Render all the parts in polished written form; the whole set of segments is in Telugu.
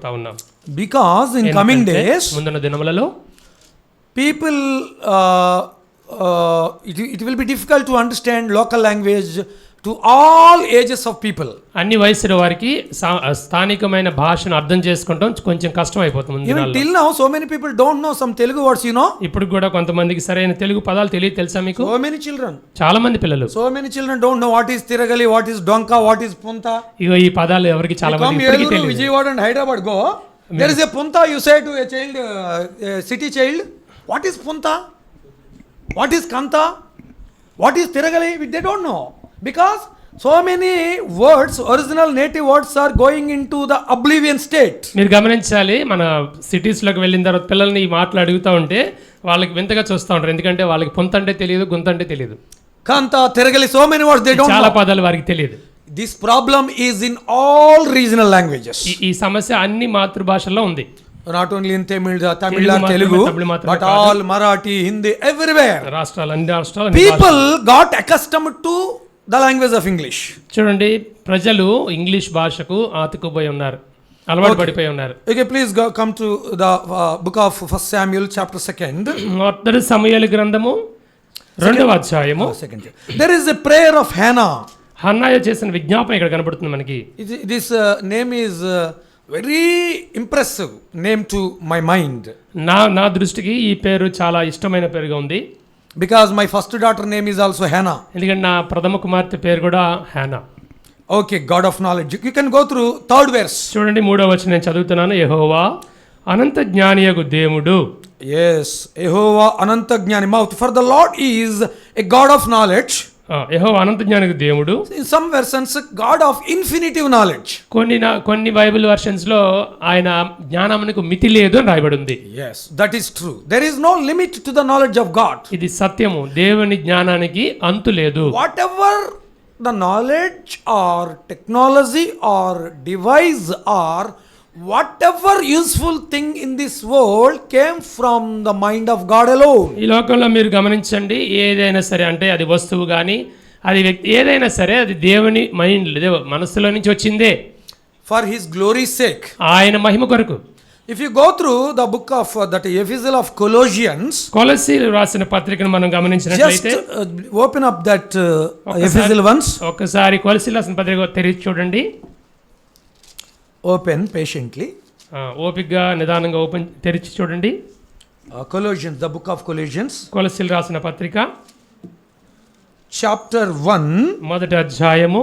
చూడబోతా ఉన్నాం. Because in coming days, ముందున్న దినములలో people, it will be difficult to understand local language to all ages of people. అన్ని వయసుల వారికి స్థానికమైన భాషను అర్థం చేసుకుంటాం కొంచెం కష్టం అయిపోతుంది. Even till now, so many people don't know some Telugu words, you know. ఇప్పుడు కూడా కొంతమందికి సరైన తెలుగు పదాలు తెలియదు, తెలుసా మీకు? So many children. చాలా మంది పిల్లలు. So many children don't know what is Tiragali, what is Donka, what is Punta. ఇగో ఈ పదాలు ఎవరికి చాలా మంది ఇప్పటికీ తెలియదు. Vijayawada and Hyderabad go. There is a Punta, you say to a child, a city child, what is Punta? What is Kanta? What is Tiragali? They don't know. Because so many words, original native words are going into the oblivion state. మీరు గమనించాలి, మన సిటీస్లోకి వెళ్ళిన తర్వాత పిల్లల్ని ఈ మాటలు అడుగుతూ ఉంటే వాళ్ళకి వింతగా చూస్తూ ఉంటారు. ఎందుకంటే వాళ్ళకి పొంత అంటే తెలియదు, గుంత అంటే తెలియదు. Kanta, Tiragali, so many words they don't know. చాలా పదాలు వారికి తెలియదు. This problem is in all regional languages. ఈ సమస్య అన్ని మాతృభాషల్లో ఉంది. Not only in Tamil and Telugu, but all Marathi, Hindi, everywhere. అన్ని రాష్ట్రాలు People got accustomed to the language of English. చూడండి, ప్రజలు ఇంగ్లీష్ భాషకు ఆతుకుపోయి ఉన్నారు, అలవాటు పడిపోయి ఉన్నారు. Okay, please come to the book of 1 Samuel chapter 2. మొదటి సమూయేలు గ్రంథము 2వ అధ్యాయము. There is a prayer of Hannah. హన్నాయ చేసిన విజ్ఞాపన ఇక్కడ కనబడుతుంది మనకి. This name is very impressive name to my mind. నా దృష్టికి ఈ పేరు చాలా ఇష్టమైన పేరుగా ఉంది. Because my first daughter name is also Hannah. ఎందుకంటే నా ప్రథమ కుమార్తె పేరు కూడా Hannah. Okay, God of knowledge. You can go through 3rd verse. చూడండి, 3వ వచనం నేను చదువుతున్నాను. యెహోవా అనంత జ్ఞానియగు దేవుడు. Yes, Yehovah Ananta Jnani mouth. For the Lord is a God of knowledge. యెహోవా అనంత జ్ఞానియగు దేవుడు. In some versions, God of infinitive knowledge. కొన్ని బైబిల్ వర్షన్స్ లో ఆయన జ్ఞానమునకు మితి లేదు అని రాయబడి ఉంది. Yes, that is true. There is no limit to the knowledge of God. ఇది సత్యము, దేవుని జ్ఞానానికి అంతు లేదు. Whatever the knowledge or technology or device or whatever useful thing in this world came from the mind of God alone. ఈ లోకంలో మీరు గమనించండి, ఏదైనా సరే, అంటే అది వస్తువు కానీ అది వ్యక్తి ఏదైనా సరే, అది దేవుని మైండ్ మనసులో నుంచి వచ్చిందే. For his glory's sake. ఆయన మహిమ కొరకు. If you go through the book of that epistle of Colossians, కొలస్సీలు రాసిన పత్రికను మనం గమనించినట్లయితే, just open up that epistle once. ఒకసారి కొలస్సీలు రాసిన పత్రిక తెరిచి చూడండి. Open patiently. ఓపికగా నిదానంగా తెరిచి చూడండి. Colossians, the book of Colossians. కొలస్సీలు రాసిన పత్రిక chapter 1. మొదటి అధ్యాయము.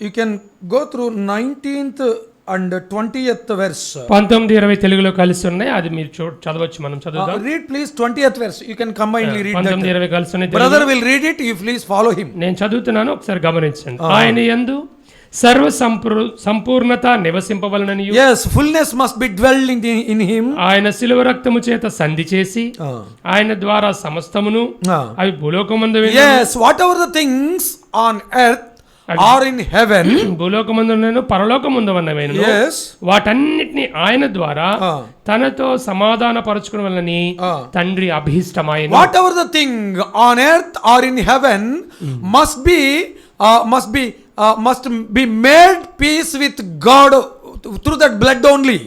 You can go through 19th and 20th verse. 19-20 తెలుగులో కలిసి ఉన్నాయి, అది మీరు చదవచ్చు, మనం చదువుదాం. Read please 20th verse. You can combinedly read that. 19-20 కలిసి ఉన్నాయి. Brother will read it, you please follow him. నేను చదువుతున్నాను, ఒకసారి గమనించండి. ఆయన యందు సర్వ సంపూర్ణత నివసింపవలననియు. Yes, fullness must be dwelled in him. ఆయన శిలువ రక్తము చేత సంధి చేసి ఆయన ద్వారా సమస్తమును అవి భూలోకమందు. Yes, whatever the things on earth or in heaven, భూలోకమందును పరలోకమందు ఉన్నవైన, yes, వాటన్నిటిని ఆయన ద్వారా తనతో సమాధాన పరచుకునవలెనని తండ్రి అభిష్టమైన. whatever the thing on earth or in heaven must be made peace with God through that blood only.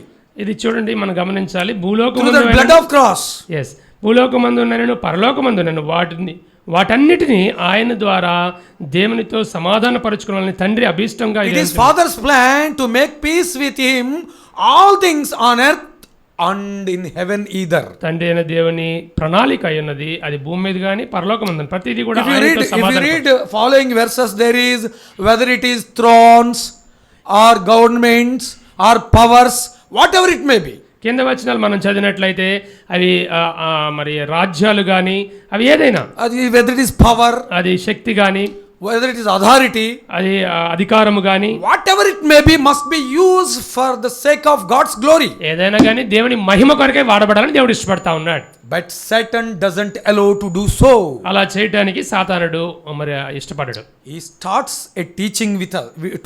ఇది చూడండి, మనం గమనించాలి. through the blood of cross. yes, భూలోకమందున్నను పరలోకమందున్నను వాటన్నిటిని ఆయన ద్వారా దేవునితో సమాధాన పరచుకోవాలని తండ్రి అభిష్టంగా. It is Father's plan to make peace with him all things on earth and in heaven either. తండ్రి అయిన దేవుని ప్రణాళిక అయ్యున్నది, అది భూమి మీద కానీ పరలోకమందు ప్రతిదీ కూడా. If you read following verses, there is whether it is thrones or governments or powers, whatever it may be. కింద వచనాలు మనం చదివినట్లయితే అవి మరి రాజ్యాలు కానీ అవి ఏదైనా, whether it is power, అది శక్తి కానీ, whether it is authority, అది అధికారము కానీ, whatever it may be must be used for the sake of God's glory. ఏదైనా కానీ దేవుని మహిమ కొరకే వాడబడాలని దేవుడు ఇష్టపడతా ఉన్నాడు. But Satan doesn't allow to do so. అలా చేయడానికి సాతానుడు మరి ఇష్టపడడు. He starts a teaching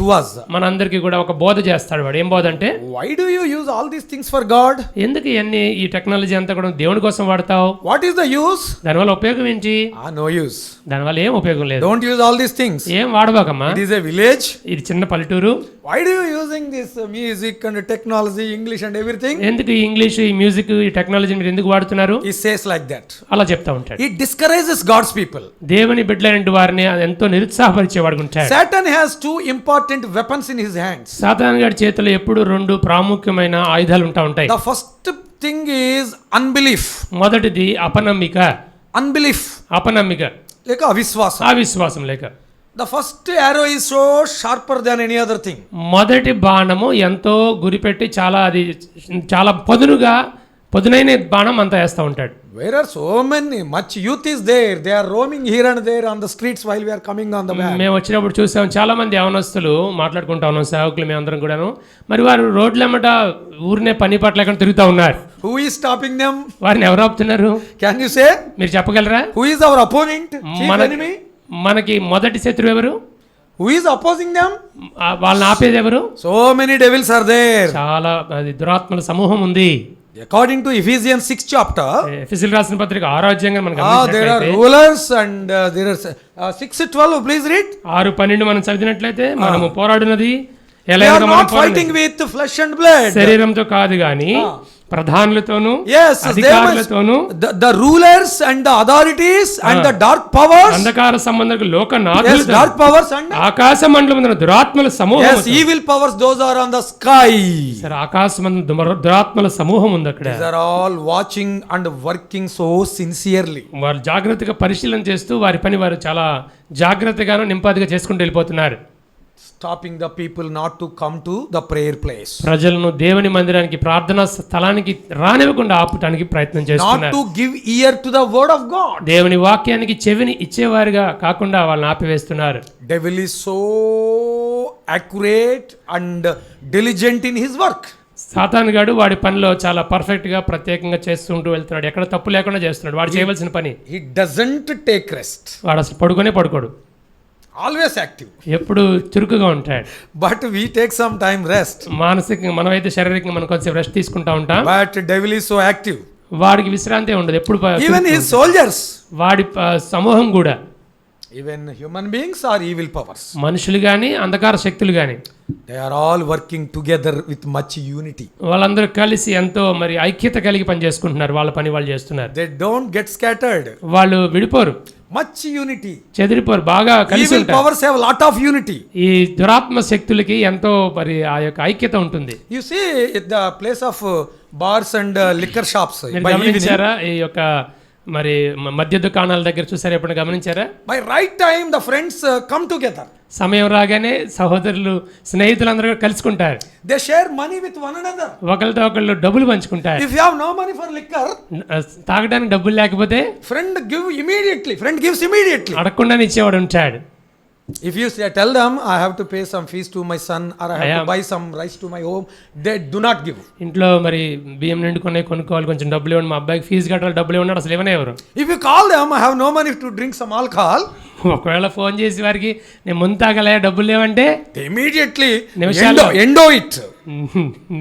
to us. మనందరికీ కూడా ఒక బోధ చేస్తాడు. వాడు ఏం బోధ అంటే, Why do you use all these things for God? ఎందుకు ఇవన్నీ ఈ టెక్నాలజీ అంతా కూడా దేవుని కోసం వాడతావు? What is the use? దానివల్ల ఉపయోగం ఏంటి? No use. దానివల్ల ఏం ఉపయోగం లేదు. Don't use all these things. ఏం వాడబాకమ్మా. It is a village. ఇది చిన్న పల్లెటూరు. Why do you using this music and technology, English and everything? ఎందుకు ఈ ఇంగ్లీష్, ఈ మ్యూజిక్, ఈ టెక్నాలజీ మీరు ఎందుకు వాడుతున్నారు? He says like that. అలా చెప్తా ఉంటాడు. He discourages God's people. దేవుని బిడ్డలైన వారిని ఎంతో నిరుత్సాహపరిచేవాడు ఉంటాడు. Satan has two important weapons in his hands. సాతాను గారి చేతిలో ఎప్పుడు రెండు ప్రాముఖ్యమైన ఆయుధాలు ఉంటాయి. The first thing is unbelief. మొదటిది అపనమ్మిక. Unbelief. అపనమ్మిక లేక అవిశ్వాసం. అవిశ్వాసం లేక. The first arrow is so sharper than any other thing. మొదటి బాణము ఎంతో గురిపెట్టి చాలా పదునైన బాణం అంతా వేస్తూ ఉంటాడు. Where are so much youth is there? They are roaming here and there on the streets while we are coming on the van. మేము వచ్చినప్పుడు చూసాం, చాలా మంది యవనస్తులు మాట్లాడుకుంటా ఉన్నాం, సేవకులు మేమందరం కూడాను. మరి వారు రోడ్లెమ్మట ఊరినే పని పట్ల లేకుండా తిరుగుతూ ఉన్నారు. Who is stopping them? వారిని ఎవరు ఆపుతున్నారు? Can you say? మీరు చెప్పగలరా? Who is our opponent? Chief enemy? మనకి మొదటి శత్రువు ఎవరు? Who is opposing them? వాళ్ళని ఆపేది ఎవరు? So many devils are there. చాలా దురాత్మల సమూహం ఉంది. According to Ephesians 6 chapter, ఎఫెసీయుల రాసిన పత్రిక 6వ అధ్యాయం మనం there are గమనించినట్లయితే rulers and there are 6:12. Please read. 6:12 మనం చదివినట్లయితే మనము పోరాడునది We ఎలా are not fighting with flesh and blood. శరీరంతో కాదు గాని ప్రధానులతోను Yes, అధికారులతోను the rulers and the authorities and the dark powers. అంధకార సంబంధులకు Yes, లోకనాథులతో dark powers and ఆకాశ మండలమున దురాత్మల సమూహం. yes, evil powers. Those are on the sky. సరే, ఆకాశమందు దురాత్మల సమూహం ఉంది అక్కడ. These are all watching and working so sincerely. వారు జాగ్రత్తగా పరిశీలన చేస్తూ వారి పని వారు చాలా జాగ్రత్తగాను నింపాదిగా చేసుకుంటూ వెళ్ళిపోతున్నారు. Stopping the people not to come to the prayer place. ప్రజలను దేవుని మందిరానికి, ప్రార్థనా స్థలానికి రానివ్వకుండా ఆపటానికి ప్రయత్నం Not చేస్తున్నారు. to give ear to the word of God. దేవుని వాక్యానికి చెవిని ఇచ్చేవారుగా కాకుండా వాళ్ళని ఆపివేస్తున్నారు. Devil is so accurate and diligent in his work. సాతాను గాడు వాడి పనిలో చాలా పర్ఫెక్ట్ గా ప్రత్యేకంగా చేస్తుంటూ వెళ్తున్నాడు. ఎక్కడ తప్పు లేకుండా చేస్తున్నాడు వాడు చేయవలసిన పని. He doesn't take rest. వాడు అసలు పడుకోడు. Always active. ఎప్పుడు చురుకుగా ఉంటాడు. But we take some time rest. మానసికంగా మనమైతే శారీరకంగా మనం కొంచెం రెస్ట్ తీసుకుంటా ఉంటాం. But devil is so active. వాడికి విశ్రాంతి ఉండదు. ఎప్పుడు Even his soldiers. వాడి సమూహం కూడా, Even human beings are evil powers. మనుషులు గాని అంధకార శక్తులు గాని, They are all working together with much unity. వాళ్ళందరూ కలిసి ఎంతో మరి ఐక్యత కలిగి పనిచేసుకుంటున్నారు. వాళ్ళ పని వాళ్ళు చేస్తున్నారు. They don't get scattered. వాళ్ళు విడిపోరు, Much unity. చెదిరిపోరు, బాగా కలిసి Evil ఉంటారు. powers have a lot of unity. ఈ దురాత్మ శక్తులకి ఎంతో మరి ఆ యొక్క ఐక్యత ఉంటుంది. You see at the place of bars and liquor shops మీరు by evening. గమనించారా? ఈ యొక్క మరి మద్య దుకాణాల దగ్గర చూసారా, ఎప్పుడు గమనించారా? By right time the friends come together. సమయం రాగానే సహోదరులు, స్నేహితులందరూ కలుసుకుంటారు. They share money with one another. ఒకరితో ఒకళ్ళు డబ్బులు పంచుకుంటారు. If you have no money for liquor, తాగడానికి డబ్బులు లేకపోతే friend gives immediately. అడగకుండానే ఇచ్చేవాడు ఉంటాడు. If you tell them I have to pay some fees to my son or I have to buy some rice to my home, they do not give. ఇంట్లో మరి బియ్యం కొనుక్కోవాలి, కొంచెం డబ్బులు ఇవ్వండి, మా అబ్బాయికి ఫీజు కట్టాలి, డబ్బులు ఇవ్వండి, అసలు ఇవ్వనే ఎవరు. If you call them I have no money to drink some alcohol, ఒకవేళ ఫోన్ చేసి వారికి నేను ముందు తాగలే, డబ్బులు లేవంటే they immediately నిమిషాల్లో endo it.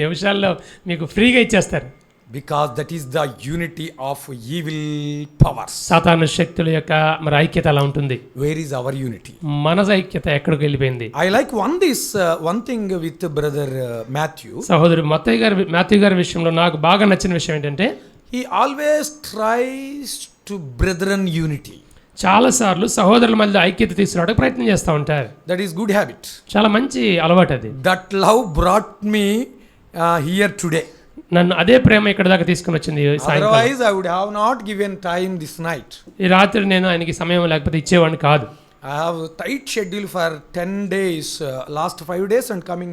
నిమిషాల్లో మీకు ఫ్రీగా ఇచ్చేస్తారు. Because that is the unity of evil powers. సాతాను శక్తుల యొక్క మరి ఐక్యత అలా ఉంటుంది. Where is our unity? మన ఐక్యత ఎక్కడికి వెళ్ళిపోయింది? I like one thing with brother Matthew. సహోదరుడు మాథ్యూ గారి విషయంలో నాకు బాగా నచ్చిన విషయం ఏంటంటే, He always tries to brethren unity. చాలా సార్లు సహోదరుల మధ్య ఐక్యత తీసుకురావడానికి ప్రయత్నం చేస్తూ ఉంటారు. That is good habit. చాలా మంచి అలవాటు అది. That love brought me here today. నన్ను అదే ప్రేమ ఇక్కడ దాకా తీసుకుని వచ్చింది. Otherwise I would have not given time this night. ఈ రాత్రి నేను ఆయనకి సమయం లేకపోతే ఇచ్చేవాడిని కాదు. I have a tight schedule for 10 days, last 5 days and coming.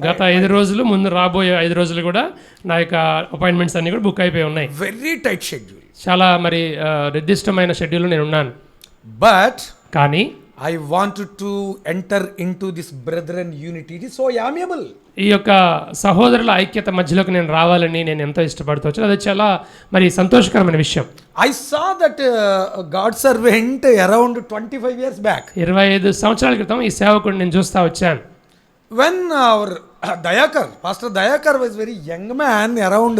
గత 5 రోజులు, ముందు రాబోయే 5 రోజులు కూడా నా యొక్క అపాయింట్మెంట్స్ అన్ని కూడా బుక్ అయిపోయి ఉన్నాయి. Very tight schedule. చాలా మరి నిర్దిష్టమైన షెడ్యూల్ నేను ఉన్నాను. But కానీ I wanted to enter into this brethren unity. It is so amiable. ఈ యొక్క సహోదరుల ఐక్యత మధ్యలోకి నేను రావాలని నేను ఎంతో ఇష్టపడుతూ అది చాలా మరి సంతోషకరమైన విషయం. I saw that God servant around 25 years back. 25 సంవత్సరాల క్రితం ఈ సేవకుడిని నేను చూస్తా వచ్చాను. When our Dayakar, Pastor Dayakar was very young man, around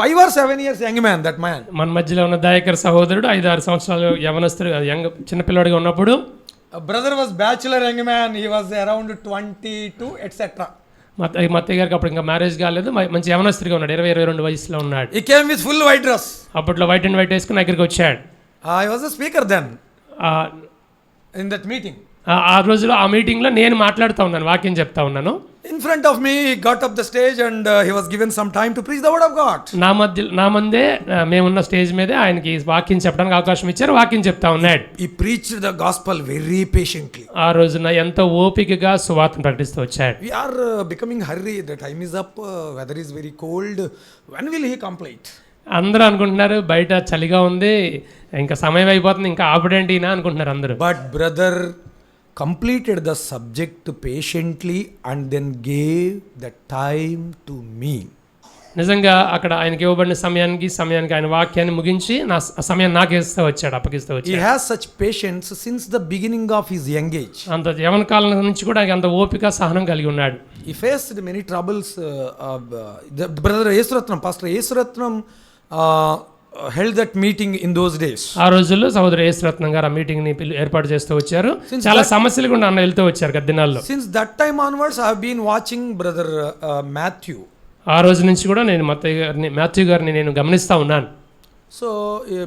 5 or 7 years young man, that man. మన మధ్యలో ఉన్న దయాకర్ సహోదరుడు 5-6 సంవత్సరాలు యవనస్తుడు యంగ్ చిన్నపిల్లడిగా ఉన్నప్పుడు A brother was bachelor young man, he was around 22, etc. Mattayya గారికి అప్పుడు ఇంకా మ్యారేజ్ కాలేదు, మంచి యవనస్తుడిగా ఉన్నాడు, 20-22 వయసులో ఉన్నాడు. He came with full white dress. అప్పట్లో వైట్ అండ్ వైట్ వేసుకుని దగ్గరికి వచ్చాడు. I was a speaker then in that meeting. ఆ రోజులో ఆ మీటింగ్లో నేను మాట్లాడుతూ ఉన్నాను, వాక్యం చెప్తా ఉన్నాను. In front of me, he got up the stage and he was given some time to preach the word of God. నా ముందే మేమున్న స్టేజ్ మీదే ఆయనకి వాక్యం చెప్పడానికి అవకాశం ఇచ్చారు, వాక్యం చెప్తా ఉన్నాడు. He preached the gospel very patiently. ఆ రోజున ఎంతో ఓపికగా సువార్తను ప్రకటిస్తూ వచ్చాడు. We are becoming hurry, the time is up, weather is very cold, when will he complete? అందరూ అనుకుంటున్నారు బయట చలిగా ఉంది, ఇంకా సమయం అయిపోతుంది, ఇంకా ఆపడేంటి అనుకుంటున్నారు అందరూ. But brother completed the subject patiently and then gave the time to me. నిజంగా అక్కడ ఆయనకి ఇవ్వబడిన సమయానికి ఆయన వాక్యాన్ని ముగించి నా సమయాన్ని నాకు అప్పగిస్తూ వచ్చాడు. He has such patience since the beginning of his young age. అంత యవన కాలం నుంచి కూడా అంత ఓపిక సహనం కలిగి ఉన్నాడు. He faced many troubles. The brother Yesuratnam, Pastor Yesuratnam held that meeting in those days. ఆ రోజుల్లో సహోదరు యేసురత్నం గారు ఆ మీటింగ్ ని ఏర్పాటు చేస్తూ వచ్చారు. చాలా సమస్యలు కూడా అన్న వెళ్తూ వచ్చారు గద్దినాల్లో. Since that time onwards I have been watching brother Matthew. ఆ రోజు నుంచి కూడా నేను మాథ్యూ గారిని నేను గమనిస్తా ఉన్నాను. So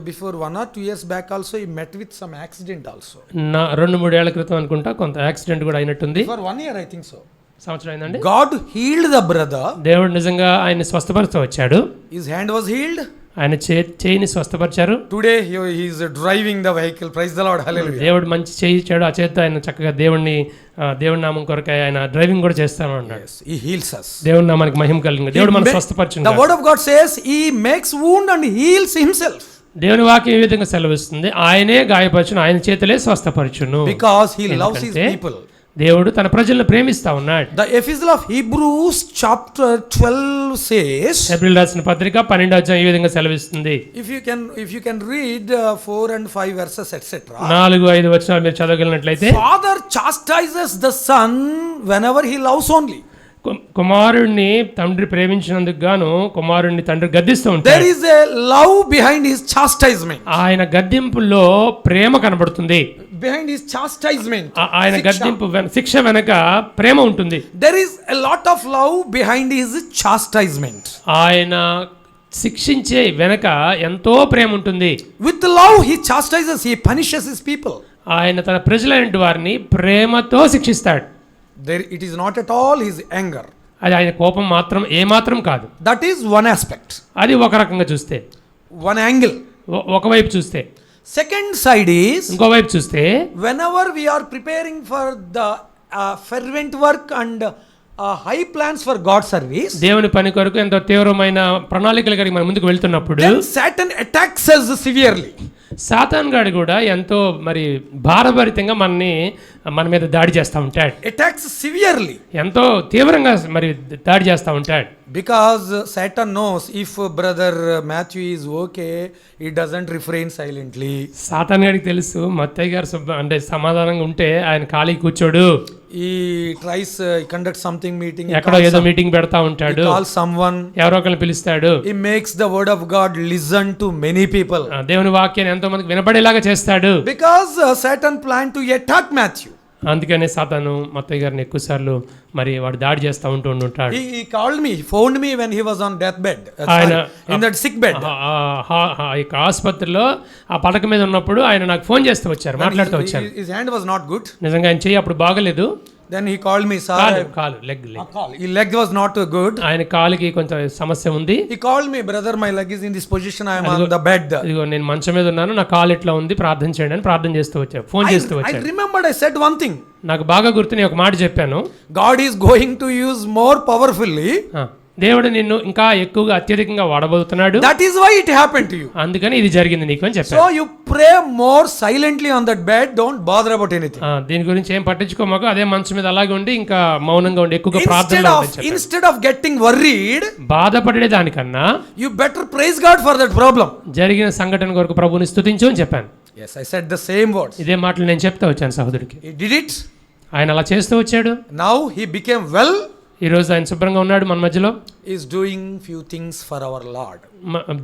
before 1 or 2 years back also he met with some accident also. 2-3 ఏళ్ల క్రితం అనుకుంటా కొంత యాక్సిడెంట్ కూడా అయినట్టుంది. For 1 year I think so. సంవత్సరం అయిందండి. God healed the brother. దేవుడు నిజంగా ఆయన్ని స్వస్థపరుస్తూ వచ్చాడు. His hand was healed. ఆయన చేయిని స్వస్థపరిచారు. Today he is driving the vehicle. Praise the Lord. Hallelujah. దేవుడు మంచి చేయి ఇచ్చాడు, ఆ చేతితో ఆయన చక్కగా దేవుడి నామం కొరకు ఆయన డ్రైవింగ్ కూడా చేస్తాను అన్నాడు. Yes, he heals us. దేవుడి నామానికి మహిమ కలిగింది. దేవుడు మనం స్వస్థపరిచింది. The word of God says he makes wound and heals himself. దేవుని వాక్యం ఏ విధంగా సెలవిస్తుంది, ఆయనే గాయపరచును, ఆయన చేతులే స్వస్థపరచును. Because he loves his people. దేవుడు తన ప్రజలను ప్రేమిస్తా ఉన్నాడు. The epistle of Hebrews chapter 12 says, హెబ్రీయులకు రాసిన పత్రిక 12వ అధ్యాయం ఈ విధంగా సెలవిస్తుంది. if you can read 4 and 5 verses etc. 4-5 వచనాలు మీరు చదవగలిగినట్లయితే, Father chastises the son whenever he loves only. కుమారుణ్ణి తండ్రి ప్రేమించినందుకు గాను కుమారుణ్ణి తండ్రి గద్దిస్తూ ఉంటాడు. There is a love behind his chastisement. ఆయన గద్దింపులో ప్రేమ కనబడుతుంది. Behind his chastisement, ఆయన గద్దింపు శిక్ష వెనక ప్రేమ ఉంటుంది. there is a lot of love behind his chastisement. ఆయన శిక్షించే వెనక ఎంతో ప్రేమ ఉంటుంది. With love he chastises, he punishes his people. ఆయన తన ప్రజలైన వారిని ప్రేమతో శిక్షిస్తాడు. There it is not at all his anger. అది ఆయన కోపం మాత్రం ఏమాత్రం కాదు. That is one aspect. అది ఒక రకంగా చూస్తే, one angle. ఒకవైపు చూస్తే. Second side is, ఇంకోవైపు చూస్తే, whenever we are preparing for the fervent work and high plans for God's service, దేవుని పని కొరకు ఎంతో తీవ్రమైన ప్రణాళికలు కలిగి మనం ముందుకు వెళ్తున్నప్పుడు, then Satan attacks us severely. Satan గాడు కూడా ఎంతో మరి భారభరితంగా మన మీద దాడి చేస్తూ ఉంటాడు. Attacks severely. ఎంతో తీవ్రంగా మరి దాడి చేస్తూ ఉంటాడు. Because Satan knows if brother Matthew is okay, he doesn't refrain silently. Satan గారికి తెలుసు మత్తయ్య గారు అంటే సమాధానంగా ఉంటే ఆయన ఖాళీ కూర్చోడు. He tries conduct something meeting. ఎక్కడో ఏదో మీటింగ్ పెడతా ఉంటాడు. He calls someone. ఎవరో ఒకరిని పిలుస్తాడు. He makes the word of God listen to many people. దేవుని వాక్యాన్ని ఎంతో మందికి వినపడేలాగా చేస్తాడు. Because Satan planned to attack Matthew. అందుకనే సాతాను మత్తయ్య గారిని ఎక్కువసార్లు మరి వాడు దాడి చేస్తూ ఉంటాడు. He called me, phoned me when he was on deathbed. In that sick bed. ఆసుపత్రిలో ఆ పడక మీద ఉన్నప్పుడు ఆయన నాకు ఫోన్ చేస్తూ వచ్చారు, మాట్లాడుతూ వచ్చారు. His hand was not good. నిజంగా ఆయన చెయ్యి అప్పుడు బాగలేదు. Then he called me, sir. Leg His leg was not good. ఆయన కాలుకి కొంచెం సమస్య ఉంది. He called me, brother, my leg is in this position, I am on the bed. ఇదిగో నేను మంచం మీద ఉన్నాను, నా కాలు ఇట్లా ఉంది, ప్రార్థన చేయండి అని ప్రార్థన చేస్తూ వచ్చారు, ఫోన్ చేస్తూ వచ్చారు. I remembered, I said one thing. నాకు బాగా గుర్తు, నేను ఒక మాట చెప్పాను. God is going to use more powerfully. దేవుడు నిన్ను ఇంకా ఎక్కువగా అత్యధికంగా వాడబోతున్నాడు. That is why it happened to you. అందుకని ఇది జరిగింది నీకు అని చెప్పాను. So you pray more silently on that bed. Don't bother about anything. దీని గురించి ఏం పట్టించుకోమాకు, అదే మంచం మీద అలాగే ఉండి ఇంకా మౌనంగా ఉండి ఎక్కువగా ప్రార్థనలో ఉండండి. Instead of getting worried, బాధపడే దానికన్నా you better praise God for that problem. జరిగిన సంఘటన కొరకు ప్రభువుని స్తుతించు అని చెప్పాను. Yes, I said the same words. ఇదే మాటలు నేను చెప్తా వచ్చాను సహోదరుడికి. He did it. ఆయన అలా చేస్తూ వచ్చాడు. Now he became well. ఈ రోజు ఆయన శుభ్రంగా ఉన్నాడు మన మధ్యలో. Is doing few things for our Lord.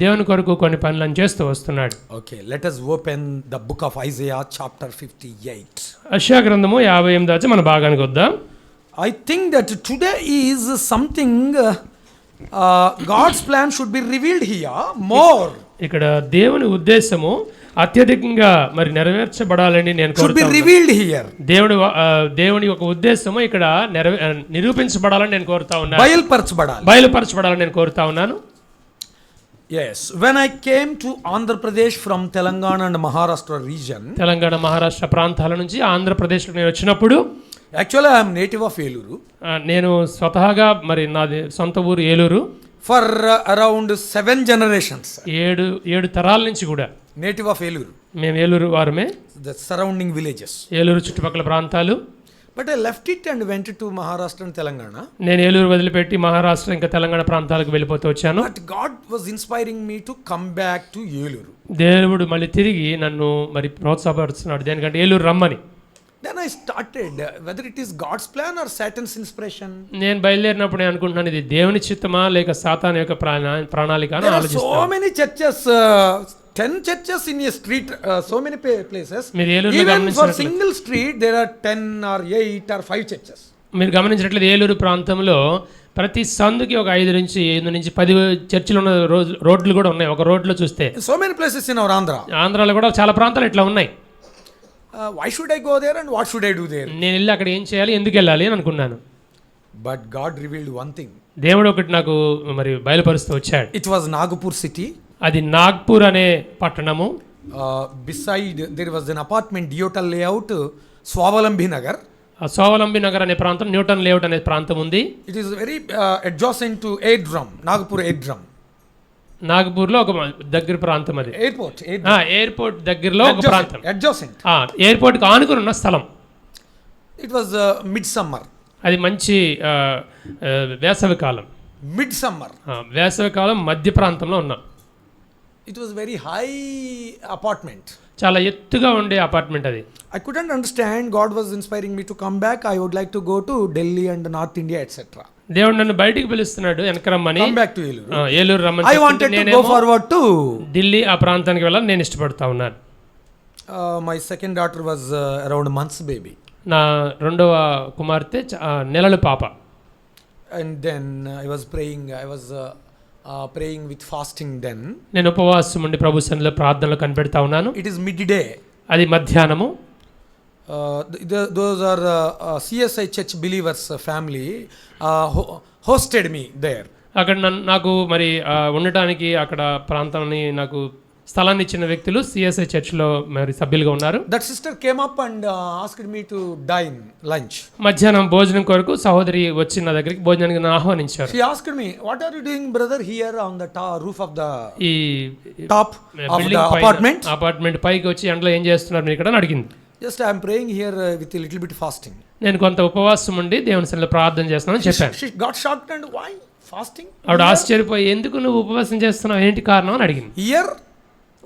దేవుని కొరకు కొన్ని పనులను చేస్తూ వస్తున్నాడు. Okay, let us open the book of Isaiah chapter 58. యెషయా గ్రంథము 58 మన భాగానికి వద్దాం. I think that today is something God's plan should be revealed here more. ఇక్కడ దేవుని ఉద్దేశము అత్యధికంగా మరి నెరవేర్చబడాలని నేను should be కోరుతున్నాను. revealed here. దేవుని యొక్క ఉద్దేశము ఇక్కడ నిరూపించబడాలని నేను కోరుతా ఉన్నాను. బయలుపరచబడాలని నేను కోరుతా ఉన్నాను. Yes, when I came to Andhra Pradesh from Telangana and Maharashtra region, Telangana Maharashtra ప్రాంతాల నుంచి ఆంధ్రప్రదేశ్కి నేను వచ్చినప్పుడు, actually I am native of Eluru. నేను స్వతహాగా మరి నాది సొంత ఊరు ఏలూరు. For around 7 generations. 7 తరాల నుంచి కూడా native of Eluru. మేము ఏలూరు వారమే. The surrounding villages. ఏలూరు చుట్టుపక్కల ప్రాంతాలు. But I left it and went to Maharashtra and Telangana. నేను ఏలూరు వదిలిపెట్టి మహారాష్ట్ర ఇంకా తెలంగాణ ప్రాంతాలకు వెళ్ళిపోతూ వచ్చాను. But God was inspiring me to come back to Eluru. దేవుడు మళ్ళీ తిరిగి నన్ను మరి ప్రోత్సాహపరుస్తున్నాడు దేనికంటే ఏలూరు రమ్మని. Then I started whether it is God's plan or Satan's inspiration. నేను బయలుదేరినప్పుడు నేను అనుకుంటున్నాను ఇది దేవుని చిత్తమా లేక సాతాను యొక్క ప్రణాళిక అని ఆలోచిస్తాను. So many churches, 10 churches in a street, so many places. Even for single street there are 10 or 8 or 5 churches. మీరు గమనించినట్లయితే ఏలూరు ప్రాంతంలో ప్రతి సందుకి ఒక 5 నుంచి 10 చర్చిలు ఉన్న రోడ్లు కూడా ఉన్నాయి. ఒక రోడ్లో చూస్తే So many places in our Andhra. ఆంధ్రాలో కూడా చాలా ప్రాంతాలు ఇట్లా ఉన్నాయి. Why should I go there and what should I do there? నేను వెళ్ళి అక్కడ ఏం చేయాలి, ఎందుకు వెళ్ళాలి అని అనుకున్నాను. But God revealed one thing. దేవుడు ఒకటి నాకు మరి బయలుపరుస్తూ వచ్చాడు. It was Nagpur city. అది నాగ్పూర్ అనే పట్టణము. Beside there was an apartment Diotal layout, Swavalambi Nagar. స్వావలంబి Nagar అనే ప్రాంతం, న్యూటన్ లేఅవుట్ అనే ప్రాంతం ఉంది. It is very adjacent to Airdrum, Nagpur Airdrum. నాగపూర్లో ఒక దగ్గర ప్రాంతం అది. ఎయిర్పోర్ట్ దగ్గరలో ఒక ప్రాంతం. Adjacent. ఎయిర్పోర్ట్ కి ఆనుకుని ఉన్న స్థలం. It was midsummer. అది మంచి వేసవి కాలం. Midsummer. వేసవి కాలం మధ్య ప్రాంతంలో ఉన్నాం. It was very high apartment. చాలా ఎత్తుగా ఉండే అపార్ట్మెంట్ అది. I couldn't understand. God was inspiring me to come back. I would like to go to Delhi and North India, etc. దేవుడు నన్ను బయటికి పిలుస్తున్నాడు, వెనక రమ్మని. Come back to Eluru. Eluru రమ్మని. I wanted to go forward to Delhi, ఆ ప్రాంతానికి వెళ్ళాలని నేను ఇష్టపడతా ఉన్నాను. My second daughter was around months baby. నా రెండవ కుమార్తె నెలల పాప. And then I was praying. I was praying with fasting then. నేను ఉపవాసం ఉండి ప్రభు సన్నిధిలో ప్రార్థనలో కనిపెడతా ఉన్నాను. It is midday. అది మధ్యాహ్నము. Those are CSI church believers family hosted me there. అక్కడ నాకు మరి ఉండటానికి అక్కడ ప్రాంతాన్ని నాకు స్థలాన్ని ఇచ్చిన వ్యక్తులు సిఎస్ఐ చర్చ్లో మరి సభ్యులుగా ఉన్నారు. That sister came up and asked me to dine lunch. మధ్యాహ్నం భోజనం కొరకు సహోదరి వచ్చి నా దగ్గరికి భోజనానికి ఆహ్వానించారు. She asked me, what are you doing brother here on the roof of the ఈ top of the apartment? Apartment పైకి వచ్చి ఎండలో ఏం చేస్తున్నారు మీరు ఇక్కడ అని అడిగింది. Just I am praying here with a little bit fasting. నేను కొంత ఉపవాసం ఉండి దేవుని సన్నిధిలో ప్రార్థన చేస్తున్నానని చెప్పాను. She got shocked and why fasting? ఆవిడ ఆశ్చర్యపోయి ఎందుకు నువ్వు ఉపవాసం చేస్తున్నావు, ఏంటి కారణం అని అడిగింది. Here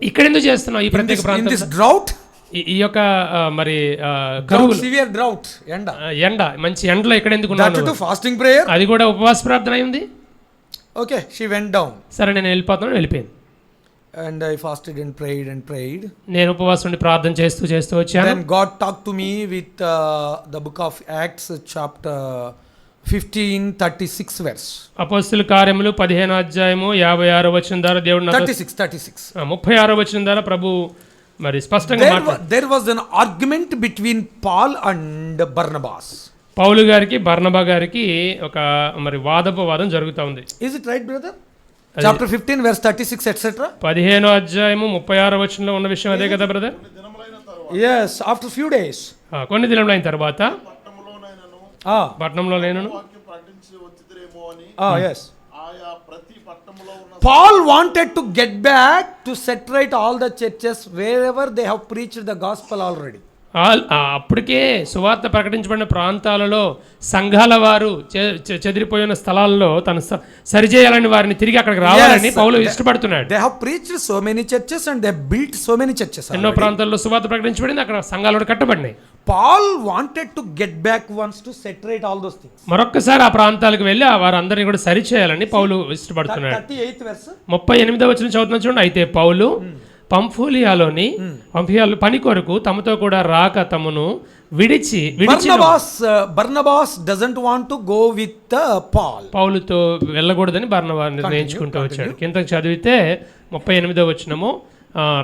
ఇక్కడ ఎందుకు చేస్తున్నావు ఈ ప్రత్యేక ప్రాంతం? In this drought? ఈ యొక్క మరి కరువు, severe drought, ఎండ మంచి ఎండలో ఇక్కడ ఎందుకు ఉన్నావు? That too fasting prayer? అది కూడా ఉపవాస ప్రార్థన అయింది. Okay, she went down. సరే నేను వెళ్ళిపోయింది. And I fasted and prayed. నేను ఉపవాసం ఉండి ప్రార్థన చేస్తూ వచ్చాను. Then God talked to me with the book of Acts chapter 15:36 verse. అపోస్తలుల కార్యములు 15వ అధ్యాయము 56వ వచనం ద్వారా దేవుడు 36వ వచనం ద్వారా ప్రభు మరి స్పష్టంగా మాట్లాడారు. There was an argument between Paul and Barnabas. పౌలు గారికి బర్నబా గారికి ఒక మరి వాదోపవాదం జరుగుతూ ఉంది. Is it right brother? Chapter 15 verse 36 etc. 15వ అధ్యాయము 36వ వచనంలో ఉన్న విషయం అదే కదా brother? Yes, after few days. కొన్ని దినములైన తర్వాత పట్టణంలో నేను yes. ఆయా ప్రతి పట్టణంలో ఉన్న Paul wanted to get back to set right all the churches wherever they have preached the gospel already. అప్పటికే సువార్త ప్రకటించబడిన ప్రాంతాలలో సంఘాల వారు చెదిరిపోయిన స్థలాల్లో తను సరిచేయాలని వారిని తిరిగి అక్కడికి రావాలని పౌలు ఇష్టపడుతున్నాడు. They have preached so many churches and they built so many churches. ఎన్నో ప్రాంతాల్లో సువార్త ప్రకటించబడింది, అక్కడ సంఘాలు కట్టబడినాయి. Paul wanted to get back once to set right all those things. మరొక్కసారి ఆ ప్రాంతాలకు వెళ్ళి వారందరినీ కూడా సరిచేయాలని పౌలు ఇష్టపడుతున్నాడు. 38th verse. 38వ వచనం చదువుతున్నా చూడండి. అయితే పౌలు పంఫూలియాలోని పని కొరకు తమతో కూడా రాక తమను విడిచి Barnabas doesn't want to go with Paul. పౌలుతో వెళ్ళకూడదని బర్నబా నిర్ణయించుకుంటూ వచ్చాడు. కిందకి చదివితే 38వ వచనము,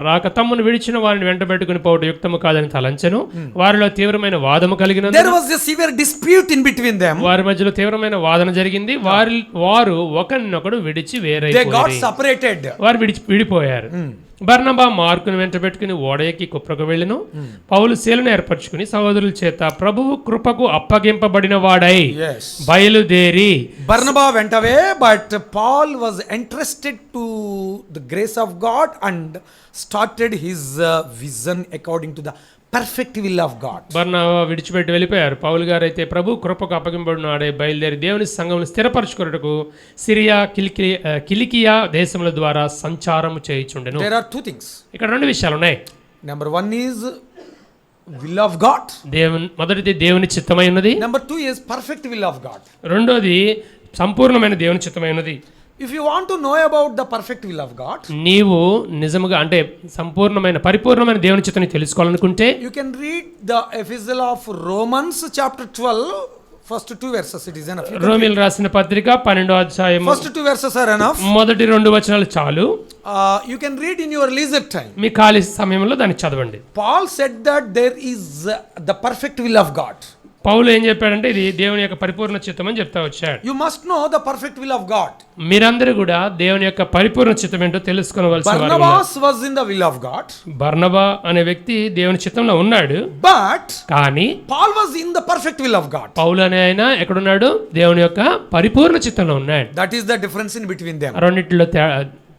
రాక తమ్మును విడిచిన వారిని వెంట పెట్టుకుని పోవడం యుక్తము కాదని తలంచెను. వారిలో తీవ్రమైన వాదము కలిగిన There was a severe dispute in between them. వారి మధ్యలో తీవ్రమైన వాదన జరిగింది. వారు ఒకరినొకడు విడిచి They got separated. వారు విడిపోయారు. బర్నబా మార్కును వెంట పెట్టుకుని ఓడయకి కుప్రకు వెళ్ళెను. పౌలు శీలను ఏర్పరచుకుని సహోదరుల చేత ప్రభువు కృపకు అప్పగింపబడిన వాడై బయలుదేరి. Barnabas went away, but Paul was entrusted to the grace of God and started his vision according to the perfect will of God. బర్నబా విడిచిపెట్టి వెళ్ళిపోయారు. పౌలు గారు అయితే ప్రభు కృపకు అప్పగింపబడిన వాడై బయలుదేరి దేవుని సంఘమును స్థిరపరచుకొనుటకు సిరియా కిలికియా దేశముల ద్వారా సంచారము చేయుచుండెను. There are two things. ఇక్కడ రెండు విషయాలు ఉన్నాయి. Number one is will of God. మొదటిది దేవుని చిత్తమై ఉన్నది. Number two is perfect will of God. రెండోది సంపూర్ణమైన దేవుని చిత్తమై ఉన్నది. If you want to know about the perfect will of God, నీవు నిజముగా అంటే సంపూర్ణమైన పరిపూర్ణమైన దేవుని చిత్తాన్ని తెలుసుకోవాలనుకుంటే you can read the epistle of Romans chapter 12 first two verses. It is enough. రోమీయులకు రాసిన పత్రిక 12వ అధ్యాయం First two verses are enough. మొదటి రెండు వచనాలు చాలు. You can read in your leisure time. మీ ఖాళీ సమయంలో దాన్ని చదవండి. Paul said that there is the perfect will of God. పౌలు ఏం చెప్పాడంటే ఇది దేవుని యొక్క పరిపూర్ణ చిత్తం అని చెప్తా వచ్చాడు. You must know the perfect will of God. మీరందరూ కూడా దేవుని యొక్క పరిపూర్ణ చిత్తం ఏంటో తెలుసుకోవాల్సిన వారు. Barnabas was in the will of God. బర్నబా అనే వ్యక్తి దేవుని చిత్తంలో ఉన్నాడు. But కానీ Paul was in the perfect will of God. పౌలు అనే ఆయన ఎక్కడున్నాడు? దేవుని యొక్క పరిపూర్ణ చిత్తంలో ఉన్నాడు. That is the difference in between them. రెండిట్లో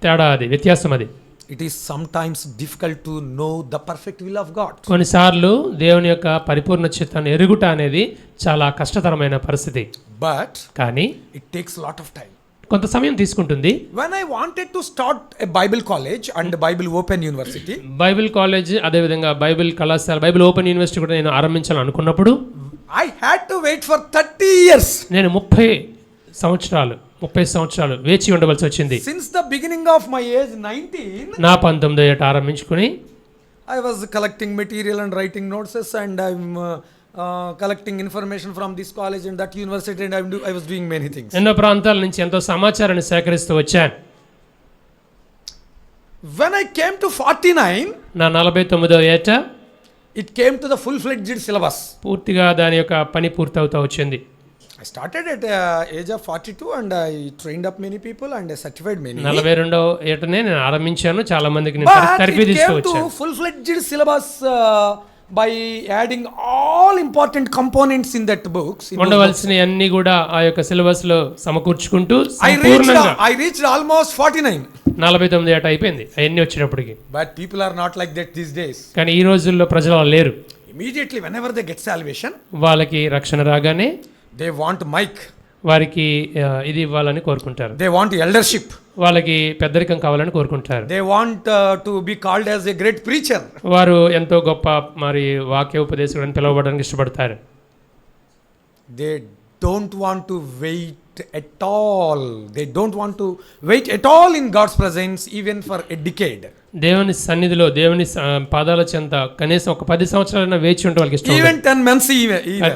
తేడా అది, వ్యత్యాసం అది. It is sometimes difficult to know the perfect will of God. కొన్నిసార్లు దేవుని యొక్క పరిపూర్ణ చిత్తాన్ని ఎరుగుట అనేది చాలా కష్టతరమైన పరిస్థితి. But కానీ it takes a lot of time. కొంత సమయం తీసుకుంటుంది. When I wanted to start a Bible college and Bible Open University, Bible college అదే విధంగా బైబిల్ కళాశాల బైబిల్ ఓపెన్ యూనివర్సిటీ కూడా నేను ఆరంభించాలనుకున్నప్పుడు I had to wait for 30 years. నేను 30 సంవత్సరాలు వేచి ఉండవలసి వచ్చింది. Since the beginning of my age 19, నా 19వ ఏట ఆరంభించుకుని I was collecting material and writing notes, and I'm collecting information from this college and that university, and I was doing many things. ఎన్నో ప్రాంతాల నుంచి ఎంతో సమాచారాన్ని సేకరిస్తూ వచ్చాను. When I came to 49, నా 49వ ఏట it came to the full-fledged syllabus. పూర్తిగా దాని యొక్క పని పూర్తవుతూ వచ్చింది. I started at age of 42 and I trained up many people and I certified many. 42వ ఏటనే నేను ఆరంభించాను. చాలా మందికి నేను But తరబితి it ఇస్తూ came వచ్చాను. to full-fledged syllabus by adding all important components in that books. ఉండవలసిన అన్ని కూడా ఆ యొక్క సిలబస్ లో సమకూర్చుకుంటూ I reached almost 49. 49 ఏట అయిపోయింది అవన్నీ వచ్చినప్పటికి. But people are not like that these days. కానీ ఈ రోజుల్లో ప్రజలు అలా లేరు. Immediately whenever they get salvation, వాళ్ళకి రక్షణ రాగానే they want mic. వారికి ఇది ఇవ్వాలని కోరుకుంటారు. They want eldership. వాళ్ళకి పెద్దరికం కావాలని కోరుకుంటారు. They want to be called as a great preacher. వారు ఎంతో గొప్ప మరి వాక్య ఉపదేశకుడు అని పిలువబడడానికి ఇష్టపడతారు. They don't want to wait at all. They don't want to wait at all in God's presence even for a decade. దేవుని సన్నిధిలో దేవుని పాదాల చెంత కనీసం ఒక 10 సంవత్సరాలైనా వేచి ఉంటే వాళ్ళకి ఇష్టం. Even 10 months either.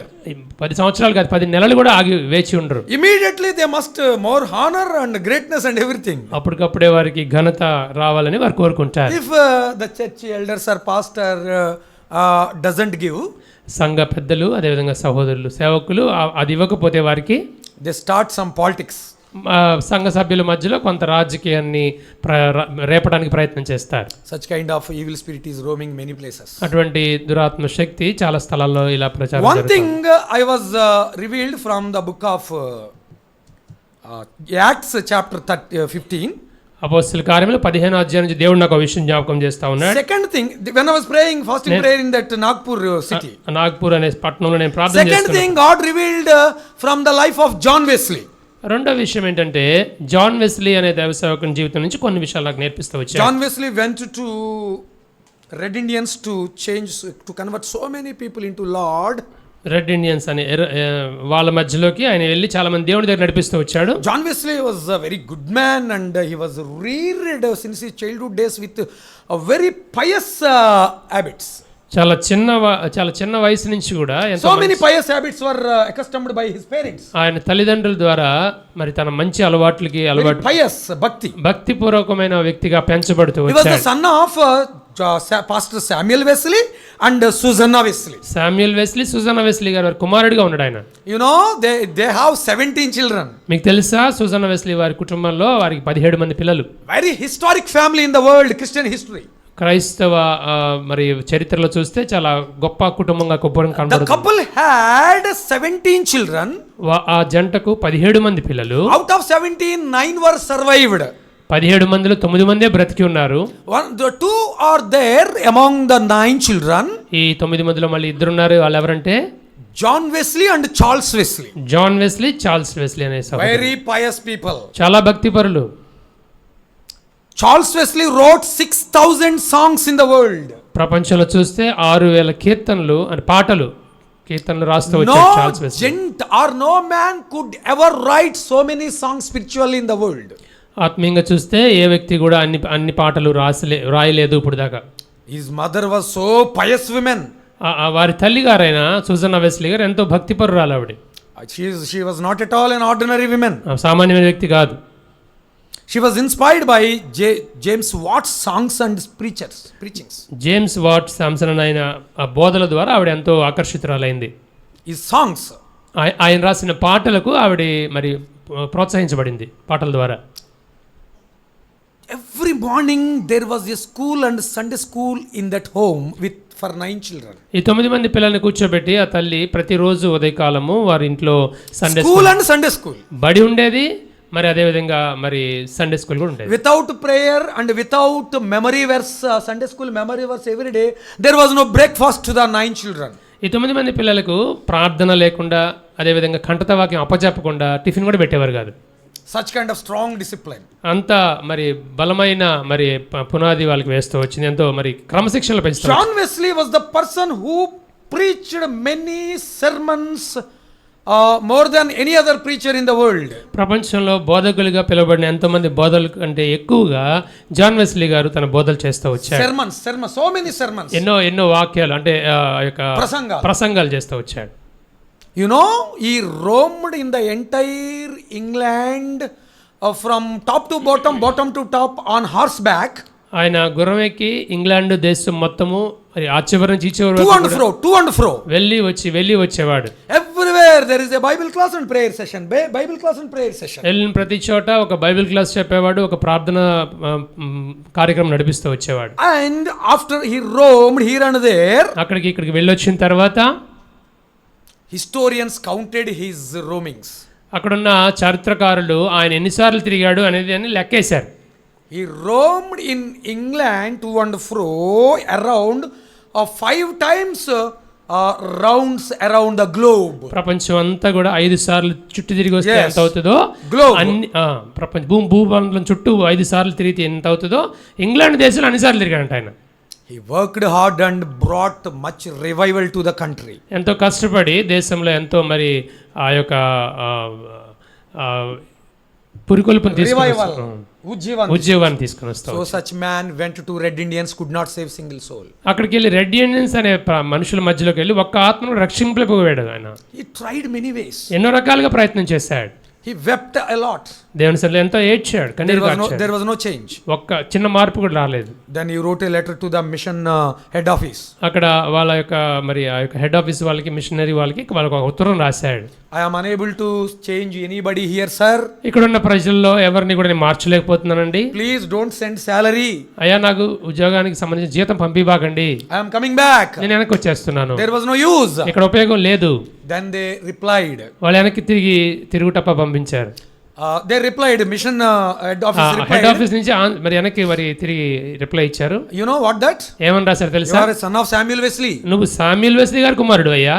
10 సంవత్సరాలు కాదు 10 నెలలు కూడా ఆగి వేచి ఉండరు. Immediately they must more honor and greatness and everything. అప్పటికప్పుడే వారికి ఘనత రావాలని వారు కోరుకుంటారు. If the church elders or pastor doesn't give, సంఘ పెద్దలు అదేవిధంగా సహోదరులు సేవకులు అది ఇవ్వకపోతే వారికి they start some politics. సంఘ సభ్యుల మధ్యలో కొంత రాజకీయాన్ని రేపడానికి ప్రయత్నం చేస్తారు. Such kind of evil spirit is roaming many places. అటువంటి దురాత్మ శక్తి చాలా స్థలాల్లో ఇలా ప్రచారం One జరుగుతుంది. thing I was revealed from the book of Acts chapter 15. అపోస్తల కార్యములు 15వ అధ్యాయం నుంచి దేవుడు నాకు ఒక విషయం జ్ఞాపకం చేస్తా ఉన్నాడు. Second thing, when I was praying, fasting prayer in that Nagpur city. Nagpur అనే పట్టణంలో నేను ప్రార్థన Second చేస్తున్నాను. thing, God revealed from the life of John Wesley. రెండో విషయం ఏంటంటే జాన్ వెస్లీ అనే దైవ సేవకుని జీవితం నుంచి కొన్ని విషయాలు నాకు నేర్పిస్తూ వచ్చాడు. John Wesley went to Red Indians to convert so many people into Lord. Red Indians అనే వాళ్ళ మధ్యలోకి ఆయన వెళ్ళి చాలా మంది దేవుని దగ్గర నడిపిస్తూ వచ్చాడు. John Wesley was a very good man and he was reared since his childhood days with a very pious habits. చాలా చిన్న వయసు నుంచి కూడా so many pious habits were accustomed by his parents. ఆయన తల్లిదండ్రుల ద్వారా మరి తన మంచి అలవాట్లకి అలవాటు pious భక్తి పూర్వకమైన వ్యక్తిగా పెంచబడుతూ వచ్చాడు. He was the వచ్చాడు. son of Pastor Samuel Wesley and Susanna Wesley. Samuel Wesley, Susanna Wesley గారు కుమారుడిగా ఉన్నాడు ఆయన. You know, they have 17 children. మీకు తెలుసా సుజానా వెస్లీ వారి కుటుంబంలో వారికి 17 మంది పిల్లలు. Very historic family in the world, Christian history. క్రైస్తవ మరి చరిత్రలో చూస్తే చాలా గొప్ప కుటుంబంగా కనబడుతుంది. The couple had 17 children. ఆ జంటకు 17 మంది పిల్లలు. Out of 17, 9 were survived. 17 మందిలో 9 మందే బ్రతికి ఉన్నారు. The 2 are there among the 9 children. ఈ 9 మందిలో మళ్ళీ ఇద్దరు ఉన్నారు. వాళ్ళు ఎవరంటే John Wesley and Charles Wesley. John Wesley, Charles Wesley అనే సహోదరులు. Very pious people. చాలా భక్తిపరులు. Charles Wesley wrote 6,000 songs in the world. ప్రపంచంలో చూస్తే 6,000 కీర్తనలు అంటే కీర్తనలు రాస్తూ వచ్చాడు Charles Wesley. No gent or no man could ever write so many songs spiritually in the world. ఆత్మీయంగా చూస్తే ఏ వ్యక్తి కూడా అన్ని పాటలు రాయలేదు ఇప్పుడు దాకా. His mother was so pious woman. వారి తల్లి గారైన సుజానా వెస్లీ గారు ఎంతో భక్తిపరురాలు ఆవిడ. She was not at all an ordinary woman. సామాన్యమైన వ్యక్తి కాదు. She was inspired by James Watt's songs and preachings. James what Samson అయిన ఆ బోధల ద్వారా ఆవిడ ఎంతో ఆకర్షితురాలైంది. His songs. ఆయన రాసిన పాటలకు ఆవిడ మరి ప్రోత్సహించబడింది పాటల ద్వారా. Every morning there was a school and Sunday school in that home for 9 children. ఈ 9 మంది పిల్లల్ని కూర్చోబెట్టి ఆ తల్లి ప్రతిరోజు ఉదయకాలము వారి ఇంట్లో సండే స్కూల్ బడి ఉండేది. మరి అదే విధంగా మరి సండే స్కూల్ కూడా ఉండేది. Without prayer and without memory verse, Sunday school memory verse every day, there was no breakfast to the 9 children. ఈ 9 మంది పిల్లలకు ప్రార్థన లేకుండా అదే విధంగా కంఠత వాక్యం అప్పచెప్పకుండా టిఫిన్ కూడా పెట్టేవారు కాదు. Such kind of strong discipline. అంత మరి బలమైన మరి పునాది వాళ్ళకి వేస్తూ వచ్చింది. ఎంతో మరి క్రమశిక్షణలో పెంచుతారు. John Wesley was the person who preached many sermons more than any other preacher in the world. ప్రపంచంలో బోధకులుగా పిలువబడిన ఎంతో మంది బోధకుల కంటే ఎక్కువగా జాన్ వెస్లీ గారు తన బోధలు చేస్తూ వచ్చాడు. Sermons, so many sermons. ఎన్నో వాక్యాలు అంటే ప్రసంగాలు చేస్తూ వచ్చాడు. You know, he roamed in the entire England from top to bottom to top on horseback. ఆయన గుర్రం ఎక్కి ఇంగ్లాండ్ దేశం మొత్తము ఆ చివరి నుంచి ఈ చివరి to and fro వెళ్ళి వచ్చేవాడు. Everywhere there is a Bible class and prayer session. వెళ్ళిన ప్రతి చోట ఒక బైబిల్ క్లాస్ చెప్పేవాడు, ఒక ప్రార్థన కార్యక్రమం నడిపిస్తూ వచ్చేవాడు. And after he roamed here and there, ఇక్కడికి వెళ్ళొచ్చిన తర్వాత historians counted his roamings. అక్కడున్న చరిత్రకారులు ఆయన ఎన్నిసార్లు తిరిగాడు అనేది అని లెక్కేశారు. He roamed in England to and fro around 5 times rounds around the globe. ప్రపంచం అంతా కూడా 5 సార్లు చుట్టూ తిరిగి వస్తే ఎంత అవుతుందో అన్ని భూమండలం చుట్టూ 5 సార్లు తిరిగితే ఎంత అవుతుందో ఇంగ్లాండ్ దేశంలో అన్ని సార్లు తిరిగాడంట ఆయన. He worked hard and brought much revival to the country. ఎంతో కష్టపడి దేశంలో ఎంతో మరి ఆ యొక్క పురికొల్పుని ఉద్యోగాన్ని తీసుకుని వస్తాడు. So such man went to Red Indians, could not save single soul. అక్కడికి వెళ్ళి రెడ్ ఇండియన్స్ అనే మనుషుల మధ్యలోకి వెళ్ళి ఒక్క ఆత్మను రక్షింపలేకపోయాడు ఆయన. He tried many ways. ఎన్నో రకాలుగా ప్రయత్నం చేశాడు. He wept a lot. దేవుని సన్నిధిలో ఎంతో ఏడ్చాడు. There was no change. ఒక్క చిన్న మార్పు కూడా రాలేదు. Then he wrote a letter to the mission head office. అక్కడ వాళ్ళ యొక్క మరి ఆ యొక్క హెడ్ ఆఫీస్ వాళ్ళకి మిషనరీ వాళ్ళకి ఒక ఉత్తరం రాశాడు. I am unable to change anybody here, sir. ఇక్కడ ఉన్న ప్రజల్లో ఎవరిని కూడా నేను మార్చలేకపోతున్నానండి. Please don't send salary. అయ్యా నాకు ఉద్యోగానికి సంబంధించిన జీతం పంపిబాకండి. I am coming back. నేను వెనక్కి వచ్చేస్తున్నాను. There was no use. ఇక్కడ ఉపయోగం లేదు. Then they replied. వాళ్ళు వెనక్కి తిరుగుటప్ప పంపించారు. They replied, mission head office head replied, office నుంచి మరి వెనక్కి మరి తిరిగి రిప్లై ఇచ్చారు. you know what that? ఏమని రాశారు You తెలుసా? are a son of Samuel Wesley. నువ్వు శామ్యూల్ వెస్లీ గారి కుమారుడు అయ్యా.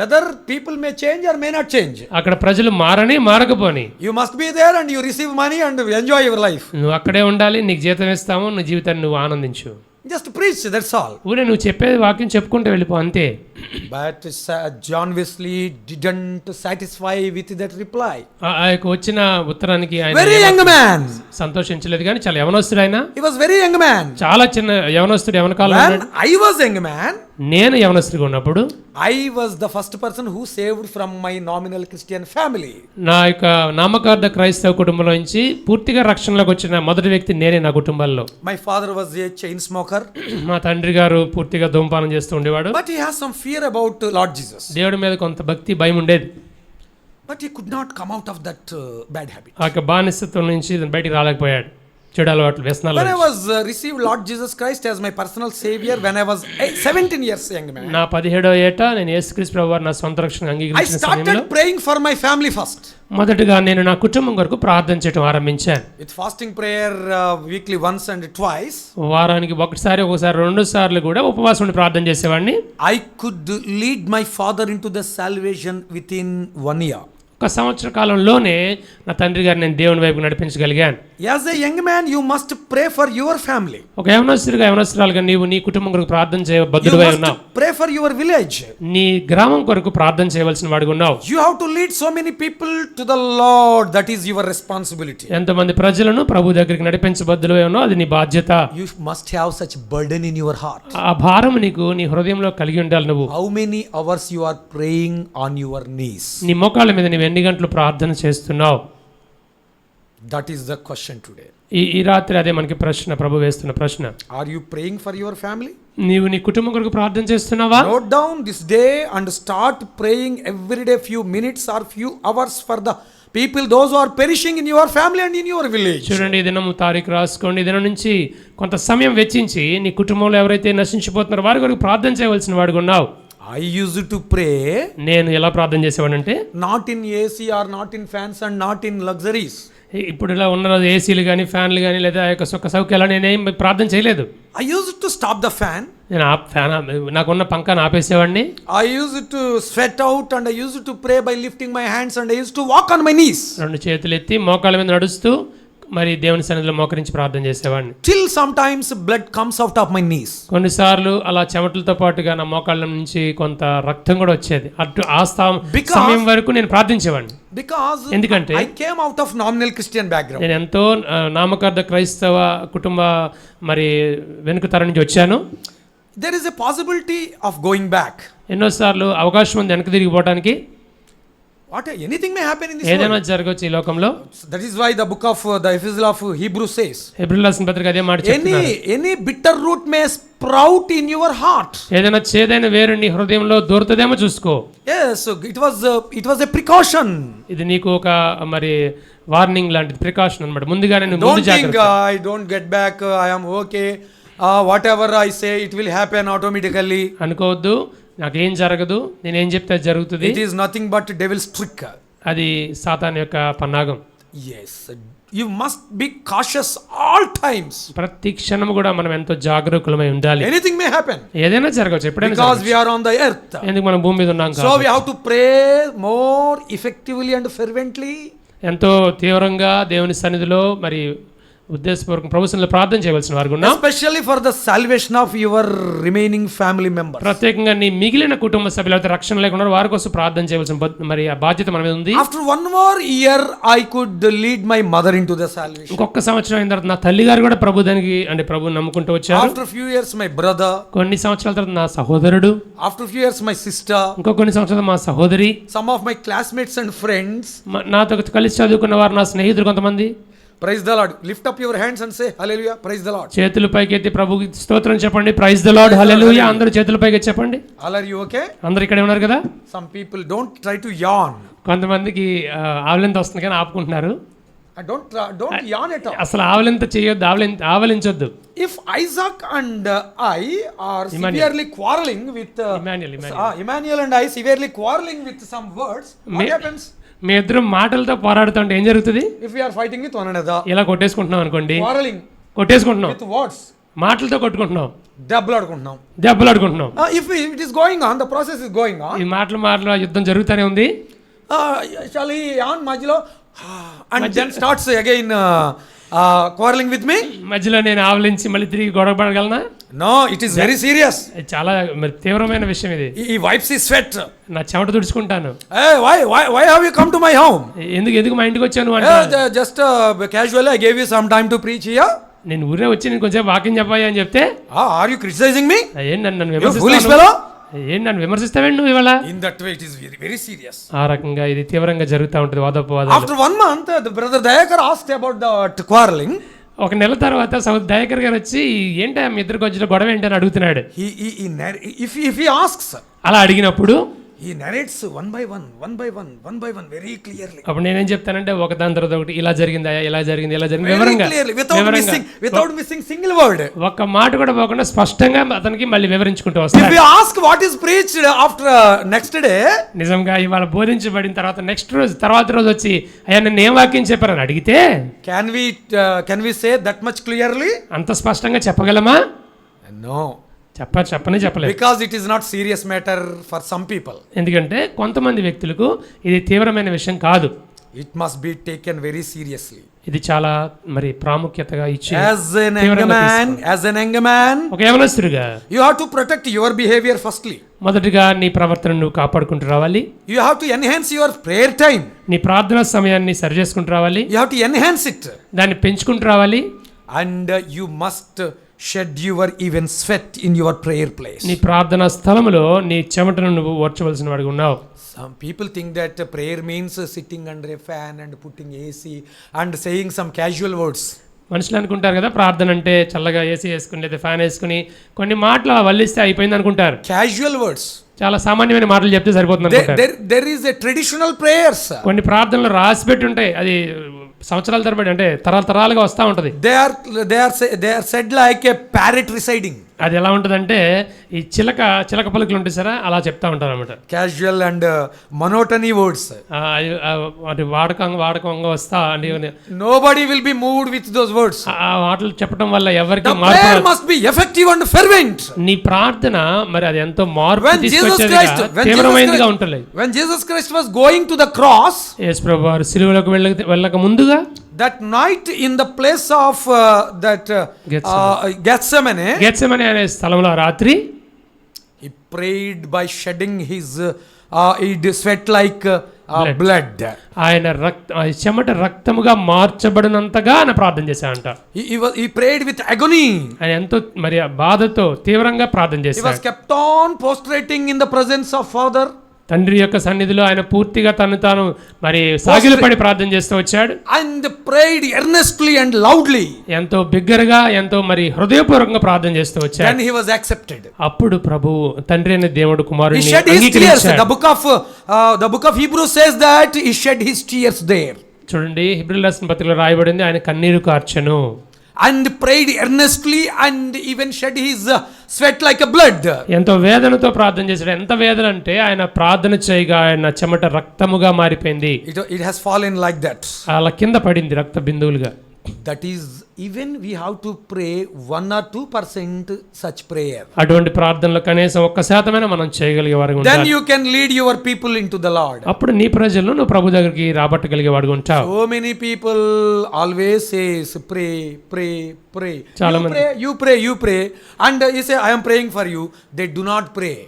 Whether people may change or may not change, అక్కడ ప్రజలు మారని మారకపోని you must be there and you receive money and enjoy your life. నువ్వు అక్కడే ఉండాలి, నీకు జీతం ఇస్తాము, నీ జీవితాన్ని నువ్వు ఆనందించు. Just preach, that's all. ఊరే నువ్వు చెప్పేది వాక్యం చెప్పుకుంటూ వెళ్ళిపో అంతే. But John Wesley didn't satisfy with that reply. ఆ యొక్క వచ్చిన ఉత్తరానికి ఆయన Very young man. సంతోషించలేదు, కానీ చాలా యవనస్తుడు ఆయన. He was very young man. చాలా చిన్న యవనస్తుడు, యవన కాలంలో When I was young man, నేను యవనస్తుడిగా ఉన్నప్పుడు I was the first person who saved from my nominal Christian family. నా యొక్క నామకార్థ క్రైస్తవ కుటుంబంలో నుంచి పూర్తిగా రక్షణలోకి వచ్చిన మొదటి వ్యక్తి నేనే నా కుటుంబాల్లో. My father was a chain smoker, మా తండ్రి గారు పూర్తిగా ధూమపానం చేస్తూ ఉండేవాడు. but he has some fear about Lord Jesus. దేవుడి మీద కొంత భక్తి భయం ఉండేది. But he could not come out of that bad habit. ఆ యొక్క బానిసత్వం నుంచి బయటికి రాలేకపోయాడు, చెడు అలవాట్లు, వ్యసనాలు. When I was received Lord Jesus Christ as my personal savior when I was 17 years young man, నా 17వ ఏట నేను యేసుక్రీస్తు ప్రభువారిని నా సొంత రక్షణ I అంగీకరించిన సమయంలో started praying for my family first. మొదటగా నేను నా కుటుంబం కొరకు ప్రార్థన చేయడం ఆరంభించాను. With fasting prayer weekly once and twice. వారానికి ఒకసారి 2 సార్లు కూడా ఉపవాసం ఉండి ప్రార్థన చేసేవాడిని. I could lead my father into the salvation within 1 year. ఒక సంవత్సర కాలంలోనే నా తండ్రి గారిని నేను దేవుని వైపు నడిపించగలిగాను. As a young man, you must pray for your family. ఒక యవనస్తురాలుగా నీవు నీ కుటుంబం కొరకు ప్రార్థన You చేయబద్దుడివై ఉన్నావు. must pray for your village. నీ గ్రామం కొరకు ప్రార్థన చేయవలసిన వాడిగా ఉన్నావు. You have to lead so many people to the Lord. That is your responsibility. ఎంతమంది ప్రజలను ప్రభు దగ్గరికి నడిపించబద్దుడివై ఉన్నావు, అది నీ బాధ్యత. You must have such burden in your heart. ఆ భారం నీకు నీ హృదయంలో కలిగి ఉండాలి. నువ్వు How many hours you are praying on your knees? నీ మోకాళ్ళ మీద నువ్వు ఎన్ని గంటలు ప్రార్థన చేస్తున్నావు? That is the question today. ఈ రాత్రి అదే మనకి ప్రశ్న, ప్రభు వేస్తున్న ప్రశ్న. Are you praying for your family? నీవు నీ కుటుంబం కొరకు ప్రార్థన చేస్తున్నావా? Note down this day and start praying every day few minutes or few hours for the people, those who are perishing in your family and in your village. చూడండి, ఈ దినం తారీఖు రాసుకోండి. ఈ దినం నుంచి కొంత సమయం వెచ్చించి నీ కుటుంబంలో ఎవరైతే నశించిపోతున్నారో వారి కొరకు ప్రార్థన చేయవలసిన వాడిగా ఉన్నావు. I used to pray నేను ఎలా ప్రార్థన చేసేవాడంటే, not in AC or not in fans and not in luxuries. ఇప్పుడు ఇలా ఉన్న ఏసీలు కానీ ఫ్యాన్లు కానీ లేదా యొక్క సుఖ సౌఖ్యాలు నేనేం ప్రార్థన చేయలేదు. I used to stop the fan. నేను ఫ్యాన్ నాకున్న పంకాన్ని ఆపేసేవాడిని. I used to sweat out and I used to pray by lifting my hands and I used to walk on my knees. 2 చేతులు ఎత్తి మోకాళ్ళ మీద నడుస్తూ మరి దేవుని సన్నిధిలో మోకరించి ప్రార్థన చేసేవాడిని. Till sometimes blood comes out of my knees. కొన్నిసార్లు అలా చెమటలతో పాటుగా నా మోకాళ్ళ నుంచి కొంత రక్తం కూడా వచ్చేది. అటు ఆ సమయం వరకు నేను ప్రార్థించేవాడిని. Because ఎందుకంటే I came out of nominal Christian background. నేను ఎంతో నామకార్థ క్రైస్తవ కుటుంబ మరి వెనుక తరం నుంచి వచ్చాను. There is a possibility of going back. ఎన్నోసార్లు అవకాశం ఉంది వెనక్కి తిరిగిపోవడానికి. Anything may happen in this ఏదైనా world. జరగవచ్చు ఈ లోకంలో. That is why the book of the Epistle of Hebrews says, హెబ్రీయులకు రాసిన పత్రిక అదే మాట చెప్తున్నారు. any bitter root may sprout in your heart. ఏదైనా చేదైన వేరు నీ హృదయంలో దూరుతుందేమో చూసుకో. Yes, so it was a precaution. ఇది నీకు ఒక మరి వార్నింగ్ లాంటిది, ప్రికాషన్ అన్నమాట. ముందుగానే నువ్వు Don't ముందు think జాగ్రత్త. I don't get back, I am okay. Whatever I say, it will happen automatically. అనుకోవద్దు, నాకేం జరగదు, నేనేం చెప్తే అది జరుగుతుంది. It is nothing but devil's trick. అది సాతాను యొక్క పన్నాగం. Yes, you must be cautious all times. ప్రతి క్షణం కూడా మనం ఎంతో జాగరూకులమై ఉండాలి. Anything may happen. ఏదైనా జరగవచ్చు, ఎప్పుడైనా Because జరగవచ్చు. we are on the earth. ఎందుకు మనం భూమి మీద ఉన్నాం So కాబట్టి. we have to pray more effectively and fervently. ఎంతో తీవ్రంగా దేవుని సన్నిధిలో మరి ఉద్దేశపూర్వక ప్రభుత్వంలో ప్రార్థన చేయవలసిన వారు ఉన్నాం. Especially for the salvation of your remaining family members. ప్రత్యేకంగా నీ మిగిలిన కుటుంబ సభ్యులు అయితే రక్షణ లేకుండా వారి కోసం ప్రార్థన చేయవలసిన మరి ఆ బాధ్యత మన మీద ఉంది. After 1 more year, I could lead my mother into the salvation. ఇంకొక సంవత్సరం అయిన తర్వాత నా తల్లి గారు కూడా ప్రభు దానికి అంటే ప్రభుని నమ్ముకుంటూ వచ్చారు. After few years, my brother. కొన్ని సంవత్సరాల తర్వాత నా సహోదరుడు. After few years, my sister. ఇంకో కొన్ని సంవత్సరాలు మా సహోదరి. Some of my classmates and friends. నాతో కలిసి చదువుకున్న వారు నా స్నేహితులు కొంతమంది. Praise the Lord. Lift up your hands and say hallelujah. Praise the Lord. చేతులు పైకెత్తి ప్రభుకి స్తోత్రం చెప్పండి. ప్రైజ్ ద లార్డ్, హల్లెలూయా. అందరూ చేతులు పైకి చెప్పండి. All are you okay? అందరూ ఇక్కడే ఉన్నారు కదా. Some people don't try to yawn. కొంతమందికి ఆవలింత వస్తుంది కానీ ఆపుకుంటున్నారు. Don't yawn at all. అసలు ఆవలింత చేయొద్దు, ఆవలించొద్దు. If Isaac and I are severely quarreling with Emmanuel Emmanuel and I severely quarreling with some words, what happens? మీ ఇద్దరు మాటలతో పోరాడుతుంటే ఏం జరుగుతుంది? If we are fighting with one another, ఇలా కొట్టేసుకుంటున్నాం అనుకోండి, quarreling కొట్టేసుకుంటున్నాం, with words, మాటలతో కొట్టుకుంటున్నాం, దెబ్బలాడుకుంటున్నాం. దెబ్బలాడుకుంటున్నాం. If it is going on, the process is going on. ఈ మాటలు యుద్ధం జరుగుతూనే ఉంది. Shall he on మధ్యలో and then starts again quarreling with me? మధ్యలో నేను ఆవలించి మళ్ళీ తిరిగి గొడవ పడగలనా? No, it is very serious. చాలా మరి తీవ్రమైన విషయం ఇది. He wipes his sweat. నా చెమట తుడుచుకుంటాను. Hey, why have you come to my home? ఎందుకు మా ఇంటికి వచ్చాను అంటే, Just casually I gave you some time to preach here. నేను ఊరే వచ్చి నేను కొంచెం వాక్యం చెప్పాయి అని చెప్తే, Are you criticizing me? ఏంటి నన్ను You foolish విమర్శిస్తావు? fellow. ఏంటి నన్ను విమర్శిస్తావేంటి నువ్వు ఇవాళ? In that way it is very, very serious. ఆ రకంగా ఇది తీవ్రంగా జరుగుతూ ఉంటుంది వాదోపవాదాలు. After 1 month, the brother Dayakar asked about the quarreling. ఒక నెల తర్వాత దయాకర్ గారు వచ్చి ఏంటి మీ ఇద్దరికి వచ్చిన గొడవ ఏంటి అని అడుగుతున్నాడు. If he asks, అలా అడిగినప్పుడు he narrates one by one very clearly. అప్పుడు నేనేం చెప్తానంటే ఒక దాని తర్వాత ఒకటి ఇలా జరిగింది ఇలా జరిగింది వివరంగా, without missing single word. ఒక్క మాట కూడా పోకుండా స్పష్టంగా అతనికి మళ్ళీ వివరించుకుంటూ If వస్తాడు. we ask what is preached after next day, నిజంగా ఇవాళ బోధించబడిన తర్వాత నెక్స్ట్ రోజు తర్వాత రోజు వచ్చి అయ్యా నన్ను ఏం వాక్యం చెప్పారని అడిగితే can we say that much clearly? అంత స్పష్టంగా చెప్పగలమా? No. చెప్పలేదు. Because it is not serious matter for some people. ఎందుకంటే కొంతమంది వ్యక్తులకు ఇది తీవ్రమైన విషయం కాదు. It must be taken very seriously. ఇది చాలా మరి ప్రాముఖ్యతగా ఇచ్చి As an young man, ఒక యవనస్తుడిగా you have to protect your behavior firstly. మొదటిగా నీ ప్రవర్తన నువ్వు కాపాడుకుంటూ రావాలి. You have to enhance your prayer time. నీ ప్రార్థనా సమయాన్ని సరి చేసుకుంటూ రావాలి. You have to enhance it. దాన్ని పెంచుకుంటూ రావాలి. And you must shed your even sweat in your prayer place. నీ ప్రార్థనా స్థలములో నీ చెమటను నువ్వు ఓర్చవలసిన వాడిగా ఉన్నావు. Some people think that prayer means sitting under a fan and putting AC and saying some casual words. మనుషులు అనుకుంటారు కదా ప్రార్థన అంటే చల్లగా ఏసీ వేసుకుని లేదా ఫ్యాన్ వేసుకుని కొన్ని మాటలు వల్లిస్తే అయిపోయింది అనుకుంటారు. Casual words. చాలా సామాన్యమైన మాటలు చెప్తే సరిపోతుంది అనుకుంటారు. There is a traditional prayers. కొన్ని ప్రార్థనలు రాసి పెట్టి ఉంటాయి, అది సంవత్సరాల తరబడి అంటే తరాలుగా వస్తూ ఉంటుంది. They are said like a parrot reciting. అది ఎలా ఉంటుందంటే ఈ చిలక పలుకులు ఉంటాయి సరే అలా చెప్తా ఉంటారు అనమాట. Casual and monotony words. అది వాడకంగా వస్తా అంటే Nobody will be moved with those words. ఆ మాటలు చెప్పడం వల్ల ఎవరికి The prayer must be effective and fervent. నీ ప్రార్థన మరి అది ఎంతో మార్పు తీసుకొచ్చేదిగా తీవ్రమైనదిగా ఉంటుంది. When Jesus Christ was going to the cross, యేసు ప్రభువారు సిలువలోకి వెళ్ళక ముందుగా that night in the place of Gethsemane అనే స్థలంలో రాత్రి he prayed by shedding his sweat like blood. ఆయన చెమట రక్తముగా మార్చబడినంతగా ఆయన ప్రార్థన చేశాడంట. He prayed with agony. ఆయన ఎంతో మరి బాధతో తీవ్రంగా ప్రార్థన చేశాడు. He was kept on prostrating in the presence of Father. తండ్రి యొక్క సన్నిధిలో ఆయన పూర్తిగా తాను మరి సాగిలపడి ప్రార్థన చేస్తూ వచ్చాడు. And prayed earnestly and loudly. ఎంతో బిగ్గరగా ఎంతో మరి హృదయపూర్వకంగా ప్రార్థన చేస్తూ వచ్చాడు. Then he was accepted. అప్పుడు ప్రభు తండ్రి అనే దేవుడు కుమారుని He shed his tears. The book of Hebrews says that he shed his tears there. చూడండి హెబ్రీయుల రాసిన పత్రికలో రాయబడింది ఆయన కన్నీరు కార్చెను. And prayed earnestly and even shed his sweat like a blood. ఎంతో వేదనతో ప్రార్థన చేశాడు. ఎంత వేదన అంటే ఆయన ప్రార్థన చేయగా ఆయన చెమట రక్తముగా మారిపోయింది. It has fallen like that. అలా కింద పడింది రక్త బిందువులుగా. That is, even we have to pray 1 or 2% such prayer. అటువంటి ప్రార్థనలు కనీసం 1% మనం చేయగలిగే వారు ఉండాలి. Then you can lead your people into the Lord. అప్పుడు నీ ప్రజలను నువ్వు ప్రభు దగ్గరికి రాబట్టగలిగే వాడు ఉంటావు. So many people always says pray. You pray and you say I am praying for you. They do not pray.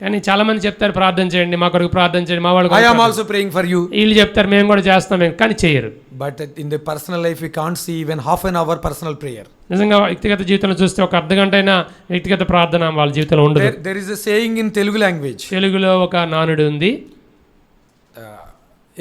కానీ చాలా మంది చెప్తారు ప్రార్థన చేయండి, మా కొరకు ప్రార్థన చేయండి, మా వాళ్ళు I am also praying for you. వీళ్ళు చెప్తారు మేము కూడా చేస్తాం, కానీ చేయరు. But in the personal life we can't see even half an hour personal prayer. నిజంగా వ్యక్తిగత జీవితంలో చూస్తే ఒక అర్ధగంట అయినా వ్యక్తిగత ప్రార్థన వాళ్ళ జీవితంలో ఉండదు. There is a saying in Telugu language. తెలుగులో ఒక నానుడి ఉంది.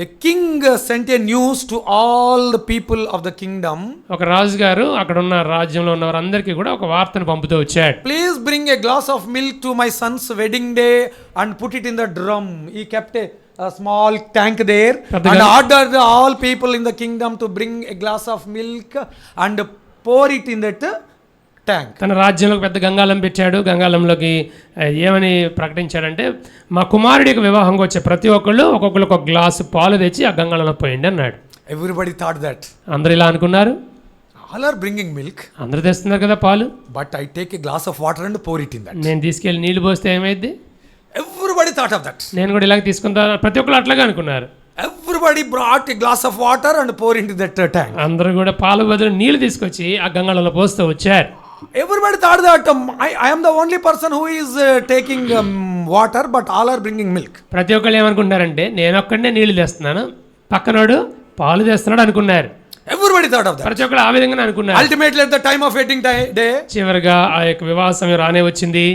A king sent a news to all the people of the kingdom. ఒక రాజు గారు అక్కడ ఉన్న రాజ్యంలో ఉన్న వారందరికీ కూడా ఒక వార్తను పంపుతూ వచ్చాడు. Please bring a glass of milk to my son's wedding day and put it in the drum. He kept a small tank there and ordered all people in the kingdom to bring a glass of milk and pour it in that tank. తన రాజ్యంలో పెద్ద గంగాళం పెట్టాడు. గంగాళంలోకి ఏమని ప్రకటించాడంటే, మా కుమారుడి యొక్క వివాహంకి వచ్చే ప్రతి ఒక్కళ్ళు ఒక్కొక్కరికి ఒక గ్లాసు పాలు తెచ్చి ఆ గంగాళంలో పోయండి అన్నాడు. Everybody thought that. అందరూ ఇలా అనుకున్నారు, All are bringing milk, అందరూ తెస్తున్నారు కదా పాలు, but I take a glass of water and pour it in that. నేను తీసుకెళ్ళి నీళ్లు పోస్తే ఏమైంది? Everybody thought of that. నేను కూడా ఇలాగ తీసుకుంటా, ప్రతి ఒక్కరు అట్లాగే అనుకున్నారు. Everybody brought a glass of water and pour into that tank. అందరూ కూడా పాలు బదులు నీళ్లు తీసుకొచ్చి ఆ గంగాళంలో పోస్తూ వచ్చారు. Everybody thought that I am the only person who is taking water, but all are bringing milk. ప్రతి ఒక్కళ్ళు ఏమనుకుంటారంటే, నేను ఒక్కడనే నీళ్లు తెస్తున్నాను, పక్కనోడు పాలు తెస్తున్నాడు అనుకున్నారు. Everybody thought of that. ప్రతి ఒక్కళ్ళు ఆ విధంగా అనుకున్నారు. Ultimately, at the time of wedding day, చివరిగా ఆ యొక్క వివాహ సమయం రానే వచ్చింది.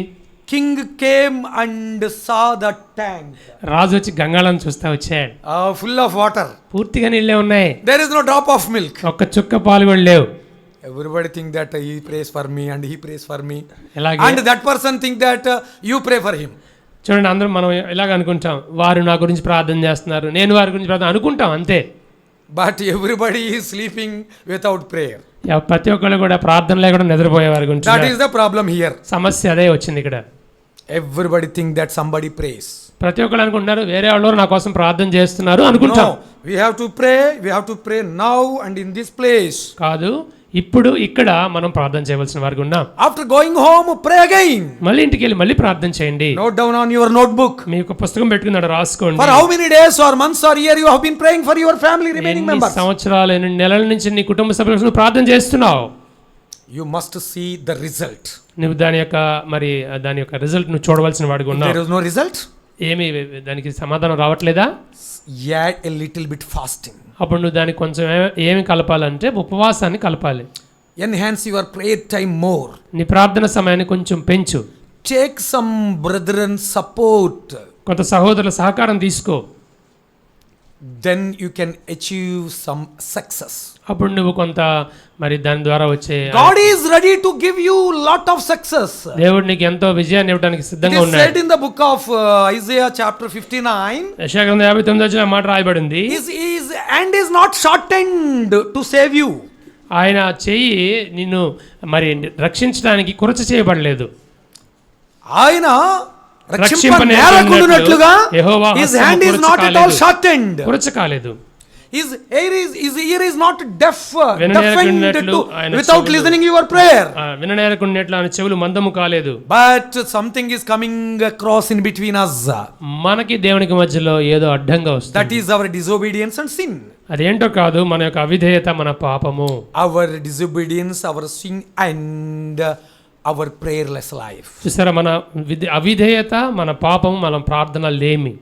king came and saw the tank. రాజు వచ్చి గంగాళం చూస్తా వచ్చాడు. Full of water. పూర్తిగా నీళ్ళే ఉన్నాయి, There is no drop of milk. ఒక్క చుక్క పాలు కూడా లేవు. Everybody think that he prays for me and he prays for me. ఇలాగే And that person think that you pray for him. చూడండి, అందరం మనం ఇలాగ అనుకుంటాం, వారు నా గురించి ప్రార్థన చేస్తున్నారు, నేను వారి గురించి ప్రార్థన అనుకుంటాం అంతే. But everybody is sleeping without prayer. ప్రతి ఒక్కళ్ళు కూడా ప్రార్థన లేకుండా నిద్రపోయే వారి గురించి. That is the problem here. సమస్య అదే వచ్చింది ఇక్కడ. Everybody think that somebody prays. ప్రతి ఒక్కళ్ళు అనుకుంటున్నారు, వేరే వాళ్ళు నా కోసం ప్రార్థన చేస్తున్నారు అనుకుంటాం. No, we have to pray now and in this place. కాదు, ఇప్పుడు ఇక్కడ మనం ప్రార్థన చేయవలసిన వారికి ఉన్నాం. After going home, pray again. మళ్ళీ ఇంటికి వెళ్ళి మళ్ళీ ప్రార్థన చేయండి. Note down on your notebook. మీకు పుస్తకం పెట్టుకున్నాడు, రాసుకోండి. For how many days or months or year you have been praying for your family remaining ఎన్ని members? సంవత్సరాలు, ఎన్ని నెలల నుంచి నీ కుటుంబ సభ్యుల కోసం ప్రార్థన చేస్తున్నావు. You must see the result. నువ్వు దాని యొక్క రిజల్ట్ నువ్వు చూడవలసిన వాడిగా If ఉన్నావు. there is no result, ఏమి దానికి సమాధానం రావట్లేదా? add a little bit fasting. అప్పుడు నువ్వు దానికి కొంచెం ఏమి కలపాలంటే ఉపవాసాన్ని కలపాలి. Enhance your prayer time more. నీ ప్రార్థన సమయాన్ని కొంచెం పెంచు. Take some brethren support. కొంత సహోదరుల సహకారం తీసుకో. Then you can achieve some success. అప్పుడు నువ్వు కొంత దాని ద్వారా వచ్చే God is ready to give you lot of success. దేవుడు నీకు ఎంతో విజయాన్ని ఇవ్వడానికి It సిద్ధంగా is ఉన్నాడు. said in the book of Isaiah chapter 59. యెషయా గ్రంథం 59 మాట రాయబడింది. His hand is not shortened to save you. ఆయన చెయ్యి నిన్ను రక్షించడానికి కురచ చేయబడలేదు. ఆయన రక్షింపనేరకుండునట్లుగా యెహోవా his hand is not at all shortened. కురచ కాలేదు. His ear is not deafened to ఆయన without listening your prayer. విననేరకుండినట్లు ఆయన చెవులు మందము కాలేదు. But something is coming across in between us. మనకి దేవునికి మధ్యలో ఏదో అడ్డంగా వస్తుంది. That is our disobedience and sin. అదేంటో కాదు, మన యొక్క అవిధేయత, మన పాపము. Our disobedience, our sin and our prayerless life. చూసారా, మన అవిధేయత, మన పాపము, మన ప్రార్థన లేమి.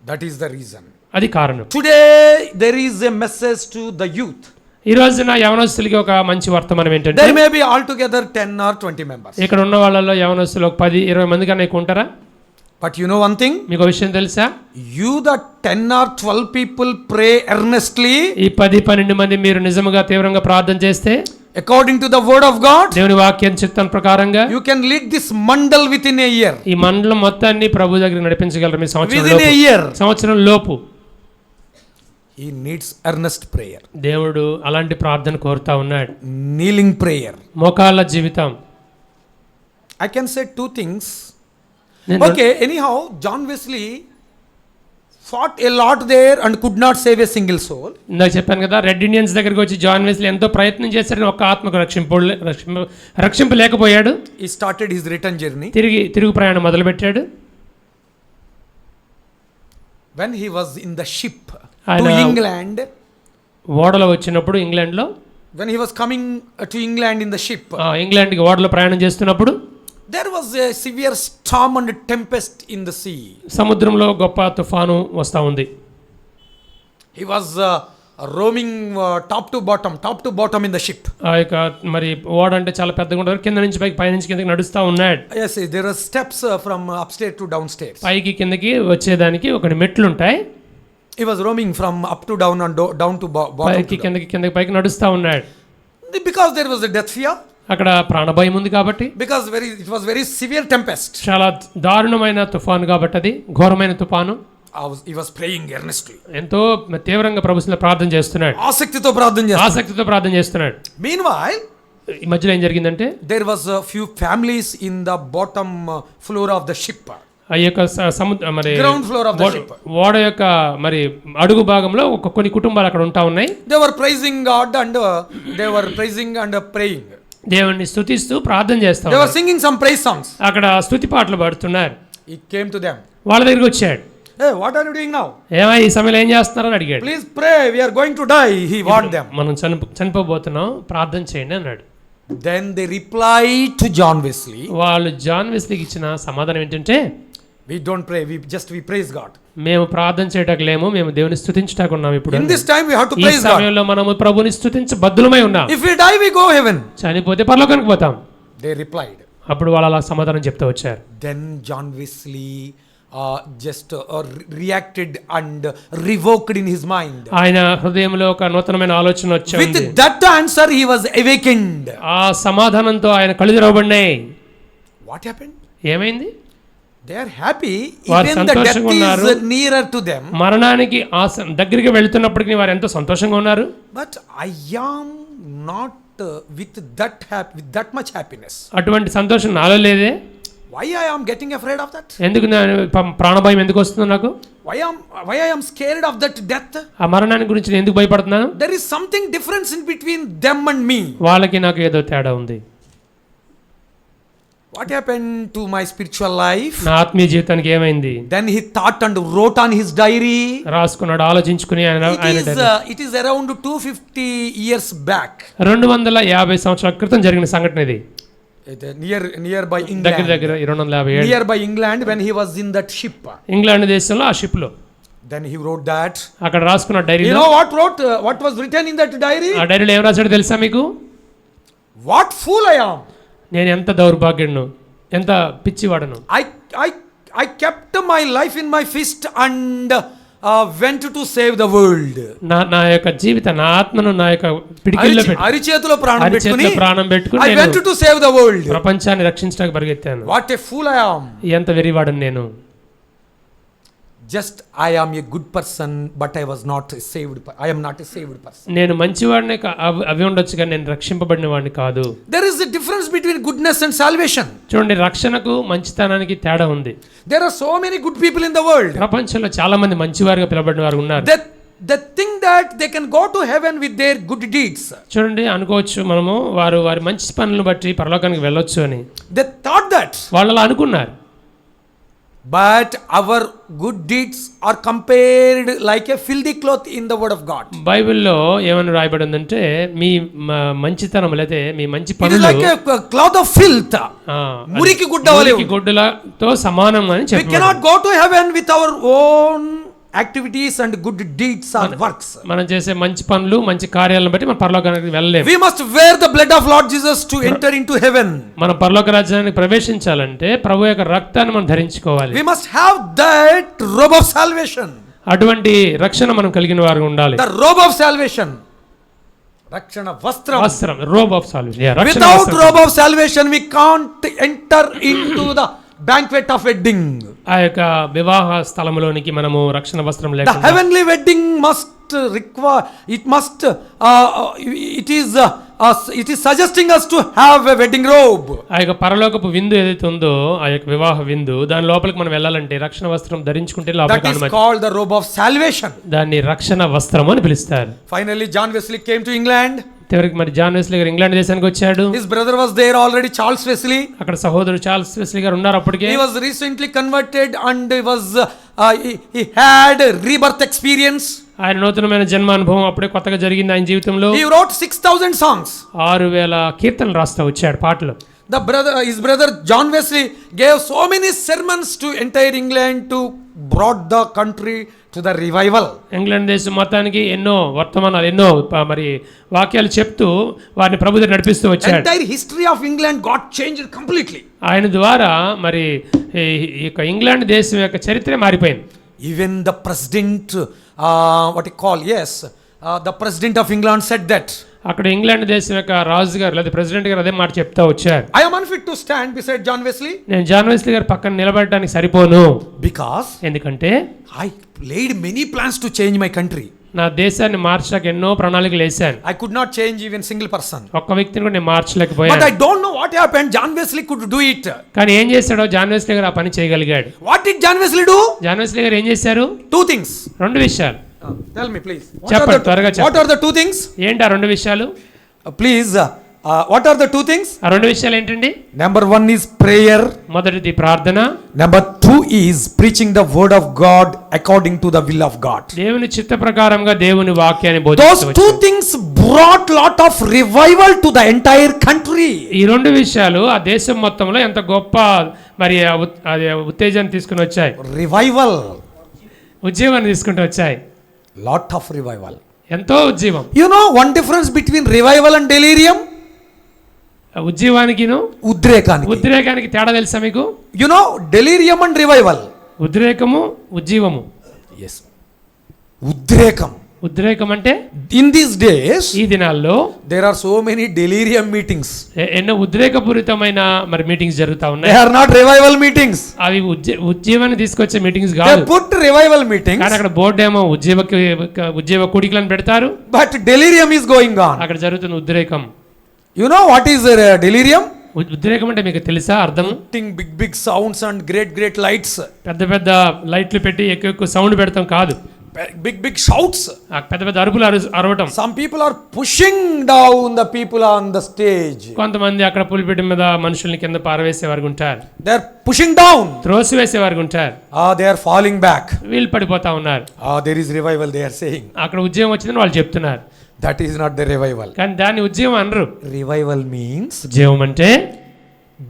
That is the reason. అది కారణం. Today there is a message to the youth. ఈ రోజున యవనస్తులకి ఒక మంచి వర్తమానం ఏంటంటే, There may be altogether 10 or 20 members. ఇక్కడ ఉన్న వాళ్ళలో యవనస్తులు ఒక 10-20 మంది కన్నా ఎక్కువ ఉంటారా? But you know one thing? మీకు విషయం తెలుసా? You the 10 or 12 people pray earnestly. ఈ 10-12 మంది మీరు నిజముగా తీవ్రంగా ప్రార్థన చేస్తే, according to the word of God, దేవుని వాక్యం చిత్తం ప్రకారంగా you can lead this mandal within a year. ఈ మండలం మొత్తాన్ని ప్రభు దగ్గర నడిపించగలరు. మీ Within a year. సంవత్సరం లోపు. He needs earnest prayer. దేవుడు అలాంటి ప్రార్థన కోరుతా ఉన్నాడు. Kneeling prayer. మోకాళ్ళ జీవితం. I can say two things. Okay, anyhow, John Wesley fought a lot there and could not save a single soul. ఇందాక చెప్పాను కదా, రెడ్ ఇండియన్స్ దగ్గరికి వచ్చి జాన్ వెస్లీ ఎంతో ప్రయత్నం చేశాడు, ఒక్క ఆత్మకు రక్షింపలేకపోయాడు. He started his return journey. తిరుగు ప్రయాణం మొదలుపెట్టాడు. When he was in the ship ఆయన to England, ఓడలో వచ్చినప్పుడు, ఇంగ్లాండ్లో when he was coming to England in the ship, ఇంగ్లాండ్కి ఓడలో ప్రయాణం చేస్తున్నప్పుడు there was a severe storm and tempest in the sea. సముద్రంలో గొప్ప తుఫాను వస్తూ ఉంది. He was roaming top to bottom in the ship. ఆ యొక్క ఓడ అంటే చాలా పెద్దగా ఉంటుంది, కింద నుంచి పైకి, పై నుంచి కిందకి నడుస్తూ ఉన్నాడు. Yes, there are steps from upstairs to downstairs. పైకి కిందకి వచ్చేదానికి ఒక మెట్లు ఉంటాయి. He was roaming from up to down and down to bottom. పైకి కిందకి పైకి నడుస్తూ ఉన్నాడు. Because there was a death fear. అక్కడ ప్రాణభయం ఉంది కాబట్టి. Because it was very severe tempest. చాలా దారుణమైన తుఫాను కాబట్టి, అది ఘోరమైన తుఫాను. He was praying earnestly. ఎంతో తీవ్రంగా ప్రభువులో ప్రార్థన చేస్తున్నాడు. ఆసక్తితో ప్రార్థన చేస్తున్నాడు. Meanwhile, ఈ మధ్యలో ఏం జరిగిందంటే there was a few families in the bottom floor of the ship. ఆ యొక్క సముద్ర మరి Ground floor of the ship. ఓడ యొక్క మరి అడుగు భాగంలో కొన్ని కుటుంబాలు అక్కడ ఉంటా ఉన్నాయి. They were praising God and they were praising and praying. దేవుణ్ణి స్తుతిస్తూ ప్రార్థన చేస్తా They were singing some praise songs. అక్కడ స్తుతి పాటలు పాడుతున్నారు. He came to them. వాళ్ళ దగ్గరికి వచ్చాడు. Hey, what are you doing now? ఏమై ఈ సమయంలో ఏం చేస్తున్నారని అడిగాడు. Please pray, we are going to die. He warned them. మనం చనిపోబోతున్నాం, ప్రార్థన చేయండి అన్నాడు. Then they replied to John Wesley. వాళ్ళు జాన్ వెస్లీకి ఇచ్చిన సమాధానం ఏంటంటే, We don't pray, we praise God. మేము ప్రార్థన చేయటకు లేము, మేము దేవుని స్తుతించటానికి ఉన్నాం. ఇప్పుడు In this time we have to ఈ praise God. సమయంలో మనము ప్రభుని స్తుతించ బద్దులమై ఉన్నాం. If we die, we go heaven. చనిపోతే పరలోకానికి పోతాం. They replied. అప్పుడు వాళ్ళు అలా సమాధానం చెప్తూ వచ్చారు. Then John Wesley just reacted and revoked in his mind. ఆయన హృదయంలో ఒక నూతనమైన ఆలోచన వచ్చింది. With that answer he was awakened. ఆ సమాధానంతో ఆయన కళ్ళు తెరవబడినాయి. What happened? ఏమైంది? They are happy వారు even the death సంతోషంగా is nearer to them. మరణానికి దగ్గరికి వెళ్తున్నప్పటికీ వారు ఎంతో సంతోషంగా ఉన్నారు. But I am not with that much happiness. అటువంటి సంతోషం నాలో లేదే. Why I am getting afraid of that? ఎందుకు ప్రాణభయం ఎందుకు వస్తుంది నాకు? Why I am scared of that death? ఆ మరణాన్ని గురించి నేను ఎందుకు భయపడుతున్నాను? There is something difference in between them and me. వాళ్ళకి నాకు ఏదో తేడా ఉంది. What happened to my spiritual life? నా ఆత్మీయ జీవితానికి ఏమైంది? Then he thought and wrote on his diary. రాసుకున్నాడు, ఆలోచించుకుని It is around 250 years back. 250 సంవత్సరాల క్రితం జరిగిన సంఘటన ఇది. Nearby England. దగ్గర 257 Nearby England when he was in that ship. England దేశంలో ఆ షిప్ లో. Then he wrote that. అక్కడ రాసుకున్న డైరీలో. You know what was written in that diary? ఆ డైరీలో ఏం రాశాడో తెలుసా మీకు? What fool I am. నేను ఎంత దౌర్భాగ్యుడును, ఎంత పిచ్చివాడను. I kept my life in my fist and went to save the world. నా యొక్క జీవిత నా ఆత్మను నా యొక్క పిడికిల్లో పెట్టి అరిచేతిలో ప్రాణం పెట్టుకుని I went to save the world. ప్రపంచాన్ని రక్షించడానికి పరిగెత్తాను. What a fool I am. ఎంత వెరివాడను నేను. Just I am a good person but I was not saved. I am not a saved person. నేను మంచివాడిని అవి ఉండొచ్చు కానీ నేను రక్షింపబడిన వాడిని కాదు. There is a difference between goodness and salvation. చూడండి, రక్షణకు మంచితనానికి తేడా ఉంది. There are so many good people in the world. ప్రపంచంలో చాలా మంది మంచివారుగా పిలవబడిన వారు ఉన్నారు. They think that they can go to heaven with their good deeds. చూడండి, అనుకోవచ్చు మనము వారి మంచి పనులను బట్టి పరలోకానికి వెళ్ళొచ్చు అని. They thought that. వాళ్ళు అలా అనుకున్నారు. But our good deeds are compared like a filthy cloth in the word of God. బైబిల్లో ఏమని రాయబడి ఉందంటే మీ మంచితనం లేతే మీ మంచి పనులు it is like a cloth of filth. మురికి గుడ్డలతో సమానం అని చెప్పారు. We cannot go to heaven with our own activities and good deeds or works. మనం చేసే మంచి పనులు మంచి కార్యాలను బట్టి మనం పరలోకానికి వెళ్ళలేము. We must wear the blood of Lord Jesus to enter into heaven. మనం పరలోక రాజ్యానికి ప్రవేశించాలంటే ప్రభు యొక్క రక్తాన్ని మనం ధరించుకోవాలి. We must have that robe of salvation. అటువంటి రక్షణ మనం కలిగిన వారు ఉండాలి. The robe of salvation. రక్షణ వస్త్రం. robe of salvation. Without robe of salvation we can't enter into the banquet of wedding. ఆ యొక్క వివాహ స్థలములోనికి మనము రక్షణ వస్త్రం లేకుండా. The heavenly wedding must require, it is suggesting us to have a wedding robe. ఆ యొక్క పరలోకపు విందు ఏదైతే ఉందో ఆ యొక్క వివాహ విందు దాని లోపలికి మనం వెళ్ళాలంటే రక్షణ వస్త్రం ధరించుకుంటే లోపలికి అనుమతి. That is called the robe of salvation. దాన్ని రక్షణ వస్త్రం అని పిలుస్తారు. Finally John Wesley came to England. చివరికి మరి జాన్ వెస్లీ గారు ఇంగ్లాండ్ దేశానికి వచ్చాడు. His brother was there already, Charles Wesley. అక్కడ సహోదరుడు చార్ల్స్ వెస్లీ గారు ఉన్నారు అప్పటికే. He was recently converted and he had rebirth experience. ఆయన నూతనమైన జన్మ అనుభవం అప్పుడే కొత్తగా జరిగింది ఆయన జీవితంలో. He wrote 6,000 songs. 6,000 కీర్తనలు రాస్తా వచ్చాడు పాటలు. His brother John Wesley gave so many sermons to entire England to brought the country to the revival. England దేశం మొత్తానికి ఎన్నో వర్తమానాలు ఎన్నో మరి వాక్యాలు చెప్తూ వారిని ప్రభు దగ్గర నడిపిస్తూ వచ్చాడు. Entire history of England got changed completely. ఆయన ద్వారా మరి ఈ యొక్క ఇంగ్లాండ్ దేశం యొక్క చరిత్ర మారిపోయింది. Even the president the president of England said that. అక్కడ ఇంగ్లాండ్ దేశం యొక్క రాజు గారు లేదా ప్రెసిడెంట్ గారు అదే మాట చెప్తా వచ్చారు. I am unfit to stand beside John Wesley. నేను జాన్ వెస్లీ గారి పక్కన నిలబడడానికి సరిపోను. Because ఎందుకంటే I laid many plans to change my country. నా దేశాన్ని మార్చడానికి ఎన్నో ప్రణాళికలు వేశాను. I could not change even single person. ఒక్క వ్యక్తిని కూడా నేను But మార్చలేకపోయాను. I don't know what happened. John Wesley could do it. కానీ ఏం చేశాడో జాన్ వెస్లీ గారు ఆ పని చేయగలిగాడు. What did John Wesley do? John Wesley గారు ఏం చేశారు? 2 things. రెండు విషయాలు. Tell me please. చెప్పండి, త్వరగా What are the 2 things? ఏంటి ఆ రెండు విషయాలు? Please. What are the 2 things? ఆ రెండు విషయాలు ఏంటండి? Number 1 is prayer. మొదటిది ప్రార్థన. Number 2 is preaching the word of God according to the will of God. దేవుని చిత్త ప్రకారంగా దేవుని వాక్యాన్ని Those బోధించవచ్చు. 2 things brought lot of revival to the entire country. ఈ రెండు విషయాలు ఆ దేశం మొత్తంలో ఎంత గొప్ప మరి అది ఉత్తేజాన్ని తీసుకుని వచ్చాయి. Revival. ఉజ్జీవాన్ని తీసుకుంటూ వచ్చాయి. Lot of revival. ఎంతో ఉజ్జీవం. You know one difference between revival and delirium? ఉజ్జీవానికిను ఉద్రేకానికి. ఉద్రేకానికి తేడా తెలుసా మీకు? You know delirium and revival. ఉద్రేకము ఉజ్జీవము. Yes. ఉద్రేకం. ఉద్రేకం అంటే In these days ఈ దినాల్లో there are so many delirium meetings. ఎన్నో ఉద్రేకపూరితమైన మరి మీటింగ్స్ జరుగుతా They ఉన్నాయి. are not revival meetings. అవి ఉజ్జీవాన్ని తీసుకొచ్చే మీటింగ్స్ They కాదు. put revival meetings. కానీ అక్కడ బోర్డు ఏమో ఉజ్జీవ కూడికలను పెడతారు. But delirium is going on. అక్కడ జరుగుతున్న ఉద్రేకం. You know what is delirium? ఉద్రేకం అంటే మీకు తెలుసా అర్థం? Putting big sounds and great lights. పెద్ద పెద్ద లైట్లు పెట్టి ఎక్కువ సౌండ్ పెడతాం కాదు. Big shouts. ఆ పెద్ద అరుపులు అరవటం. Some people are pushing down the people on the stage. కొంతమంది అక్కడ పులిపిటి మీద మనుషుల్ని కింద పారవేసేవారు ఉంటారు. They are pushing down. త్రోసివేసేవారు ఉంటారు. They are falling back. వీళ్ళు పడిపోతా ఉన్నారు. There is revival, they are saying. అక్కడ ఉద్యమం వచ్చిందని వాళ్ళు చెప్తున్నారు. That is not the revival. కానీ దాన్ని ఉద్యమం అనరు. Revival means ఉద్యమం అంటే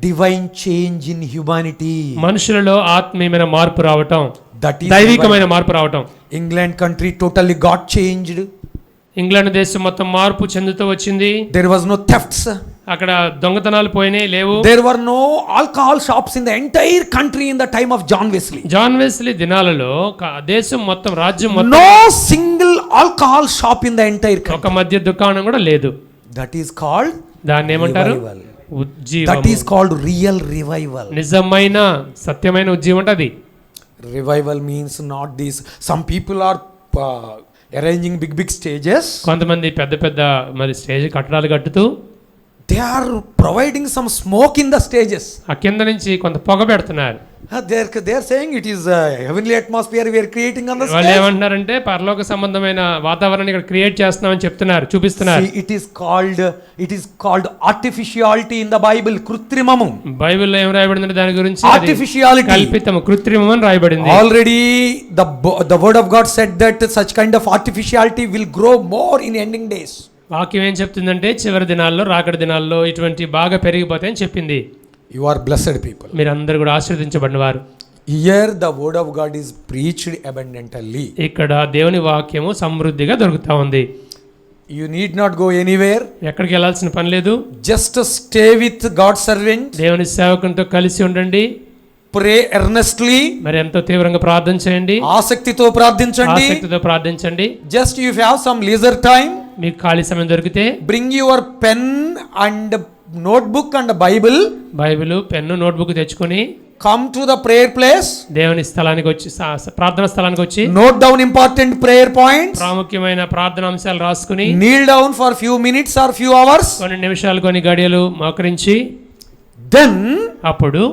divine change in humanity. మనుషులలో ఆత్మీయమైన మార్పు రావటం, That is దైవికమైన మార్పు రావటం. England country totally got changed. England దేశం మొత్తం మార్పు చెందుతూ వచ్చింది. There was no thefts. అక్కడ దొంగతనాలు పోయినాయి, లేవు. There were no alcohol shops in the entire country in the time of John Wesley. John Wesley దినాలలో దేశం మొత్తం, రాజ్యం మొత్తం No single alcohol shop in the entire country. ఒక మద్య దుకాణం కూడా లేదు. That is called దాన్ని ఏమంటారు? revival. That ఉజ్జీవం. is called real revival. నిజమైన సత్యమైన ఉజ్జీవం అంటే అది. Revival means not this. Some people are arranging big stages. కొంతమంది పెద్ద మరి స్టేజ్ కట్టడాలు కట్టుతూ They are providing some smoke in the stages. ఆ కింద నుంచి కొంత పొగ పెడుతున్నారు. They are saying it is a heavenly atmosphere we are creating on the వాళ్ళు stage. ఏమంటున్నారంటే పరలోక సంబంధమైన వాతావరణాన్ని ఇక్కడ క్రియేట్ చేస్తున్నామని చెప్తున్నారు, చూపిస్తున్నారు. See, it is called artificiality in the Bible. కృత్రిమము. బైబిల్లో ఏం రాయబడిందంటే దాని గురించి Artificiality. కల్పితము, కృత్రిమం అని రాయబడింది. Already the word of God said that such kind of artificiality will grow more in ending days. వాక్యం ఏం చెప్తుందంటే చివరి దినాల్లో, రాకడ దినాల్లో ఇటువంటి బాగా పెరిగిపోతాయని చెప్పింది. You are blessed people. మీరందరూ కూడా ఆశీర్వదించబడిన వారు. Here the word of God is preached abundantly. ఇక్కడ దేవుని వాక్యము సమృద్ధిగా దొరుకుతా ఉంది. You need not go anywhere. ఎక్కడికి వెళ్ళాల్సిన పని లేదు. Just stay with God's servant. దేవుని సేవకునితో కలిసి ఉండండి. Pray earnestly. మరి ఎంతో తీవ్రంగా ప్రార్థన చేయండి. ఆసక్తితో ప్రార్థించండి. ఆసక్తితో ప్రార్థించండి. Just if you have some leisure time, మీకు ఖాళీ సమయం దొరికితే bring your pen and notebook and Bible. Bible, pen, notebook తెచ్చుకొని Come to the prayer place. దేవుని స్థలానికి వచ్చి, ప్రార్థన స్థలానికి వచ్చి Note down important prayer points. ప్రాముఖ్యమైన ప్రార్థన అంశాలు రాసుకుని Kneel down for few minutes or few hours. కొన్ని నిమిషాలు, కొన్ని గడియలు మోకరించి Then అప్పుడు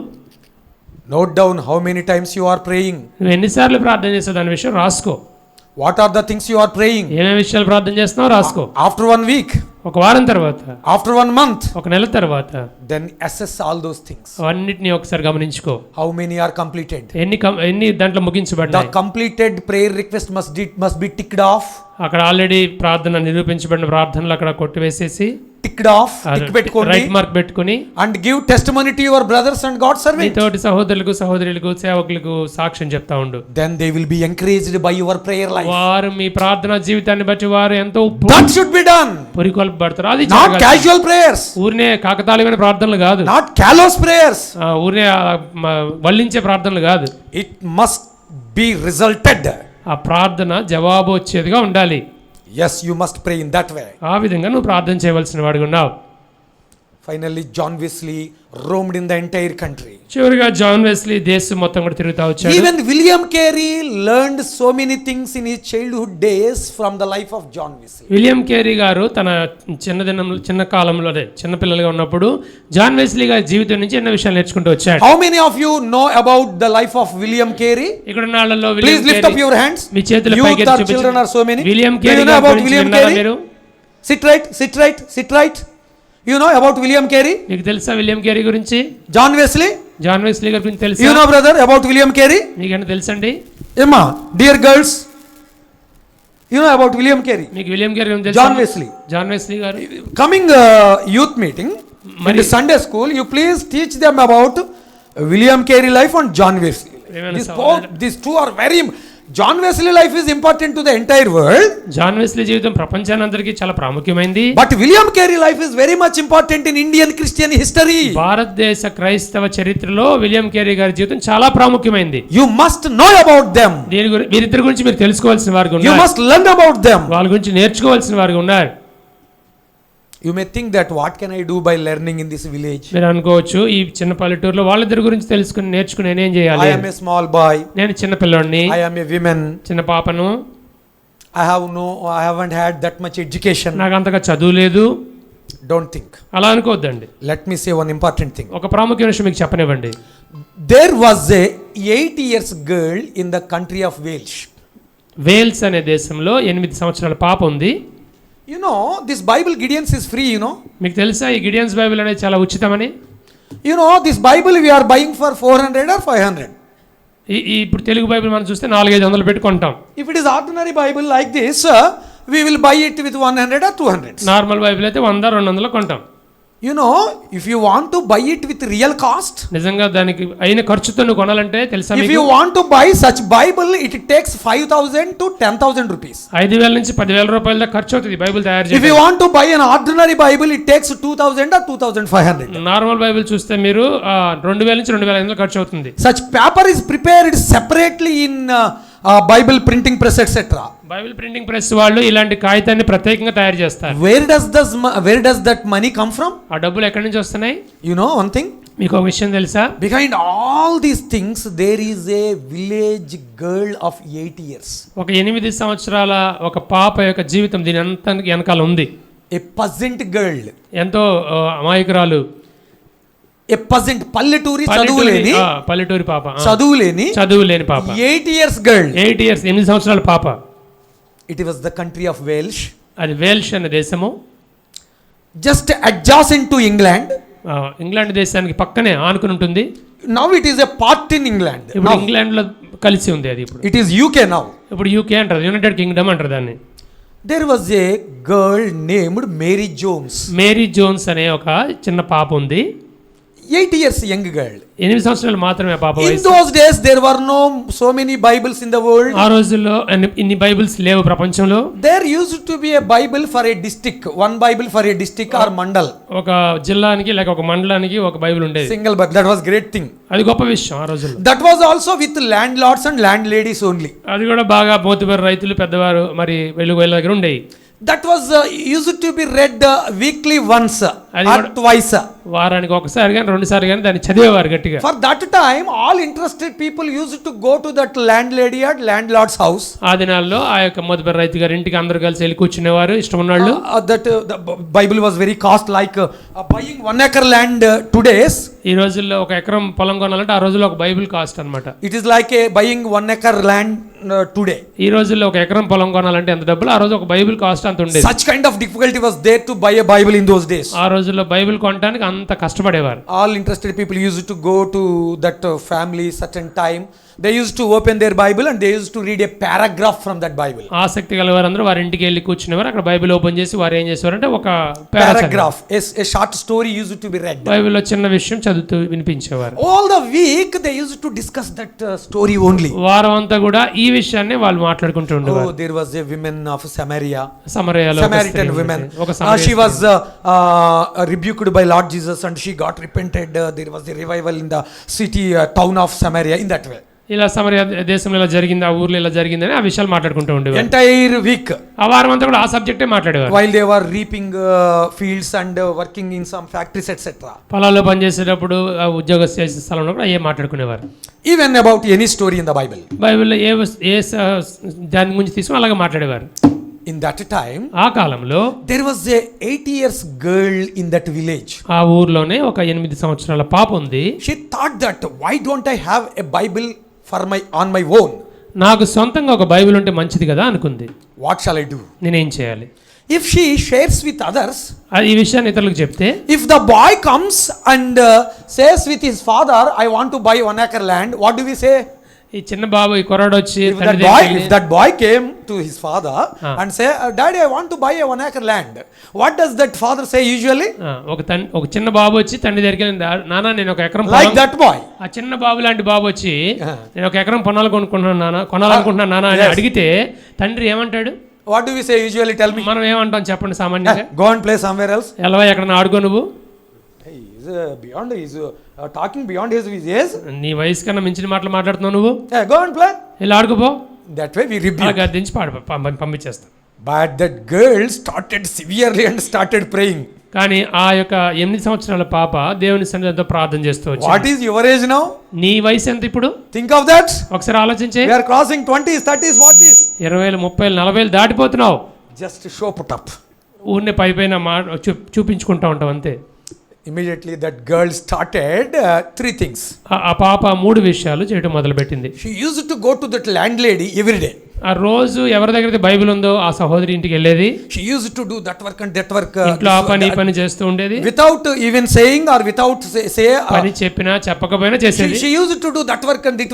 note down how many times you are praying. నువ్వు ఎన్నిసార్లు ప్రార్థన చేస్తావు దాని విషయం రాసుకో. What are the things you are praying? ఏమేమి విషయాలు ప్రార్థన చేస్తున్నావు రాసుకో. After 1 week, ఒక వారం తర్వాత, after 1 month, ఒక నెల తర్వాత, then assess all those things. అవన్నిటిని ఒకసారి గమనించుకో. How many are completed? ఎన్ని దాంట్లో The ముగించబడ్డాయి. completed prayer request must be ticked off. అక్కడ ఆల్రెడీ ప్రార్థన నిరూపించబడిన ప్రార్థనలు అక్కడ కొట్టివేసేసి Ticked off. Tick పెట్టుకోండి. రైట్ మార్క్ పెట్టుకుని And give testimony to your brothers and God's నీ servants. తోటి సహోదరులకు, సహోదరులకు, సేవకులకు సాక్ష్యం చెప్తా ఉండు. Then they will be encouraged by your prayer life. వారు మీ ప్రార్థనా జీవితాన్ని బట్టి వారు ఎంతో That should be done. పురికొల్పబడతారు. అది Not జరగాలి. casual prayers. ఊరినే కాకతాళీయమైన ప్రార్థనలు కాదు. Not callous prayers. ఊరినే వల్లించే ప్రార్థనలు కాదు. It must be resulted. ఆ ప్రార్థన జవాబు వచ్చేదిగా ఉండాలి. Yes, you must pray in that way. ఆ విధంగా నువ్వు ప్రార్థన చేయవలసిన వాడిగా ఉన్నావు. Finally, John Wesley roamed in the entire country. చివరిగా జాన్ వెస్లీ దేశం మొత్తం కూడా తిరుగుతా వచ్చాడు. Even William Carey learned so many things in his childhood days from the life of John Wesley. William Carey గారు తన చిన్న కాలంలో చిన్న పిల్లలుగా ఉన్నప్పుడు జాన్ వెస్లీ గారి జీవితం నుంచి ఎన్నో విషయాలు నేర్చుకుంటూ వచ్చాడు. How many of you know about the life of William Carey? ఇక్కడ నాళ్ళలో Please lift up your hands. మీ చేతుల పైకి Youth or children are so many. William Do Carey you know గారి about గురించి William విన్నారా Carey? మీరు? Sit right, sit right, sit right. You know about William Carey? మీకు తెలుసా విలియం కేరీ గురించి? John Wesley? జాన్ వెస్లీ గారి గురించి తెలుసా? You know brother about William Carey? మీకేనా తెలుసండి? Emma, dear girls, you know about William Carey? మీకు విలియం కేరీ గురించి తెలుసా? John Wesley. జాన్ వెస్లీ గారు Coming youth meeting in the Sunday school, you please teach them about William Carey life and John Wesley. These two are very John Wesley life is important to the entire world. John Wesley జీవితం ప్రపంచానందరికీ చాలా ప్రాముఖ్యమైనది. But William Carey life is very much important in Indian Christian history. భారతదేశ క్రైస్తవ చరిత్రలో విలియం కేరీ గారి జీవితం చాలా ప్రాముఖ్యమైనది. You must know about them. వీరిద్దరి గురించి మీరు తెలుసుకోవాల్సిన వారు You ఉన్నారు. must learn about them. వాళ్ళ గురించి నేర్చుకోవాల్సిన వారు ఉన్నారు. You may think that what can I do by learning in this village? మీరు అనుకోవచ్చు ఈ చిన్న పల్లెటూరులో వాళ్ళిద్దరి గురించి తెలుసుకుని నేర్చుకుని నేనేం చేయాలి? I am a small boy. నేను చిన్న పిల్లోడిని, I am a woman. చిన్న పాపను, I haven't had that much education. నాకు అంతగా చదువు లేదు. Don't think. అలా అనుకోవద్దండి. Let me say one important thing. ఒక ప్రాముఖ్యమైన విషయం మీకు చెప్పనివ్వండి. There was a 8 years girl in the country of Wales. Wales అనే దేశంలో 8 సంవత్సరాల పాప ఉంది. You know, this Bible Gideon's is free, you know. మీకు తెలుసా ఈ గిడియన్స్ బైబిల్ అనేది చాలా ఉచితమని? You know, this Bible we are buying for 400 or 500. ఇప్పుడు తెలుగు బైబిల్ మనం చూస్తే 400-500 పెట్టి కొంటాం. If it is ordinary Bible like this, we will buy it with 100 or 200. Normal Bible అయితే 100-200 కొంటాం. You know, if you want to buy it with real cost, నిజంగా దానికి అయిన ఖర్చుతో నువ్వు కొనాలంటే తెలుసా if మీకు? you want to buy such Bible, it takes 5,000 to 10,000 rupees. 5,000 నుంచి 10,000 రూపాయల దాకా ఖర్చు అవుతుంది బైబిల్ తయారు If you చేయడానికి. want to buy an ordinary Bible, it takes 2,000 or 2,500. Normal Bible చూస్తే మీరు 2,000 నుంచి 2,500 ఖర్చు అవుతుంది. Such paper is prepared separately in Bible printing press, etc. Bible printing press వాళ్ళు ఇలాంటి కాగితాన్ని ప్రత్యేకంగా తయారు చేస్తారు. Where does that money come from? ఆ డబ్బులు ఎక్కడి నుంచి వస్తున్నాయి? You know one thing? మీకు ఒక విషయం తెలుసా? Behind all these things, there is a village girl of 8 years. ఒక 8 సంవత్సరాల ఒక పాప యొక్క జీవితం దీని అంతా వెనకాల ఉంది. A peasant girl. ఎంతో అమాయకురాలు. A peasant, పల్లెటూరి చదువులేని పాప. 8 years girl. 8 years 8 సంవత్సరాల పాప. It was the country of Wales. అది వేల్ష్ అనే దేశము. Just adjacent to England. England దేశానికి పక్కనే ఆనుకుని ఉంటుంది. Now it is a part in England. ఇప్పుడు ఇంగ్లాండ్ లో కలిసి ఉంది అది ఇప్పుడు. It is UK now. ఇప్పుడు యూకే అంటారు, యునైటెడ్ కింగ్డమ్ అంటారు దాన్ని. There was a girl named Mary Jones. Mary Jones అనే ఒక చిన్న పాప ఉంది. 8 years young girl. 8 సంవత్సరాలు మాత్రమే పాప In వయసు. those days there were no so many Bibles in the world. ఆ రోజుల్లో ఇన్ని బైబిల్స్ లేవు ప్రపంచంలో. There used to be a Bible for a district, one Bible for a district or mandal. ఒక జిల్లానికి లేక ఒక మండలానికి ఒక బైబిల్ ఉండేది. Single Bible. That was great thing. అది గొప్ప విషయం ఆ రోజుల్లో. That was also with landlords and landladies only. అది కూడా బాగా మోతుబరి రైతులు పెద్దవారు మరి వీళ్ళ దగ్గర ఉండేవి. That was used to be read weekly once or twice. వారానికి ఒకసారి కానీ 2 సార్లు కానీ దాన్ని చదివేవారు గట్టిగా. For that time, all interested people used to go to that landlady at landlord's house. ఆ దినాల్లో ఆ యొక్క మోతుబరి రైతు గారి ఇంటికి అందరూ కలిసి వెళ్ళి కూర్చునేవారు ఇష్టం ఉన్నవాళ్ళు. That the Bible was very cost, like buying 1 acre land today's. ఈ రోజుల్లో ఒక ఎకరం పొలం కొనాలంటే ఆ రోజుల్లో ఒక బైబిల్ కాస్ట్ అన్నమాట. It is like buying 1 acre land today. ఈ రోజుల్లో ఒక ఎకరం పొలం కొనాలంటే ఎంత డబ్బులు, ఆ రోజు ఒక బైబిల్ కాస్ట్ అంత ఉండేది. Such kind of difficulty was there to buy a Bible in those days. ఆ రోజుల్లో బైబిల్ కొనడానికి అంత కష్టపడేవారు. All interested people used to go to that family certain time. They used to open their Bible and they used to read a paragraph from that Bible. ఆసక్తి గలవారందరూ వారి ఇంటికి వెళ్ళి కూర్చునేవారు. అక్కడ బైబిల్ ఓపెన్ చేసి వారు ఏం చేసేవారంటే ఒక paragraph, a short story used to be read. బైబిల్లో చిన్న విషయం చదువుతూ వినిపించేవారు. All the week they used to discuss that story only. వారం అంతా కూడా ఈ విషయాన్ని వాళ్ళు మాట్లాడుకుంటూ ఉండేవారు. Oh, there was a woman of Samaria. Samaritan woman. She was rebuked by Lord Jesus and she got repented. There was a revival in the city, town of Samaria in that way. ఇలా సమరయ దేశంలో ఇలా జరిగింది, ఆ ఊర్లో ఇలా జరిగిందని ఆ విషయాలు మాట్లాడుకుంటూ ఉండేవారు. Entire week ఆ వారం అంతా కూడా ఆ సబ్జెక్టే మాట్లాడేవారు. while they were reaping fields and working in some factories etc. పొలాల్లో పనిచేసేటప్పుడు ఆ ఉద్యోగ చేసే స్థలంలో కూడా ఏ మాట్లాడుకునేవారు. Even about any story in the Bible. బైబిల్లో దాని గురించి తీసుకుని అలాగే మాట్లాడేవారు. In that time, ఆ కాలంలో there was a 8 years girl in that village. ఆ ఊర్లోనే ఒక 8 సంవత్సరాల పాప ఉంది. She thought that why don't I have a Bible for on my own? నాకు సొంతంగా ఒక బైబిల్ ఉంటే మంచిది కదా అనుకుంది. What shall I do? నేనేం చేయాలి? If she shares with others, ఈ విషయాన్ని ఇతరులకు చెప్తే, if the boy comes and says with his father, I want to buy 1 acre land, what do we say? ఈ చిన్న బాబు ఈ కొరడు వచ్చి If that boy came to his father and say, Daddy, I want to buy a 1 acre land, what does that father say usually? ఒక చిన్న బాబు వచ్చి తండ్రి దగ్గరికి వెళ్ళి, నాన్న నేను ఒక ఎకరం Like that boy. ఆ చిన్న బాబు లాంటి బాబు వచ్చి నేను ఒక ఎకరం కొనాలనుకుంటున్నాను నాన్న అని అడిగితే తండ్రి ఏమంటాడు? What do we say usually? Tell me. మనం ఏమంటాం చెప్పండి సామాన్యంగా? Go and play somewhere else. ఎలా ఎక్కడ ఆడుకో నువ్వు. He's talking beyond his age. నీ వయసు కన్నా మించిన మాటలు మాట్లాడుతున్నావు నువ్వు. Go and play. ఇలా ఆడుకోపో. That way we rebuke. గద్దించి పంపించేస్తాం. But that girl started severely and started praying. కానీ ఆ యొక్క 8 సంవత్సరాల పాప దేవుని సన్నిధిలో ప్రార్థన చేస్తూ వచ్చింది. What is your age now? నీ వయసు ఎంత ఇప్పుడు? Think of that. ఒకసారి ఆలోచించే. We are crossing 20s, 30s, what is? 20, 30, 40 దాటిపోతున్నావు. Just show put up. ఊరినే పైపైన చూపించుకుంటా ఉంటావు అంతే. Immediately that girl started 3 things. ఆ పాప 3 విషయాలు చేయడం మొదలుపెట్టింది. She used to go to that landlady every day. ఆ రోజు ఎవరి దగ్గర బైబిల్ ఉందో ఆ సహోదరి ఇంటికి వెళ్ళేది. She used to do that work and that work. ఇంట్లో ఆ పని చేస్తూ ఉండేది. Without even saying or without say పని చెప్పినా చెప్పకపోయినా చేసేది. She used to do that work and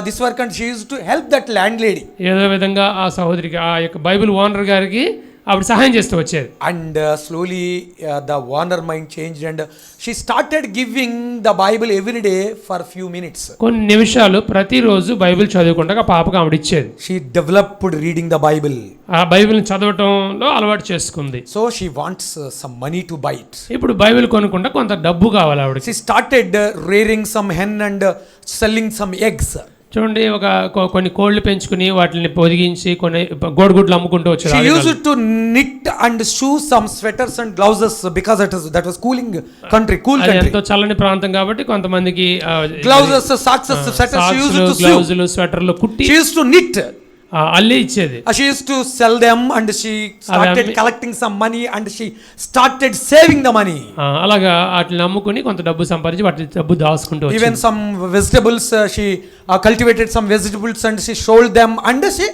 this work and she used to help that landlady. ఏదో విధంగా ఆ సహోదరికి ఆ యొక్క బైబిల్ ఓనర్ గారికి ఆవిడ సహాయం చేస్తూ వచ్చేది. And slowly the owner mind changed and she started giving the Bible every day for few minutes. కొన్ని నిమిషాలు ప్రతిరోజు బైబిల్ చదువుకుంటా పాపకు ఆవిడ ఇచ్చేది. She developed reading the Bible. ఆ బైబిల్ని చదవటంలో అలవాటు చేసుకుంది. So she wants some money to buy it. ఇప్పుడు బైబిల్ కొనుక్కుంటే కొంత డబ్బు కావాలి ఆవిడకి. She started rearing some hen and selling some eggs. చూడండి కొన్ని కోళ్లు పెంచుకుని వాటిని పొదిగించి కొన్ని గోడుగుడ్లు అమ్ముకుంటూ వచ్చారు. She used to knit and sew some sweaters and blouses because that was cool country. ఎంతో చల్లని ప్రాంతం కాబట్టి కొంతమందికి blouses, socks, sweaters she used to sew. గ్లౌజులు, స్వెటర్లు కుట్టి she used to knit. అల్లి ఇచ్చేది. She used to sell them and she started collecting some money and she started saving the money. అలాగా వాటిని అమ్ముకుని కొంత డబ్బు సంపాదించి వాటి డబ్బు దాచుకుంటూ వచ్చింది. Even some vegetables she cultivated some vegetables and she sold them and she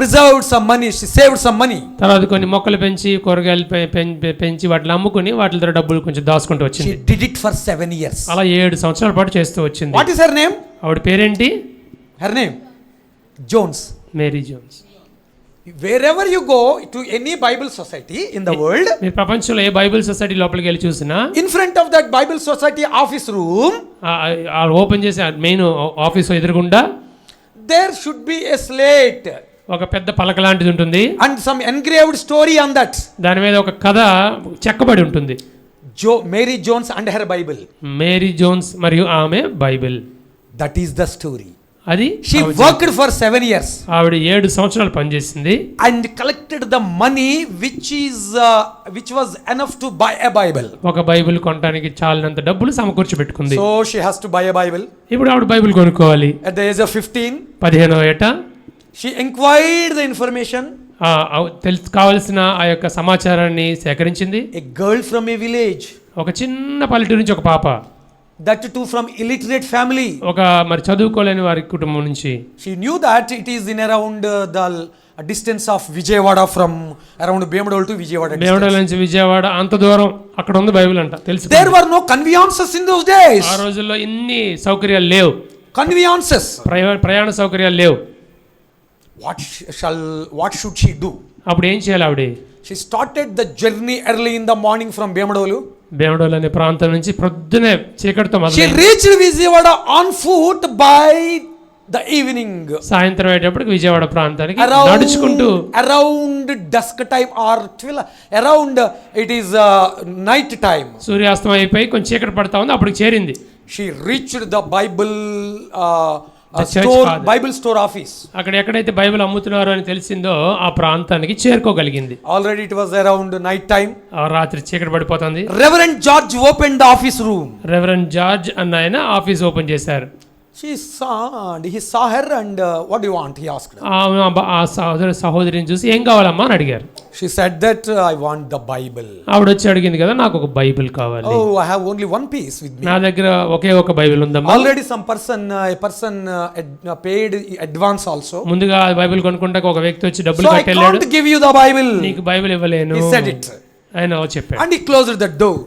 preserved some money, she saved some money. తర్వాత కొన్ని మొక్కలు పెంచి కూరగాయలు పెంచి వాటిని అమ్ముకుని వాటి ద్వారా డబ్బులు కొంచెం దాచుకుంటూ వచ్చింది. She did it for 7 years. అలా 7 సంవత్సరాల పాటు చేస్తూ వచ్చింది. What is her name? ఆవిడ పేరేంటి? Her name Jones. Mary Jones. Wherever you go to any Bible society in the world, మీరు ప్రపంచంలో ఏ బైబిల్ సొసైటీ లోపలికి వెళ్ళి చూసినా in front of that Bible society office room, open చేసి మెయిన్ ఆఫీస్ ఎదురుగుండా there should be a slate. ఒక పెద్ద పలక లాంటిది ఉంటుంది. And some engraved story on that. దాని మీద ఒక కథ చెక్కబడి ఉంటుంది. Mary Jones and her Bible. Mary Jones మరియు ఆమె Bible. That is the story. అది she worked for 7 years. ఆవిడ 7 సంవత్సరాలు పనిచేసింది. And collected the money which was enough to buy a Bible. ఒక బైబిల్ కొనడానికి చాలినంత డబ్బులు సమకూర్చి పెట్టుకుంది. So she has to buy a Bible. ఇప్పుడు ఆవిడ బైబిల్ కొనుక్కోవాలి. At the age of 15, 15వ ఏట she inquired the information. కావలసిన ఆ యొక్క సమాచారాన్ని సేకరించింది. A girl from a village. ఒక చిన్న పల్లెటూరు నుంచి ఒక పాప. That too from illiterate family. ఒక మరి చదువుకోలేని వారి కుటుంబం నుంచి. She knew that it is in around the distance of Vijayawada from around Bemdol to Vijayawada. Bemdol నుంచి విజయవాడ అంత దూరం అక్కడ ఉంది బైబిల్ అంట. తెలుసు. There were no conveyances in those days. ఆ రోజుల్లో ఇన్ని సౌకర్యాలు లేవు. Conveyances. ప్రయాణ సౌకర్యాలు లేవు. What should she do? అప్పుడు ఏం చేయాలి ఆవిడ? She started the journey early in the morning from Bemdolu. బేమడోల్ అనే ప్రాంతం నుంచి ప్రొద్దునే చీకటితో మొదలు. She reached Vijayawada on foot by the evening. సాయంత్రం అయ్యేటప్పటికి విజయవాడ ప్రాంతానికి నడుచుకుంటూ around dusk time or around it is night time. సూర్యాస్తమయం అయిపోయి కొంచెం చీకటి పడతా ఉంది, అప్పుడు చేరింది. She reached the Bible store, Bible store office. అక్కడ ఎక్కడైతే బైబిల్ అమ్ముతున్నారో అని తెలిసిందో ఆ ప్రాంతానికి చేరుకోగలిగింది. Already it was around night time. ఆ రాత్రి చీకటి పడిపోతుంది. Reverend George opened the office room. Reverend George అన్న ఆయన ఆఫీస్ ఓపెన్ చేశారు. He saw her and what do you want? He asked. ఆ సహోదరిని చూసి ఏం కావాలమ్మా అని అడిగారు. She said that I want the Bible. ఆవిడ వచ్చి అడిగింది కదా, నాకు ఒక బైబిల్ కావాలి. Oh, I have only one piece with me. నా దగ్గర ఒకే ఒక బైబిల్ ఉందమ్మా. Already a person paid advance also. ముందుగా బైబిల్ కొనుక్కుంటాక ఒక వ్యక్తి వచ్చి డబ్బులు So I కట్టెళ్ళాడు. can't give you the Bible. నీకు బైబిల్ ఇవ్వలేను. He said it. ఆయన చెప్పాడు. And he closed the door.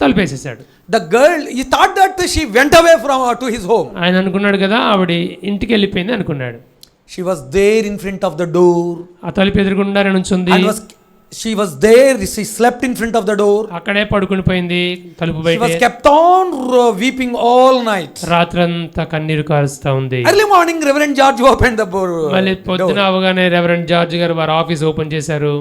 తలుపేసేసాడు. The girl, he thought that she went away from to his home. ఆయన అనుకున్నాడు కదా ఆవిడ ఇంటికి వెళ్ళిపోయింది అనుకున్నాడు. She was there in front of the door. ఆ తలుపు ఎదురుగుండానే నుంచుంది. And she was there. She slept in front of the door. అక్కడే పడుకుని పోయింది తలుపు She బయట. was kept on weeping all night. రాత్రంతా కన్నీరు కారుస్తా ఉంది. Early morning, Reverend George opened the door. మళ్ళీ పొద్దున అవగానే రెవరెండ్ జార్జ్ గారు వారి ఆఫీస్ ఓపెన్ చేశారు.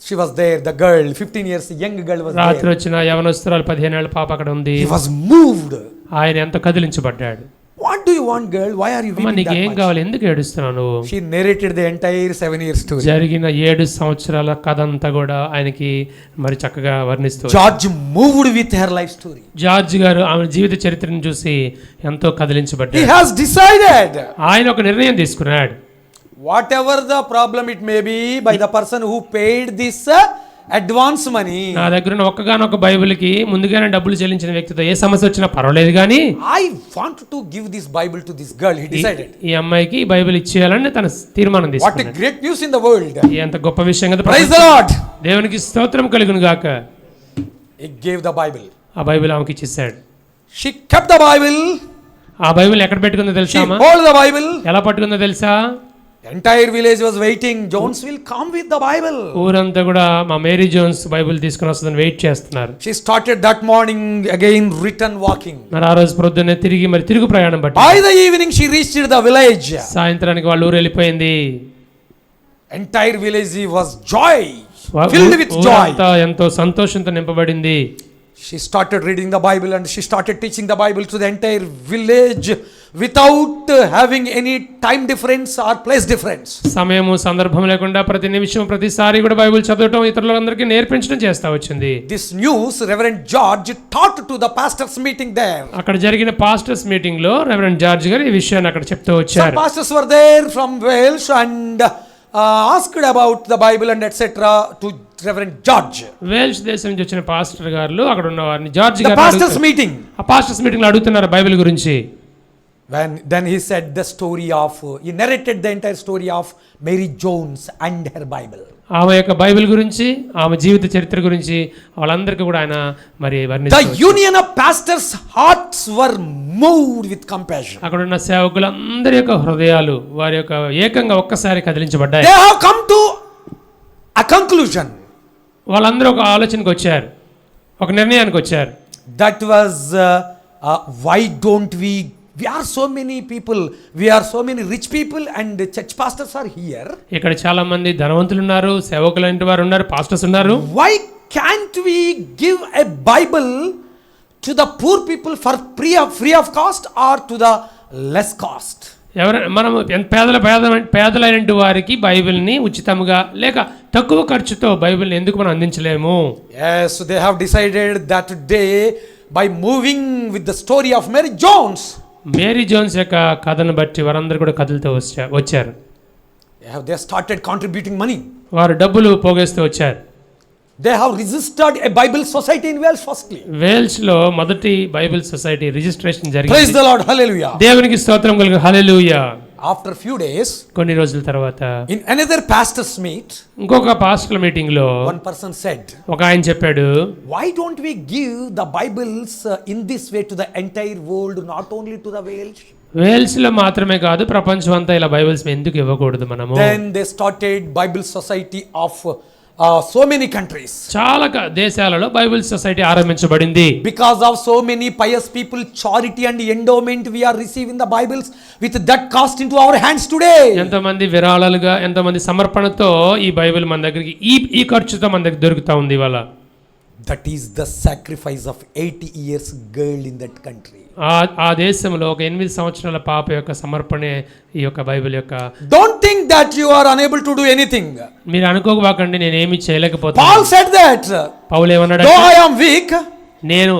She was there. The girl, 15 years, young girl was రాత్రి there. వచ్చిన యవనస్తురాలు 15 ఏళ్ల పాప అక్కడ ఉంది. He was moved. ఆయన ఎంతో కదిలించబడ్డాడు. What do you want, girl? Why are you అమ్మ weeping నీకు that ఏం much? కావాలి, ఎందుకు ఏడుస్తున్నావు నువ్వు? She narrated the entire 7 years story. జరిగిన 7 సంవత్సరాల కథ అంతా కూడా ఆయనకి మరి చక్కగా వర్ణిస్తూ George moved with her life story. George గారు ఆమె జీవిత చరిత్రను చూసి ఎంతో He కదిలించబడ్డాడు. has decided. ఆయన ఒక నిర్ణయం తీసుకున్నాడు. Whatever the problem it may be by the person who paid this advance money. నా దగ్గర ఉన్న ఒక్కగానొక్క బైబిల్కి ముందుగానే డబ్బులు చెల్లించిన వ్యక్తితో ఏ సమస్య వచ్చినా పర్వాలేదు కానీ I want to give this Bible to this girl. He decided. ఈ అమ్మాయికి ఈ బైబిల్ ఇచ్చేయాలని తన తీర్మానం What a తీసుకున్నాడు. great news in the world. ఎంత గొప్ప విషయం కదా. Praise the Lord. దేవునికి స్తోత్రం కలుగును గాక. He gave the Bible. ఆ బైబిల్ ఆమెకి ఇచ్చేసాడు. She kept the Bible. ఆ బైబిల్ ఎక్కడ పెట్టుకుందో తెలుసా She అమ్మా? hold the Bible. ఎలా పట్టుకుందో తెలుసా? Entire village was waiting. Jones will come with the Bible. ఊరంతా కూడా మా మేరీ జోన్స్ బైబిల్ తీసుకుని వస్తుందని వెయిట్ చేస్తున్నారు. She started that morning again return walking. మరి ఆ రోజు పొద్దున్నే తిరుగు ప్రయాణం పట్టి By the evening she reached the village. సాయంత్రానికి వాళ్ళ ఊరు వెళ్ళిపోయింది. Entire village was joy. Filled with joy. ఊరంతా ఎంతో సంతోషంతో నింపబడింది. She started reading the Bible and she started teaching the Bible to the entire village without having any time difference or place difference. సమయము సందర్భం లేకుండా ప్రతి నిమిషం ప్రతిసారి కూడా బైబిల్ చదవటం ఇతరులందరికీ నేర్పించడం చేస్తా వచ్చింది. This news Reverend George taught to the pastors meeting there. అక్కడ జరిగిన పాస్టర్స్ మీటింగ్ లో రెవరెండ్ జార్జ్ గారు ఈ విషయాన్ని అక్కడ చెప్తూ Some వచ్చారు. pastors were there from Wales and asked about the Bible and etc. to Reverend George. Wales దేశం నుంచి వచ్చిన పాస్టర్ గారు అక్కడ ఉన్న వారిని జార్జ్ The గారు pastors meeting. ఆ పాస్టర్స్ మీటింగ్ లో అడుగుతున్నారు బైబిల్ గురించి. Then he said the story of, he narrated the entire story of Mary Jones and her Bible. ఆమె యొక్క బైబిల్ గురించి ఆమె జీవిత చరిత్ర గురించి వాళ్ళందరికీ కూడా ఆయన మరి The వర్ణిస్తారు. union of pastors' hearts were moved with compassion. అక్కడ ఉన్న సేవకులందరి యొక్క హృదయాలు వారి యొక్క ఏకంగా ఒక్కసారి కదిలించబడ్డాయి. They have come to a conclusion. వాళ్ళందరూ ఒక ఆలోచనకు వచ్చారు, ఒక నిర్ణయానికి వచ్చారు. That was why don't we are so many people, we are so many rich people and church pastors are here. ఇక్కడ చాలా మంది ధనవంతులు ఉన్నారు, సేవకులు లాంటి వారు ఉన్నారు, పాస్టర్స్ ఉన్నారు. Why can't we give a Bible to the poor people for free of cost or to the less cost? మనం పేదలైన వారికి బైబిల్ని ఉచితంగా లేక తక్కువ ఖర్చుతో బైబిల్ని ఎందుకు మనం అందించలేము? Yes, they have decided that day by moving with the story of Mary Jones. Mary Jones యొక్క కథను బట్టి వారందరూ కూడా కథలతో వచ్చారు. They started contributing money. వారు డబ్బులు పోగేస్తూ వచ్చారు. They have registered a Bible society in Wales firstly. Wales లో మొదటి బైబిల్ సొసైటీ రిజిస్ట్రేషన్ Praise జరిగింది. the Lord, hallelujah. దేవునికి స్తోత్రం కలుగు, హల్లెలూయా. After few days, కొన్ని రోజుల తర్వాత in another pastors meet, ఇంకొక పాస్టర్ల మీటింగ్ లో one person said, ఒక ఆయన చెప్పాడు, why don't we give the Bibles in this way to the entire world, not only to the Wales? Wales లో మాత్రమే కాదు ప్రపంచం అంతా ఇలా బైబిల్స్ ఎందుకు ఇవ్వకూడదు మనము? Then they started Bible society of so many countries. చాలా దేశాలలో బైబిల్ సొసైటీ ఆరంభించబడింది. Because of so many pious people, charity and endowment, we are receiving the Bibles with that cost into our hands today. ఎంతమంది విరాళాలుగా ఎంతమంది సమర్పణతో ఈ బైబిల్ మన దగ్గరికి ఈ ఖర్చుతో మన దగ్గర దొరుకుతా ఉంది ఇవాళ. That is the sacrifice of 80 years girl in that country. ఆ దేశంలో ఒక 8 సంవత్సరాల పాప యొక్క సమర్పణే ఈ యొక్క బైబిల్ యొక్క. Don't think that you are unable to do anything. మీరు అనుకోబాకండి నేను ఏమీ చేయలేకపోతాను. Paul said that. పౌలు ఏమన్నాడు? Though I am weak, నేను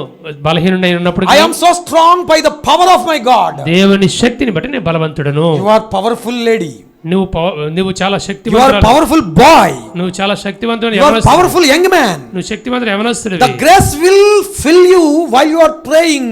బలహీనుడై ఉన్నప్పుడు I am so strong by the power of my God. దేవుని శక్తిని బట్టి నేను బలవంతుడను. You are powerful lady. నువ్వు చాలా You శక్తివంతుడు. are powerful boy. నువ్వు చాలా శక్తివంతుడు. You are powerful young man. నువ్వు శక్తివంతుడు యవనస్తుడివి. The grace will fill you while you are praying.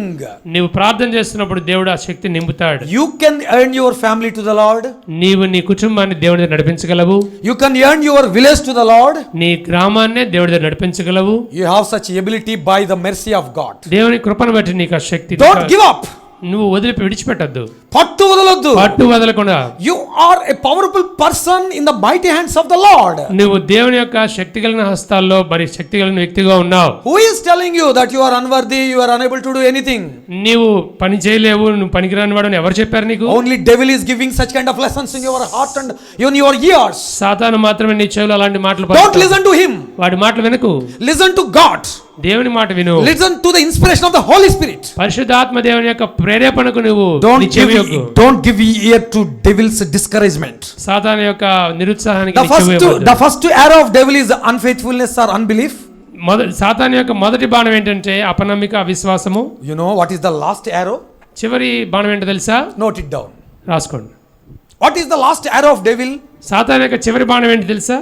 నీవు ప్రార్థన చేస్తున్నప్పుడు దేవుడు ఆ శక్తిని నింపుతాడు. You can earn your family to the Lord. నీవు నీ కుటుంబాన్ని దేవుని దగ్గర నడిపించగలవు. You can earn your village to the Lord. నీ గ్రామాన్నే దేవుడి దగ్గర నడిపించగలవు. You have such ability by the mercy of God. దేవుని కృపను బట్టి నీకు ఆ శక్తి. Don't give up. నువ్వు విడిచిపెట్టద్దు. పట్టు వదలొద్దు. పట్టు వదలకుండా. You are a powerful person in the mighty hands of the Lord. నువ్వు దేవుని యొక్క శక్తి కలిగిన హస్తాల్లో మరి శక్తి కలిగిన వ్యక్తిగా ఉన్నావు. Who is telling you that you are unworthy, you are unable to do anything? నీవు పని చేయలేవు, నువ్వు పనికిరాని వాడు అని ఎవరు చెప్పారు నీకు? Only devil is giving such kind of lessons in your heart and in your ears. సాతాను మాత్రమే నీ చెవులో అలాంటి మాటలు Don't listen to him. వాడి మాటలు వినకు. Listen to God. దేవుని మాట విను. Listen to the inspiration of the Holy Spirit. పరిశుద్ధాత్మ దేవుని యొక్క ప్రేరేపణకు నువ్వు Don't give ear to devil's discouragement. సాతాను యొక్క నిరుత్సాహానికి The first arrow of devil is unfaithfulness or unbelief. సాతాను యొక్క మొదటి బాణం ఏంటంటే అపనమ్మిక, అవిశ్వాసము. You know what is the last arrow? చివరి బాణం ఏంటో తెలుసా? Note it down. రాసుకోండి. What is the last arrow of devil? సాతాను యొక్క చివరి బాణం ఏంటో తెలుసా?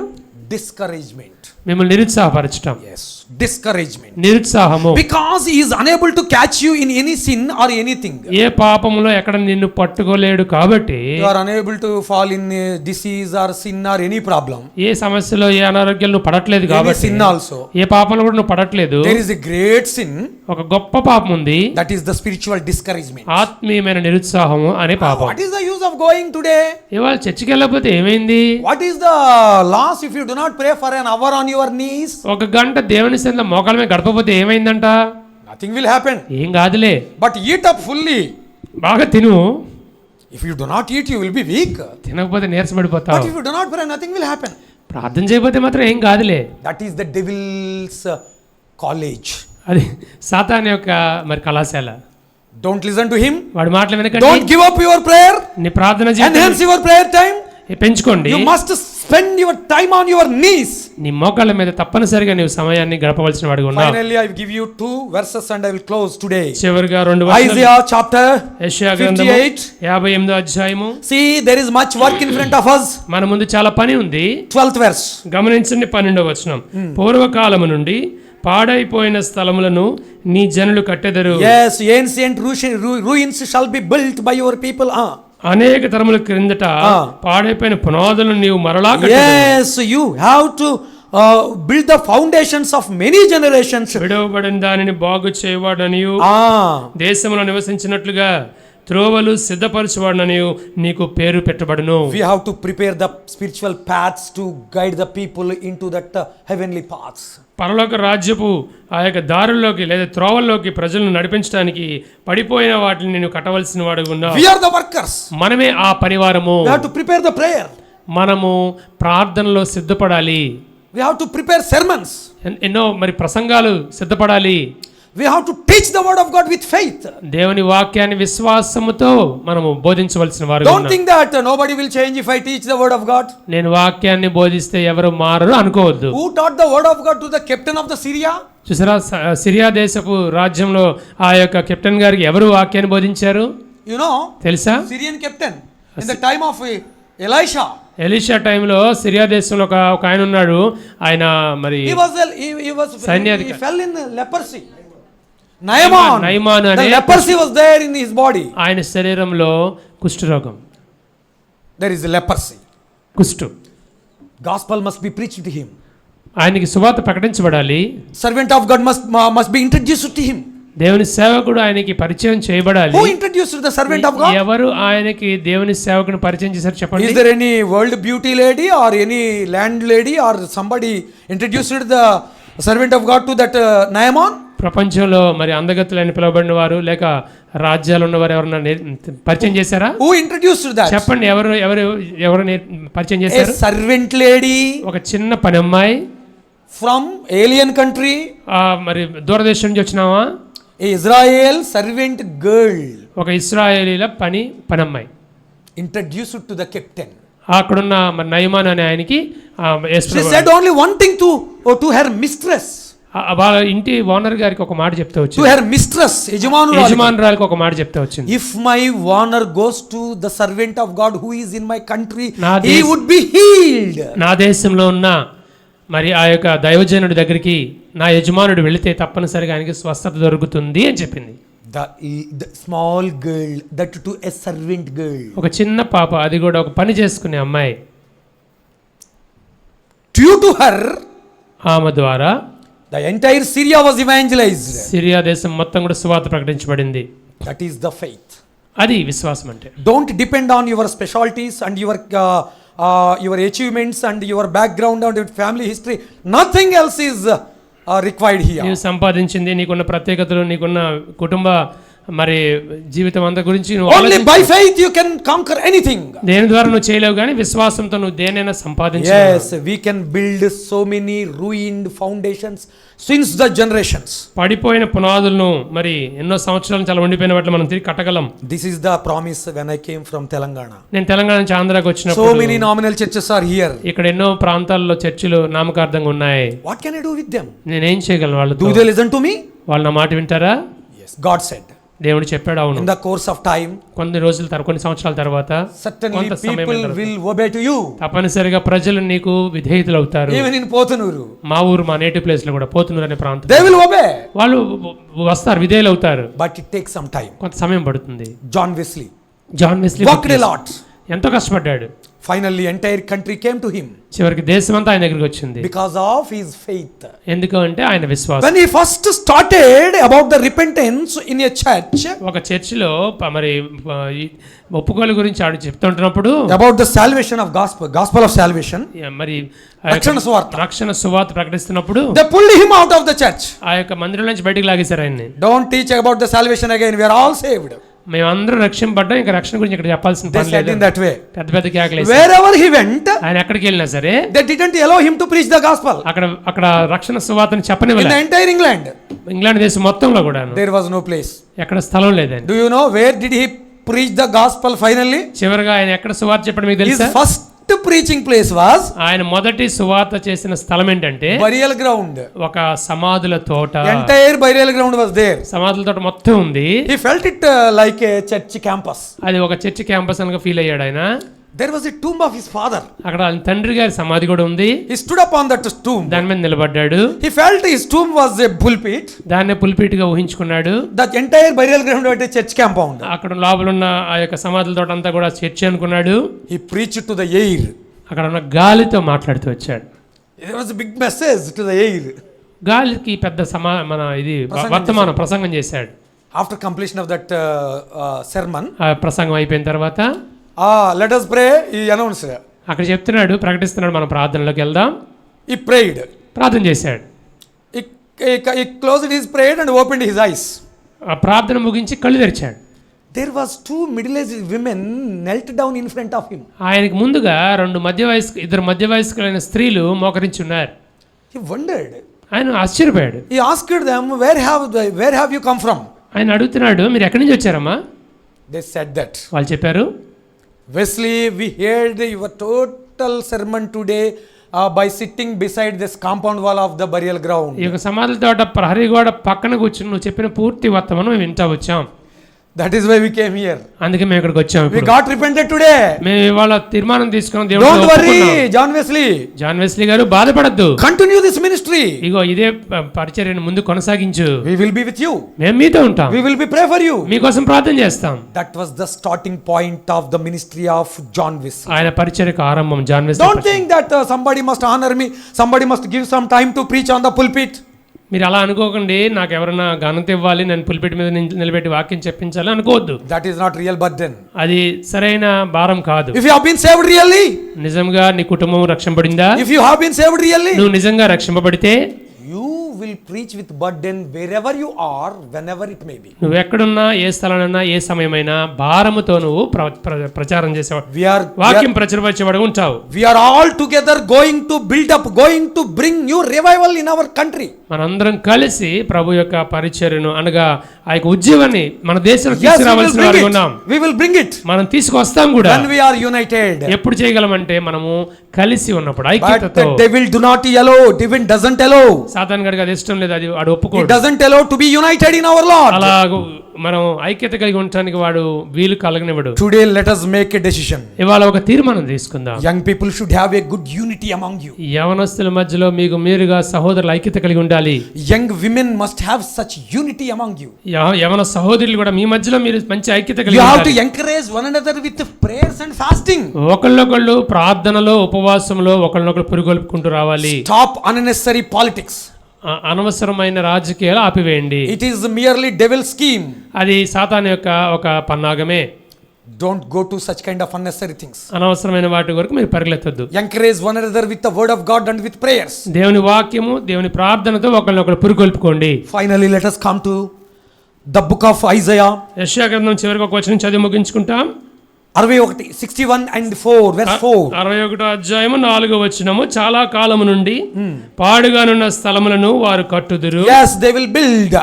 Discouragement. మిమ్మల్ని నిరుత్సాహపరచడం. Yes, discouragement. నిరుత్సాహము. Because he is unable to catch you in any sin or anything. ఏ పాపములో ఎక్కడ నిన్ను పట్టుకోలేడు కాబట్టి You are unable to fall in disease or sin or any problem. ఏ సమస్యలో ఏ అనారోగ్యాలు నువ్వు పడట్లేదు Any కాబట్టి sin also. ఏ పాపంలో కూడా నువ్వు పడట్లేదు. There is a great sin. ఒక గొప్ప పాపం ఉంది. That is the spiritual discouragement. ఆత్మీయమైన నిరుత్సాహము అనే పాపం. What is the use of going today? ఇవాళ చర్చికి వెళ్ళకపోతే ఏమైంది? What is the loss if you do not pray for an hour on your knees? ఒక గంట దేవుని సన్నిధిలో మోకాళ్ళ మీద గడపకపోతే ఏమైందంట? Nothing will happen. ఏం కాదులే. But eat up fully. బాగా తిను. If you do not eat, you will be weak. తినకపోతే నీరసపడిపోతావు. But if you do not pray, nothing will happen. ప్రార్థన చేయకపోతే మాత్రం ఏం కాదులే. That is the devil's college. అది సాతాను యొక్క మరి కళాశాల. Don't listen to him. వాడి మాటలు వినకండి. Don't give up your prayer. నీ ప్రార్థన Enhance your prayer time. పెంచుకోండి. You must spend your time on your knees. నీ మోకాళ్ళ మీద తప్పనిసరిగా నీవు సమయాన్ని గడపవలసిన వాడిగా ఉన్నావు. Finally, I will give you 2 verses and I will close today. చివరిగా 2 వచనాలు. Isaiah chapter యెషయా గ్రంథము 58వ అధ్యాయము. See, there is much work in front of us. మన ముందు చాలా పని ఉంది. 12th verse. గమనించండి 12వ వచనం. పూర్వకాలము నుండి పాడైపోయిన స్థలములను నీ జనులు కట్టెదరు. Yes, ancient ruins shall be built by your people. అనేక తరముల క్రిందట పాడైపోయిన పునాదులను నీవు మరలా కట్టెదరు. Yes, you have to build the foundations of many generations. విడవబడిన దానిని బాగు చేయవాడనియు దేశంలో నివసించినట్లుగా త్రోవలు సిద్ధపరచువాడనియు నీకు పేరు పెట్టబడును. We have to prepare the spiritual paths to guide the people into that heavenly paths. పరలోక రాజ్యపు ఆ యొక్క దారుల్లోకి లేదా త్రోవల్లోకి ప్రజలను నడిపించడానికి పడిపోయిన వాటిని నేను కట్టవలసిన వాడు ఉన్నావు. We are the workers. మనమే ఆ పనివారము. We have to prepare the prayer. మనము ప్రార్థనలో సిద్ధపడాలి. We have to prepare sermons. ఎన్నో మరి ప్రసంగాలు సిద్ధపడాలి. We have to teach the word of God with faith. దేవుని వాక్యాన్ని విశ్వాసముతో మనము బోధించవలసిన వారు. Don't think that nobody will change if I teach the word of God. నేను వాక్యాన్ని బోధిస్తే ఎవరు మారరు అనుకోవద్దు. Who taught the word of God to the captain of the Syria? చూసారా, సిరియా దేశపు రాజ్యంలో ఆ యొక్క కెప్టెన్ గారికి ఎవరు వాక్యాన్ని బోధించారు? You know, తెలుసా? Syrian captain in the time of Elisha. Elisha టైంలో సిరియా దేశంలో ఒక ఆయన ఉన్నాడు. ఆయన మరి he fell in leprosy. Naaman, the leprosy was there in his body. ఆయన శరీరంలో కుష్ఠరోగం. There is leprosy. కుష్ఠు. Gospel must be preached to him. ఆయనకి సువార్త ప్రకటించబడాలి. Servant of God must be introduced to him. దేవుని సేవకుడు ఆయనకి పరిచయం చేయబడాలి. Who introduced the servant of God? ఎవరు ఆయనకి దేవుని సేవకుని పరిచయం చేశారు చెప్పండి. Is there any world beauty lady or any land lady or somebody introduced the servant of God to that Naaman? ప్రపంచంలో మరి అందగతులని పిలువబడిన వారు లేక రాజ్యాలు ఉన్నవారు ఎవరన్నా పరిచయం చేశారా? Who introduced that? చెప్పండి, ఎవరు పరిచయం చేశారు? A servant lady. ఒక చిన్న పని అమ్మాయి. from alien country, మరి దూరదేశం నుంచి వచ్చినావా? a Israel servant girl ఒక ఇశ్రాయేలీల పనమ్మాయి introduced to the captain. అక్కడున్న మరి నయమాన్ అనే ఆయనకి She said only one thing to her mistress. వాళ్ళ ఇంటి ఓనర్ గారికి ఒక మాట చెప్తే To వచ్చింది. her mistress, యజమానురాలికి ఒక మాట చెప్తే వచ్చింది. if my owner goes to the servant of God who is in my country, నా he would be healed. నా దేశంలో ఉన్న మరి ఆ యొక్క దైవజనుడి దగ్గరికి నా యజమానుడు వెళితే తప్పనిసరిగా ఆయనకి స్వస్థత దొరుకుతుంది అని చెప్పింది. The small girl, that to a servant girl. ఒక చిన్న పాప, అది కూడా ఒక పని చేసుకునే అమ్మాయి. Due to her, ఆమె ద్వారా the entire Syria was evangelized. Syria దేశం మొత్తం కూడా సువార్త ప్రకటించబడింది. That is the faith. అది విశ్వాసం అంటే. Don't depend on your specialties and your achievements and your background and your family history. Nothing else is required here. నీవు సంపాదించింది, నీకున్న ప్రత్యేకతలు, నీకున్న కుటుంబ మరి జీవితం అంతా గురించి Only by faith you can conquer anything. దేని ద్వారా నువ్వు చేయలేవు, కానీ విశ్వాసంతో నువ్వు దేనైనా సంపాదించు. Yes, we can build so many ruined foundations since the generations. పడిపోయిన పునాదులను మరి ఎన్నో సంవత్సరాలు చాలా ఉండిపోయిన వాటిని మనం తిరిగి కట్టగలం. This is the promise when I came from Telangana. నేను తెలంగాణ నుంచి ఆంధ్రాకి So వచ్చినప్పుడు many nominal churches are here. ఇక్కడ ఎన్నో ప్రాంతాల్లో చర్చిలు నామకార్థంగా ఉన్నాయి. What can I do with them? నేనేం చేయగలను వాళ్ళతో? Do they listen to me? వాళ్ళు నా మాట వింటారా? Yes, God said. దేవుడు చెప్పాడు. అవును. In the course of time, కొన్ని సంవత్సరాల తర్వాత certainly కొంత సమయం people తర్వాత will obey to you. తప్పనిసరిగా ప్రజలు నీకు విధేయులు అవుతారు. Even in Pothunuru, మా ఊరు, మా నేటివ్ ప్లేస్ లో కూడా పోతున్నారు అనే ప్రాంతం, they will obey. వాళ్ళు వస్తారు, విధేయులు అవుతారు. But it takes some time. కొంత సమయం పడుతుంది. John Wesley Wesley worked a lot. ఎంతో కష్టపడ్డాడు. Finally, entire country came to him చివరికి దేశం అంతా ఆయన దగ్గరికి వచ్చింది. because of his faith. ఎందుకంటే ఆయన విశ్వాసం. When he first started about the repentance in a church, ఒక చర్చిలో మరి ఒప్పుకోలు గురించి ఆడు చెప్తుంటున్నప్పుడు about the salvation of gospel of salvation, మరి రక్షణ సువార్త ప్రకటిస్తున్నప్పుడు they pulled him out of the church. ఆ యొక్క మందిరం నుంచి బయటికి లాగేశారు ఆయన్ని. Don't teach about the salvation again, we are all saved. మేమందరూ రక్షింపబడ్డాం, ఇంకా రక్షణ గురించి ఇక్కడ చెప్పాల్సిన They పని said లేదు. in that way. పెద్ద కేకలేసి Wherever he went, ఆయన ఎక్కడికి వెళ్ళినా సరే they didn't allow him to preach the gospel. అక్కడ రక్షణ సువార్తని In చెప్పనివ్వలేదు. the entire England, England దేశం మొత్తంలో కూడా there was no place. ఎక్కడ స్థలం లేదండి. Do you know where did he preach the gospel finally? చివరిగా ఆయన ఎక్కడ సువార్త చెప్పడం మీకు His తెలుసా? first preaching place was ఆయన మొదటి సువార్త చేసిన స్థలం ఏంటంటే burial ground. ఒక సమాధుల తోట. Entire burial ground was there. సమాధుల తోట మొత్తం ఉంది. He felt it like a church campus. అది ఒక చర్చి క్యాంపస్ అనగా ఫీల్ అయ్యాడు ఆయన. There was a tomb of his father. అక్కడ ఆయన తండ్రి గారి సమాధి కూడా ఉంది. He stood up on that tomb. దాని మీద నిలబడ్డాడు. He felt his tomb was a pulpit. దాన్ని పుల్పిట్ గా ఊహించుకున్నాడు. The entire burial ground was a church compound. అక్కడ లోపల ఉన్న ఆ యొక్క సమాధుల తోట అంతా కూడా చర్చి అనుకున్నాడు. He preached to the air. అక్కడ ఉన్న గాలితో మాట్లాడుతూ వచ్చాడు. There was a big message to the air. గాలికి పెద్ద మన ఇది వర్తమానం ప్రసంగం చేశాడు. After completion of that sermon, ఆ ప్రసంగం అయిపోయిన తర్వాత let us pray. He announced. అక్కడ చెప్తున్నాడు, ప్రకటిస్తున్నాడు, మనం ప్రార్థనలోకి వెళ్దాం. He prayed. ప్రార్థన చేశాడు. He closed his prayer and opened his eyes. ఆ ప్రార్థన ముగించి కళ్ళు తెరిచాడు. There was two middle-aged women knelt down in front of him. ఆయనకు ముందుగా ఇద్దరు మధ్య వయస్కులైన స్త్రీలు మోకరించి ఉన్నారు. He wondered. ఆయన ఆశ్చర్యపోయాడు. He asked them, where have you come from? ఆయన అడుగుతున్నాడు, మీరు ఎక్కడి నుంచి వచ్చారమ్మా? They said that. వాళ్ళు చెప్పారు, Wesley, we heard your total sermon today by sitting beside this compound wall of the burial ground. ఈ యొక్క సమాధుల తోట ప్రహరీ గోడ పక్కన కూర్చుని నువ్వు చెప్పిన పూర్తి వర్తమానం మేము వింటా వచ్చాం. That is why we came here. అందుకే మేము ఇక్కడికి వచ్చాం. We got repented today. మేము ఇవాళ తీర్మానం తీసుకున్నాం. Don't worry, John Wesley గారు బాధపడద్దు. Continue this ministry. ఇగో ఇదే పరిచర్యను ముందు కొనసాగించు. We will be with you. మేము మీతో ఉంటాం. We will be pray for you. మీకోసం ప్రార్థన చేస్తాం. That was the starting point of the ministry of John Wesley. ఆయన పరిచర్యకు ఆరంభం John Wesley. Don't think that somebody must honor me, somebody must give some time to preach on the pulpit. మీరు అలా అనుకోకండి, నాకు ఎవరైనా ఘనత ఇవ్వాలి, నేను పుల్పిట్ మీద నిలబెట్టి వాక్యం చెప్పించాలి అనుకోవద్దు. That is not real burden. అది సరైన భారం కాదు. If you have been saved really, నిజంగా నీ కుటుంబం రక్షింపబడిందా? if you have been saved really, నువ్వు నిజంగా రక్షింపబడితే you will preach with burden wherever you are, whenever it may be. నువ్వు ఎక్కడున్నా, ఏ స్థలానైనా, ఏ సమయమైనా భారముతో నువ్వు ప్రచారం చేసేవాడు, వాక్యం ప్రచురపరిచేవాడు ఉంటావు. We are all together going to build up, going to bring new revival in our country. మనందరం కలిసి ప్రభు యొక్క పరిచర్యను అనగా ఆ యొక్క ఉద్యోగాన్ని మన దేశంలో తీసుకురావాల్సిన వారిగా ఉన్నాం. We will bring it. మనం తీసుకొస్తాం కూడా. When we are united. ఎప్పుడు చేయగలమంటే మనము కలిసి ఉన్నప్పుడు, ఐక్యతతో. But the devil do not allow, devil doesn't allow. సాతాను గారికి అది ఇష్టం లేదు, అది వాడు ఒప్పుకోడు. He doesn't allow to be united in our Lord. అలా మనం ఐక్యత కలిగి ఉండడానికి వాడు వీలు కలగనివ్వడు. Today let us make a decision. ఇవాళ ఒక తీర్మానం తీసుకుందాం. Young people should have a good unity among you. యవనస్తుల మధ్యలో మీకు మీరుగా సహోదరుల ఐక్యత కలిగి ఉండాలి. Young women must have such unity among you. యవన సహోదరులు కూడా మీ మధ్యలో మీరు మంచి ఐక్యత కలిగి You ఉండాలి. have to encourage one another with prayers and fasting. ఒకళ్ళొకళ్ళు ప్రార్థనలో, ఉపవాసంలో ఒకళ్ళనొకళ్ళు పురుగొల్పుకుంటూ రావాలి. Stop unnecessary politics. అనవసరమైన రాజకీయాలు ఆపివేయండి. It is merely devil scheme. అది సాతాను యొక్క ఒక పన్నాగమే. Don't go to such kind of unnecessary things. అనవసరమైన వాటి వరకు మీరు పరిగెత్తొద్దు. Encourage one another with the word of God and with prayers. దేవుని వాక్యము, దేవుని ప్రార్థనతో ఒకళ్ళనొకళ్ళు పురుగొల్పుకోండి. Finally let us come to the book of Isaiah. యెషయా గ్రంథం చివరికి ఒక వచనం చదివి ముగించుకుంటాం. 61 and 4 verse 4. 61వ అధ్యాయము 4వ వచనము. చాలా కాలము నుండి పాడుగానున్న స్థలములను వారు కట్టుదురు. Yes, they will build.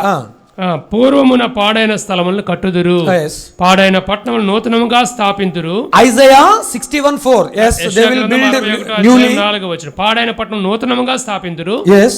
పూర్వమున పాడైన స్థలములను కట్టుదురు. Yes. పాడైన పట్టణములు నూతనముగా స్థాపింతురు. Isaiah 61:4. Yes, they will build newly. 4వ వచనం. పాడైన పట్టణం నూతనముగా స్థాపింతురు. Yes.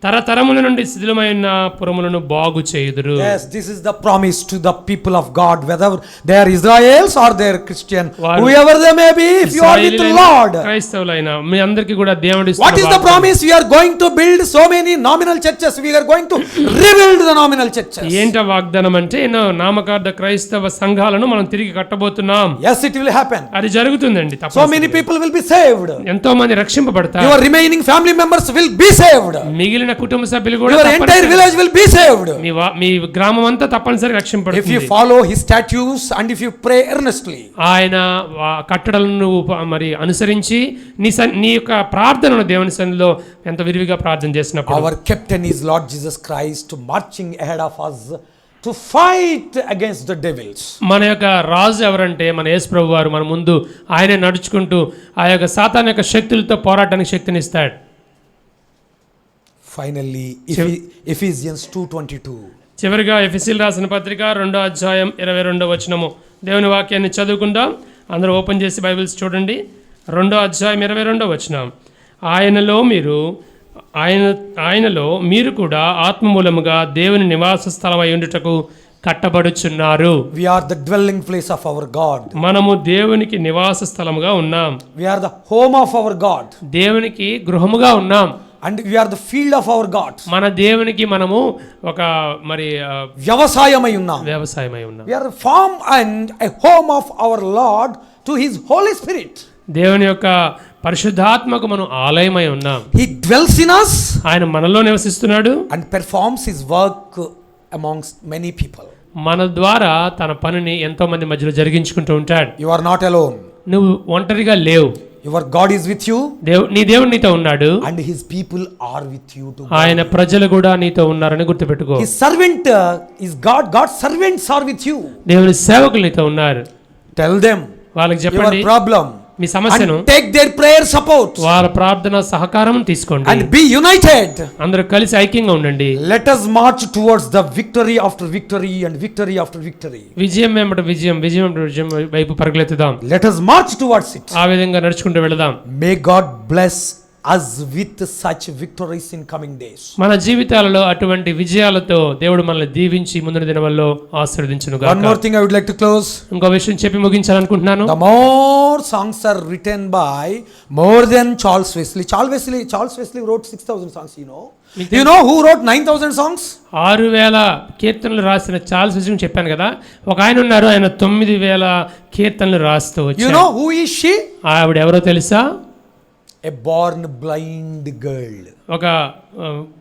తరతరముల నుండి శిథిలమైన పురములను బాగు చేయుదురు. Yes, this is the promise to the people of God, whether they are Israelites or they are Christian, whoever they may be, if you are with the Lord. క్రైస్తవులైన మీ అందరికీ కూడా దేవుడు ఇస్తున్న What is the promise? We are going to build so many nominal churches. We are going to rebuild the nominal churches. ఏంట వాగ్దానం అంటే ఎన్నో నామకార్థ క్రైస్తవ సంఘాలను మనం తిరిగి కట్టబోతున్నాం. Yes, it will happen. అది జరుగుతుందండి. So many people will be saved. ఎంతో మంది రక్షింపబడతారు. Your remaining family members will be saved. మిగిలిన కుటుంబ సభ్యులు కూడా, your entire village will be saved. మీ గ్రామం అంతా తప్పనిసరిగా రక్షింపబడుతుంది. If you follow his statutes and if you pray earnestly. ఆయన కట్టడలను మరి అనుసరించి నీ యొక్క ప్రార్థనను దేవుని సన్నిధిలో ఎంత విరివిగా ప్రార్థన చేసినప్పుడు. Our captain is Lord Jesus Christ marching ahead of us to fight against the devils. మన యొక్క రాజు ఎవరంటే మన యేసు ప్రభువు వారు. మన ముందు ఆయనే నడుచుకుంటూ ఆ యొక్క సాతాను యొక్క శక్తులతో పోరాటానికి శక్తిని ఇస్తాడు. Finally, Ephesians 2:22. చివరిగా ఎఫెసీయులకు రాసిన పత్రిక 2వ అధ్యాయం 22వ వచనము. దేవుని వాక్యాన్ని చదువుకుందాం. అందరూ ఓపెన్ చేసి బైబిల్స్ చూడండి. 2వ అధ్యాయం 22వ వచనం. ఆయనలో మీరు కూడా ఆత్మమూలముగా దేవుని నివాస స్థలమై ఉండుటకు కట్టబడుచున్నారు. We are the dwelling place of our God. మనము దేవునికి నివాస స్థలముగా ఉన్నాం. We are the home of our God. దేవునికి గృహముగా ఉన్నాం. And we are the field of our God. మన దేవునికి మనము ఒక మరి వ్యవసాయమై ఉన్నాం. ఉన్నాం. We are a farm and a home of our Lord to his Holy Spirit. దేవుని యొక్క పరిశుద్ధాత్మకు మనం ఆలయమై ఉన్నాం. He dwells in us. ఆయన మనలో నివసిస్తున్నాడు. And performs his work amongst many people. మన ద్వారా తన పనిని ఎంతో మంది మధ్యలో జరిగించుకుంటూ ఉంటాడు. You are not alone. నువ్వు ఒంటరిగా లేవు. Your God is with you. నీ దేవుడు నీతో ఉన్నాడు. And his people are with you too. ఆయన ప్రజలు కూడా నీతో ఉన్నారని గుర్తుపెట్టుకో. His servant is God. God's servants are with you. దేవుని సేవకులు నీతో ఉన్నారు. Tell them వాళ్ళకి చెప్పండి your problem. మీ సమస్యను. Take their prayer support. వాళ్ళ ప్రార్థన సహకారం తీసుకోండి. And be united. అందరూ కలిసి ఐక్యంగా ఉండండి. Let us march towards the victory after victory and victory after victory. విజయం వెంబడి విజయం, విజయం విజయం వైపు పరుగులెత్తుదాం. Let us march towards it. ఆ విధంగా నడుచుకుంటూ వెళదాం. May God bless us with such victories in coming days. మన జీవితాలలో అటువంటి విజయాలతో దేవుడు మనల్ని దీవించి ముందున దినాల్లో ఆశీర్వదించును గాక. One more thing I would like to close. ఇంకో విషయం చెప్పి ముగించాలనుకుంటున్నాను. The more songs are written by more than Charles Wesley. Charles Wesley wrote 6,000 songs, you know. You know who wrote 9,000 songs? 6,000 కీర్తనలు రాసిన చార్ల్స్ వెస్లీ చెప్పాను కదా. ఒక ఆయన ఉన్నారు, ఆయన 9,000 కీర్తనలు రాస్తూ వచ్చారు. You know who is she? ఆవిడ ఎవరో తెలుసా? A born blind girl. ఒక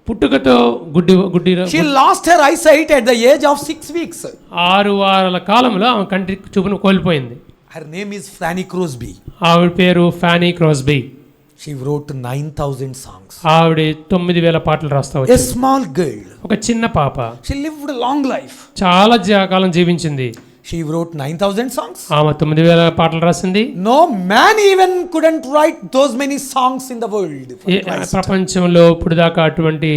పుట్టుకతో గుడ్డి. She lost her eyesight at the age of 6 weeks. 6 వారాల కాలంలో ఆమె కంటి చూపును కోల్పోయింది. Her name is Fanny Crosby. ఆవిడ పేరు ఫానీ క్రాస్బీ. She wrote 9,000 songs. ఆవిడ 9,000 పాటలు రాస్తా A వచ్చింది. small girl. ఒక చిన్న పాప She lived a long life. చాలా కాలం జీవించింది. She wrote 9,000 songs. ఆమె 9,000 పాటలు రాసింది. No man even couldn't write those many songs in the world. ప్రపంచంలో ఇప్పుడు దాకా అటువంటి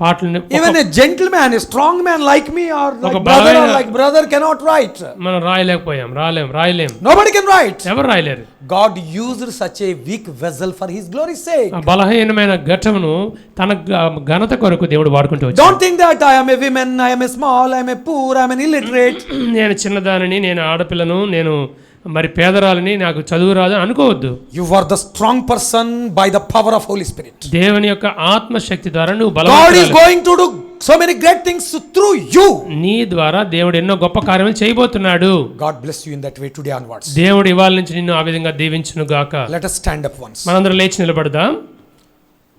పాటలు Even a gentleman, a strong man like me or like ఒక brother or బలమైన- like brother cannot write. మనం రాయలేం. Nobody can write. ఎవరు రాయలేరు. God used such a weak vessel for his glory's sake. ఆ బలహీనమైన ఘటమును తన ఘనత కొరకు దేవుడు వాడుకుంటూ వచ్చాడు. Don't think that I am a woman, I am a small, I am a poor, I am an illiterate. నేను చిన్నదానిని, నేను ఆడపిల్లను, నేను మరి పేదరాలని, నాకు చదువు రాదు అనుకోవద్దు. You are the strong person by the power of Holy Spirit. దేవుని యొక్క ఆత్మశక్తి ద్వారా నువ్వు God is బలవంతురాలు. going to do so many great things through you. నీ ద్వారా దేవుడు ఎన్నో గొప్ప కార్యములు చేయబోతున్నాడు. God bless you in that way today onwards. దేవుడు ఇవాళ నుంచి నిన్ను ఆ విధంగా దీవించును గాక. Let us stand up once. మనందరం లేచి నిలబడదాం.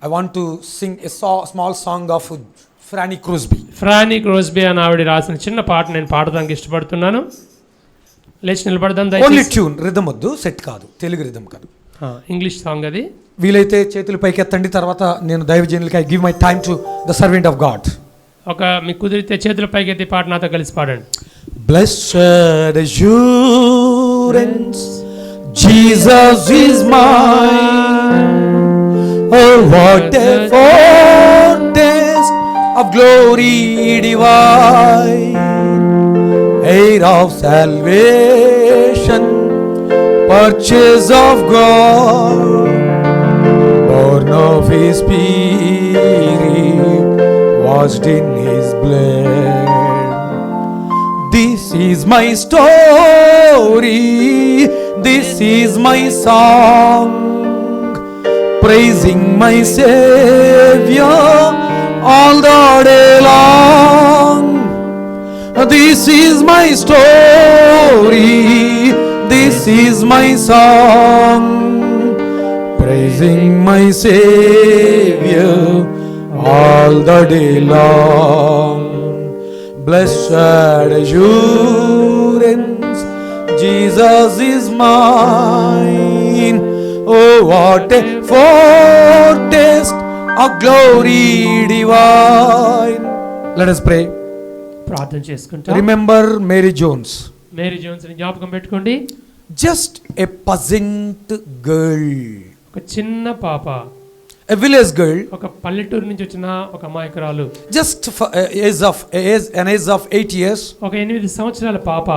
I want to sing a small song of Franny Crosby. ఫ్రానీ క్రోస్బీ అని ఆవిడ రాసిన చిన్న పాట నేను పాడడానికి ఇష్టపడుతున్నాను. లేచి నిలబడదాం Only దయచేసి. tune, rhythm వద్దు, సెట్ కాదు, తెలుగు rhythm కాదు. ఇంగ్లీష్ సాంగ్ అది. వీలైతే చేతులు పైకి ఎత్తండి. తర్వాత నేను దైవజనులకి I give my time to the servant of God. మీకు కుదిరితే చేతుల పైకి ఎత్తి పాట నాతో కలిసి పాడండి. Blessed assurance, Jesus is mine. Oh, what a foretaste of glory divine, heir of salvation, purchase of God, born of His Spirit, washed in His blood. This is my story, this is my song, praising my Savior all the day long. This is my story, this is my song, praising my Savior all the day long. Blessed assurance, Jesus is mine. Oh, what a foretaste of glory divine. Let us pray. ప్రార్థన చేసుకుంటా. Remember Mary Jones. Mary Jones ని జ్ఞాపకం పెట్టుకోండి. Just a peasant girl. ఒక చిన్న పాప, A village girl. ఒక పల్లెటూరు నుంచి వచ్చిన ఒక అమాయకురాలు. Just for an age of 8 years. ఒక 8 సంవత్సరాల పాప.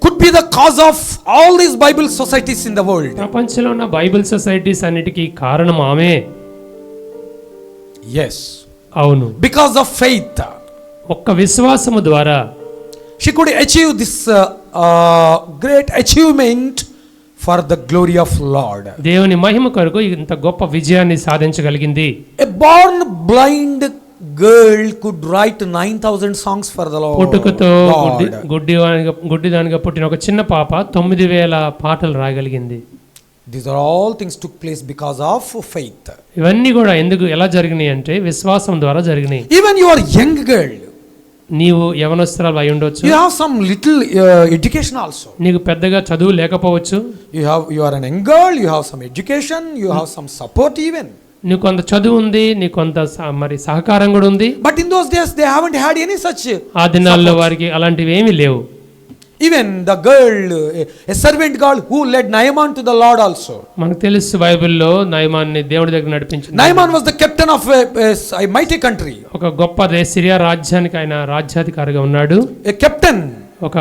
Could be the cause of all these Bible societies in the world. ప్రపంచంలో ఉన్న బైబిల్ సొసైటీస్ అన్నిటికీ కారణం ఆమె. Yes. అవును. Because of faith. ఒక్క విశ్వాసము ద్వారా She could achieve this great achievement for the glory of Lord. దేవుని మహిమ కొరకు ఇంత గొప్ప విజయాన్ని సాధించగలిగింది. A born blind girl could write 9,000 songs for the Lord. పుట్టుకతో గుడ్డిదానిగా పుట్టిన ఒక చిన్న పాప 9,000 పాటలు రాయగలిగింది. These are all things took place because of faith. ఇవన్నీ కూడా ఎలా జరిగినాయి అంటే విశ్వాసం ద్వారా జరిగినాయి. Even you are young girl, నీవు యవనస్తురాలు అయి ఉండొచ్చు. you have some little education also. నీకు పెద్దగా చదువు లేకపోవచ్చు. You are an young girl, you have some education, you have some support even. నీకు కొంత చదువు ఉంది, నీకు కొంత మరి సహకారం కూడా ఉంది. But in those days they haven't had any such. ఆ దినాల్లో వారికి అలాంటివి ఏమీ లేవు. Even the girl, a servant girl who led Naaman to the Lord also. మనకు తెలుసు బైబిల్లో నయమాన్ని దేవుడి దగ్గర నడిపించింది. Naaman was the captain of a mighty country. ఒక గొప్ప సిరియా రాజ్యానికి ఆయన రాజ్యాధికారిగా ఉన్నాడు. A captain. ఒక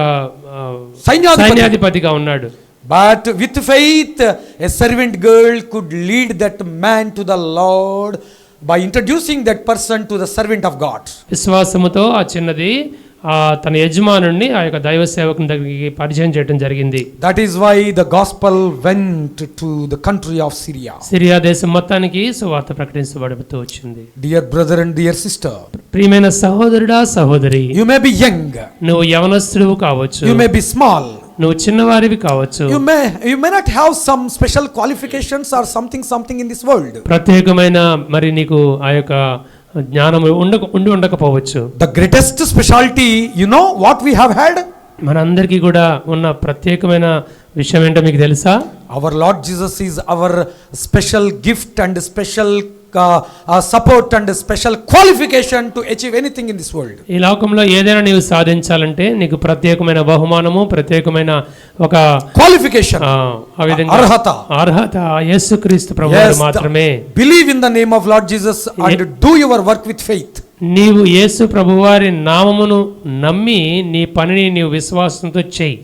సైన్యాధిపతిగా ఉన్నాడు. But with faith, a servant girl could lead that man to the Lord by introducing that person to the servant of God. విశ్వాసముతో ఆ చిన్నది తన యజమానుడిని ఆ యొక్క దైవ సేవకుని దగ్గరికి పరిచయం చేయడం జరిగింది. That is why the gospel went to the country of Syria. Syria దేశం మొత్తానికి సువార్త ప్రకటించబడుతూ వచ్చింది. Dear brother and dear sister, ప్రియమైన సహోదరుడా సహోదరి, you may be young, నువ్వు యవనస్తుడు కావచ్చు, you may be small, నువ్వు చిన్నవారివి కావచ్చు, you may not have some special qualifications or something in this world. ప్రత్యేకమైన మరి నీకు ఆ యొక్క జ్ఞానం ఉండకపోవచ్చు. The greatest specialty, you know what we have had? మనందరికీ కూడా ఉన్న ప్రత్యేకమైన విషయం ఏంటో మీకు తెలుసా? Our Lord Jesus is our special gift and special support and special qualification to achieve anything in this world. ఈ లోకంలో ఏదైనా నీవు సాధించాలంటే నీకు ప్రత్యేకమైన బహుమానము, ప్రత్యేకమైన ఒక qualification, ఆ విధంగా అర్హత యేసుక్రీస్తు ప్రభువు మాత్రమే. Believe in the name of Lord Jesus and do your work with faith. నీవు యేసు ప్రభువారి నామమును నమ్మి నీ పనిని నీవు విశ్వాసంతో చేయి.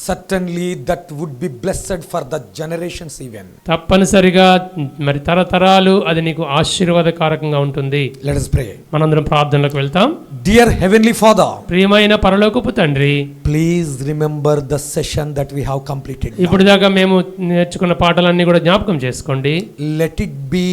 Certainly that would be blessed for the generations even. తప్పనిసరిగా మరి తరతరాలు అది నీకు ఆశీర్వాదకారకంగా ఉంటుంది. Let us pray. మనందరం ప్రార్థనలకు వెళ్తాం. Dear heavenly Father, ప్రియమైన పరలోకపు తండ్రి, please remember the session that we have completed. ఇప్పుడు దాకా మేము నేర్చుకున్న పాఠాలన్నీ కూడా జ్ఞాపకం చేసుకోండి. Let it be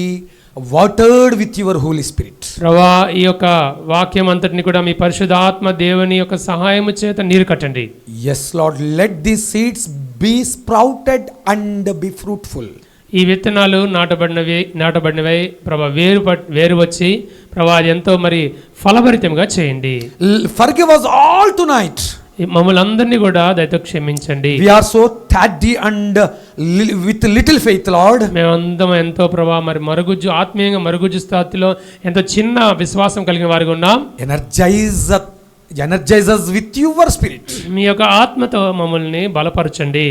watered with your Holy Spirit. ప్రభువా, ఈ యొక్క వాక్యం అంతటిని కూడా మీ పరిశుద్ధాత్మ దేవుని యొక్క సహాయము చేత నీరు కట్టండి. Yes Lord, let these seeds be sprouted and be fruitful. ఈ విత్తనాలు నాటబడినవై ప్రభా వేరు వచ్చి ప్రభా ఎంతో మరి ఫలభరితంగా చేయండి. Forgive us all tonight. మమ్మల్ని అందరినీ కూడా దయతో క్షమించండి. We are so tardy and with little faith, Lord. మేమందరం ఎంతో ప్రభా మరి ఆత్మీయంగా మరుగుజ్జు స్థాయిలో ఎంతో చిన్న విశ్వాసం కలిగిన వారిగా ఉన్నాం. Energize us with your spirit. మీ యొక్క ఆత్మతో మమ్మల్ని బలపరచండి.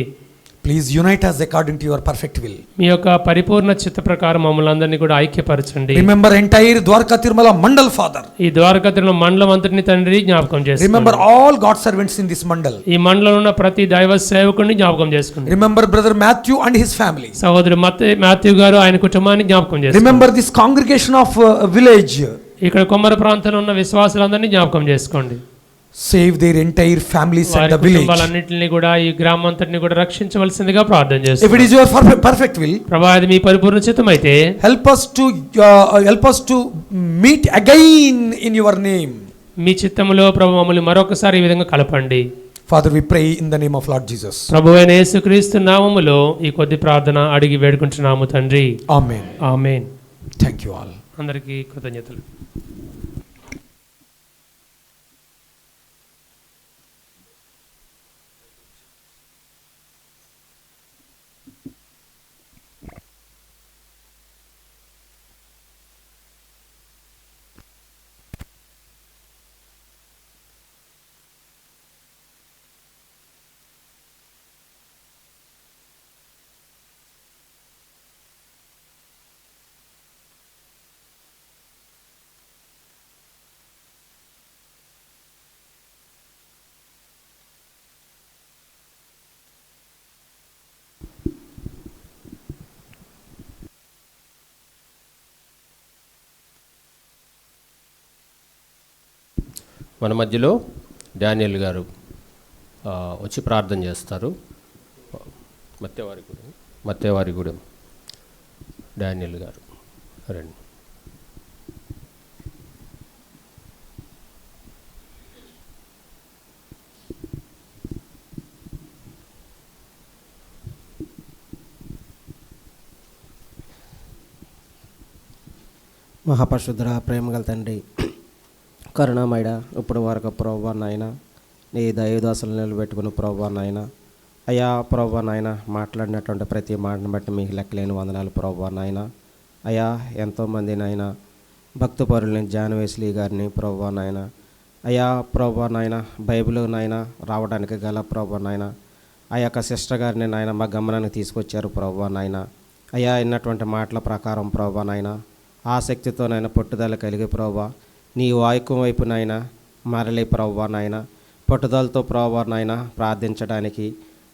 Please unite us according to your perfect will. మీ యొక్క పరిపూర్ణ చిత్త ప్రకారం మమ్మల్ని అందరినీ కూడా ఐక్యపరచండి. Remember entire Dwarka Tirumala mandal, Father. ఈ ద్వారకా తిరుమల మండలం అంతటిని తండ్రి జ్ఞాపకం చేసుకోండి. Remember all God's servants in this mandal. ఈ మండలంలో ఉన్న ప్రతి దైవ సేవకుడిని జ్ఞాపకం చేసుకోండి. Remember brother Matthew and his family. సహోదరు మాథ్యూ గారు ఆయన కుటుంబాన్ని జ్ఞాపకం చేసుకోండి. Remember this congregation of village. ఇక్కడ కొమ్మర ప్రాంతంలో ఉన్న విశ్వాసులందరినీ జ్ఞాపకం చేసుకోండి. Save their entire families and the village. కుటుంబాలన్నిటిని కూడా ఈ గ్రామాంతటిని కూడా రక్షించవలసిందిగా ప్రార్థన చేస్తున్నాం. If it is your perfect will, ప్రభువా, అది మీ పరిపూర్ణ చిత్తమైతే help us to meet again in your name. మీ చిత్తములో ప్రభువా మమ్మల్ని మరొకసారి ఈ విధంగా కలపండి. Father, we pray in the name of Lord Jesus. ప్రభువైన యేసుక్రీస్తు నామములో ఈ కొద్ది ప్రార్థన అడిగి వేడుకుంటున్నాము తండ్రి. Amen. Amen. Thank you all. అందరికీ కృతజ్ఞతలు. మన మధ్యలో డానియల్ గారు వచ్చి ప్రార్థన చేస్తారు. మత్తేవారిగూడెం డానియల్ గారు రండి. మహాపరిశుద్ధుడా, ప్రేమగల తండ్రి, కరుణామయుడా, ఇప్పుడు వరకు ప్రభువా నాయన నీ దైవదాసులు నిలబెట్టుకుని ప్రభువా నాయన, అయ్యా ప్రభువా నాయన మాట్లాడినటువంటి ప్రతి మాటను బట్టి మీకు లెక్కలేని వందనాలు ప్రభువా నాయన. అయ్యా ఎంతోమంది నాయన భక్త పరులని జానవేశ్లీ గారిని ప్రభువా నాయన, అయ్యా ప్రభువా నాయన బైబిల్ నాయన రావడానికి గల ప్రభువా నాయన ఆ యొక్క సిస్టర్ గారిని నాయన మా గమనానికి తీసుకొచ్చారు ప్రభువా నాయన. అయ్యా విన్నటువంటి మాటల ప్రకారం ప్రభువా నాయన ఆసక్తితో నాయన పట్టుదల కలిగి ప్రభువా నీ వాయుకం వైపు నాయన మరలి ప్రభువా నాయన పట్టుదలతో ప్రభువా నాయన ప్రార్థించడానికి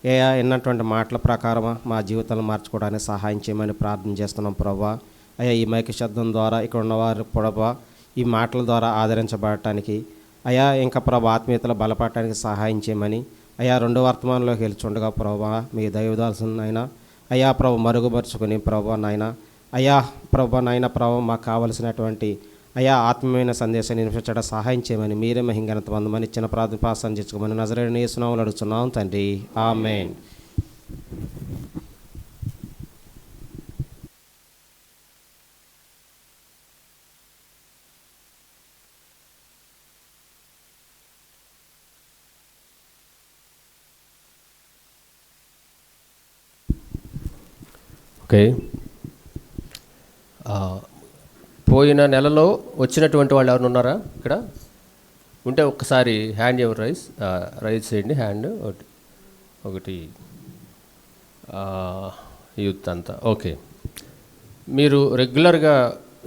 విన్నటువంటి మాటల ప్రకారం మా జీవితాలను మార్చుకోవడానికి సహాయం చేయమని ప్రార్థన చేస్తున్నాం ప్రభువా. అయ్యా ఈ మైక్ శబ్దం ద్వారా ఇక్కడ ఉన్నవారు ప్రభువా ఈ మాటల ద్వారా ఆదరించబడటానికి అయ్యా ఇంకా ప్రభు ఆత్మీయతలు బలపడటానికి సహాయం చేయమని అయ్యా రెండు వర్తమానంలోకి వెళ్తుండగా ప్రభువా మీ దైవదాసునైనా అయ్యా ప్రభు మరుగుపరుచుకుని ప్రభువా నాయన అయ్యా ప్రభు నాయన ప్రభు మాకు కావలసినటువంటి అయ్యా ఆత్మీయమైన సందేశాన్ని వినిపించడం సహాయం చేయమని మీరే మహింగనత వందమని చిన్న ప్రార్థన చేసుకోమని నజరేయుని యేసు నామములో అడుగుతున్నాం తండ్రి. ఆమేన్. ఓకే. పోయిన నెలలో వచ్చినటువంటి వాళ్ళు ఎవరు ఉన్నారా ఇక్కడ? ఉంటే ఒక్కసారి హ్యాండ్ ఎవరు రైజ్ చేయండి. హ్యాండ్ ఒకటి యూత్ అంతా. ఓకే. మీరు రెగ్యులర్గా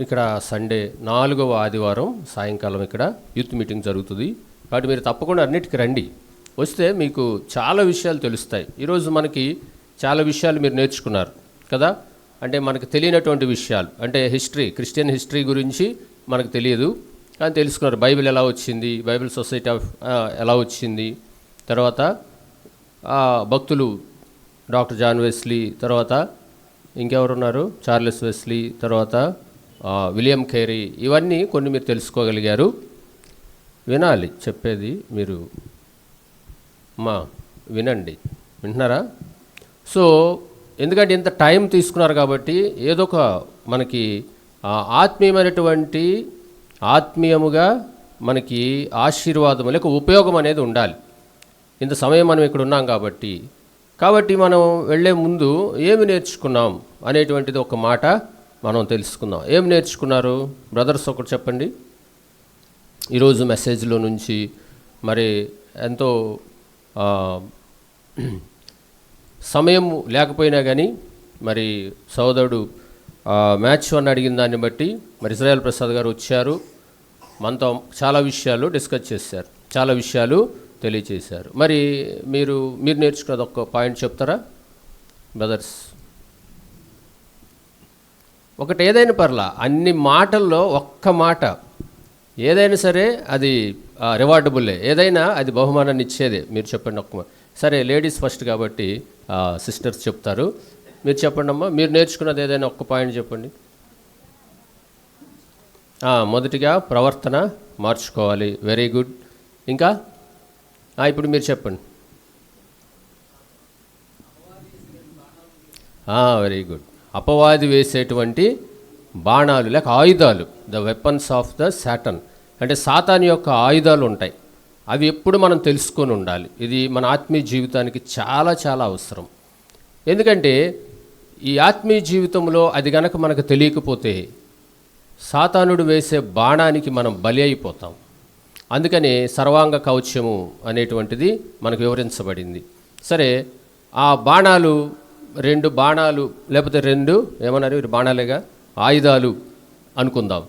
ఇక్కడ సండే 4వ ఆదివారం సాయంకాలం ఇక్కడ యూత్ మీటింగ్ జరుగుతుంది. కాబట్టి మీరు తప్పకుండా అన్నిటికీ రండి. వస్తే మీకు చాలా విషయాలు తెలుస్తాయి. ఈరోజు మనకి చాలా విషయాలు మీరు నేర్చుకున్నారు కదా. అంటే మనకు తెలియనటువంటి విషయాలు, అంటే హిస్టరీ, క్రిస్టియన్ హిస్టరీ గురించి మనకు తెలియదు కానీ తెలుసుకున్నారు. బైబిల్ ఎలా వచ్చింది, బైబిల్ సొసైటీ ఆఫ్ ఎలా వచ్చింది, తర్వాత భక్తులు డాక్టర్ జాన్ వెస్లీ, తర్వాత ఇంకెవరున్నారు, చార్లెస్ వెస్లీ, తర్వాత విలియం కేరీ, ఇవన్నీ కొన్ని మీరు తెలుసుకోగలిగారు. వినాలి చెప్పేది మీరు వినండి. వింటున్నారా? సో ఎందుకంటే ఇంత టైం తీసుకున్నారు కాబట్టి ఏదో ఒక మనకి ఆత్మీయముగా మనకి ఆశీర్వాదం లేక ఉపయోగం అనేది ఉండాలి. ఇంత సమయం మనం ఇక్కడ ఉన్నాం కాబట్టి మనం వెళ్ళే ముందు ఏమి నేర్చుకున్నాం అనేటువంటిది ఒక మాట మనం తెలుసుకుందాం. ఏమి నేర్చుకున్నారు బ్రదర్స్ ఒకటి చెప్పండి. ఈరోజు మెసేజ్లో నుంచి మరి ఎంతో సమయం లేకపోయినా కానీ మరి సోదరుడు మ్యాచ్ 1 అడిగిన దాన్ని బట్టి మరి ఇజ్రాయెల్ ప్రసాద్ గారు వచ్చారు, మనతో చాలా విషయాలు డిస్కస్ చేశారు, చాలా విషయాలు తెలియచేశారు. మరి మీరు నేర్చుకున్నది ఒక పాయింట్ చెప్తారా బ్రదర్స్? ఒకటి ఏదైనా పర్లా, అన్ని మాటల్లో ఒక్క మాట ఏదైనా సరే అది రివార్డబుల్లే, ఏదైనా అది బహుమానాన్ని ఇచ్చేదే. మీరు చెప్పండి ఒక్క. సరే లేడీస్ ఫస్ట్ కాబట్టి సిస్టర్స్ చెప్తారు. మీరు చెప్పండి అమ్మా, మీరు నేర్చుకున్నది ఏదైనా ఒక్క పాయింట్ చెప్పండి. మొదటిగా ప్రవర్తన మార్చుకోవాలి. Very good. ఇంకా ఇప్పుడు మీరు చెప్పండి. Very good. అపవాది వేసేటువంటి బాణాలు లేక ఆయుధాలు, the weapons of the Satan, అంటే సాతాను యొక్క ఆయుధాలు ఉంటాయి. అవి ఎప్పుడు మనం తెలుసుకొని ఉండాలి. ఇది మన ఆత్మీయ జీవితానికి చాలా చాలా అవసరం. ఎందుకంటే ఈ ఆత్మీయ జీవితంలో అది గనక మనకు తెలియకపోతే సాతానుడు వేసే బాణానికి మనం బలి అయిపోతాం. అందుకని సర్వాంగ కవచము అనేటువంటిది మనకు వివరించబడింది. సరే, ఆ బాణాలు 2 బాణాలు లేకపోతే 2 ఏమన్నారు, బాణాలేగా, ఆయుధాలు అనుకుందాం.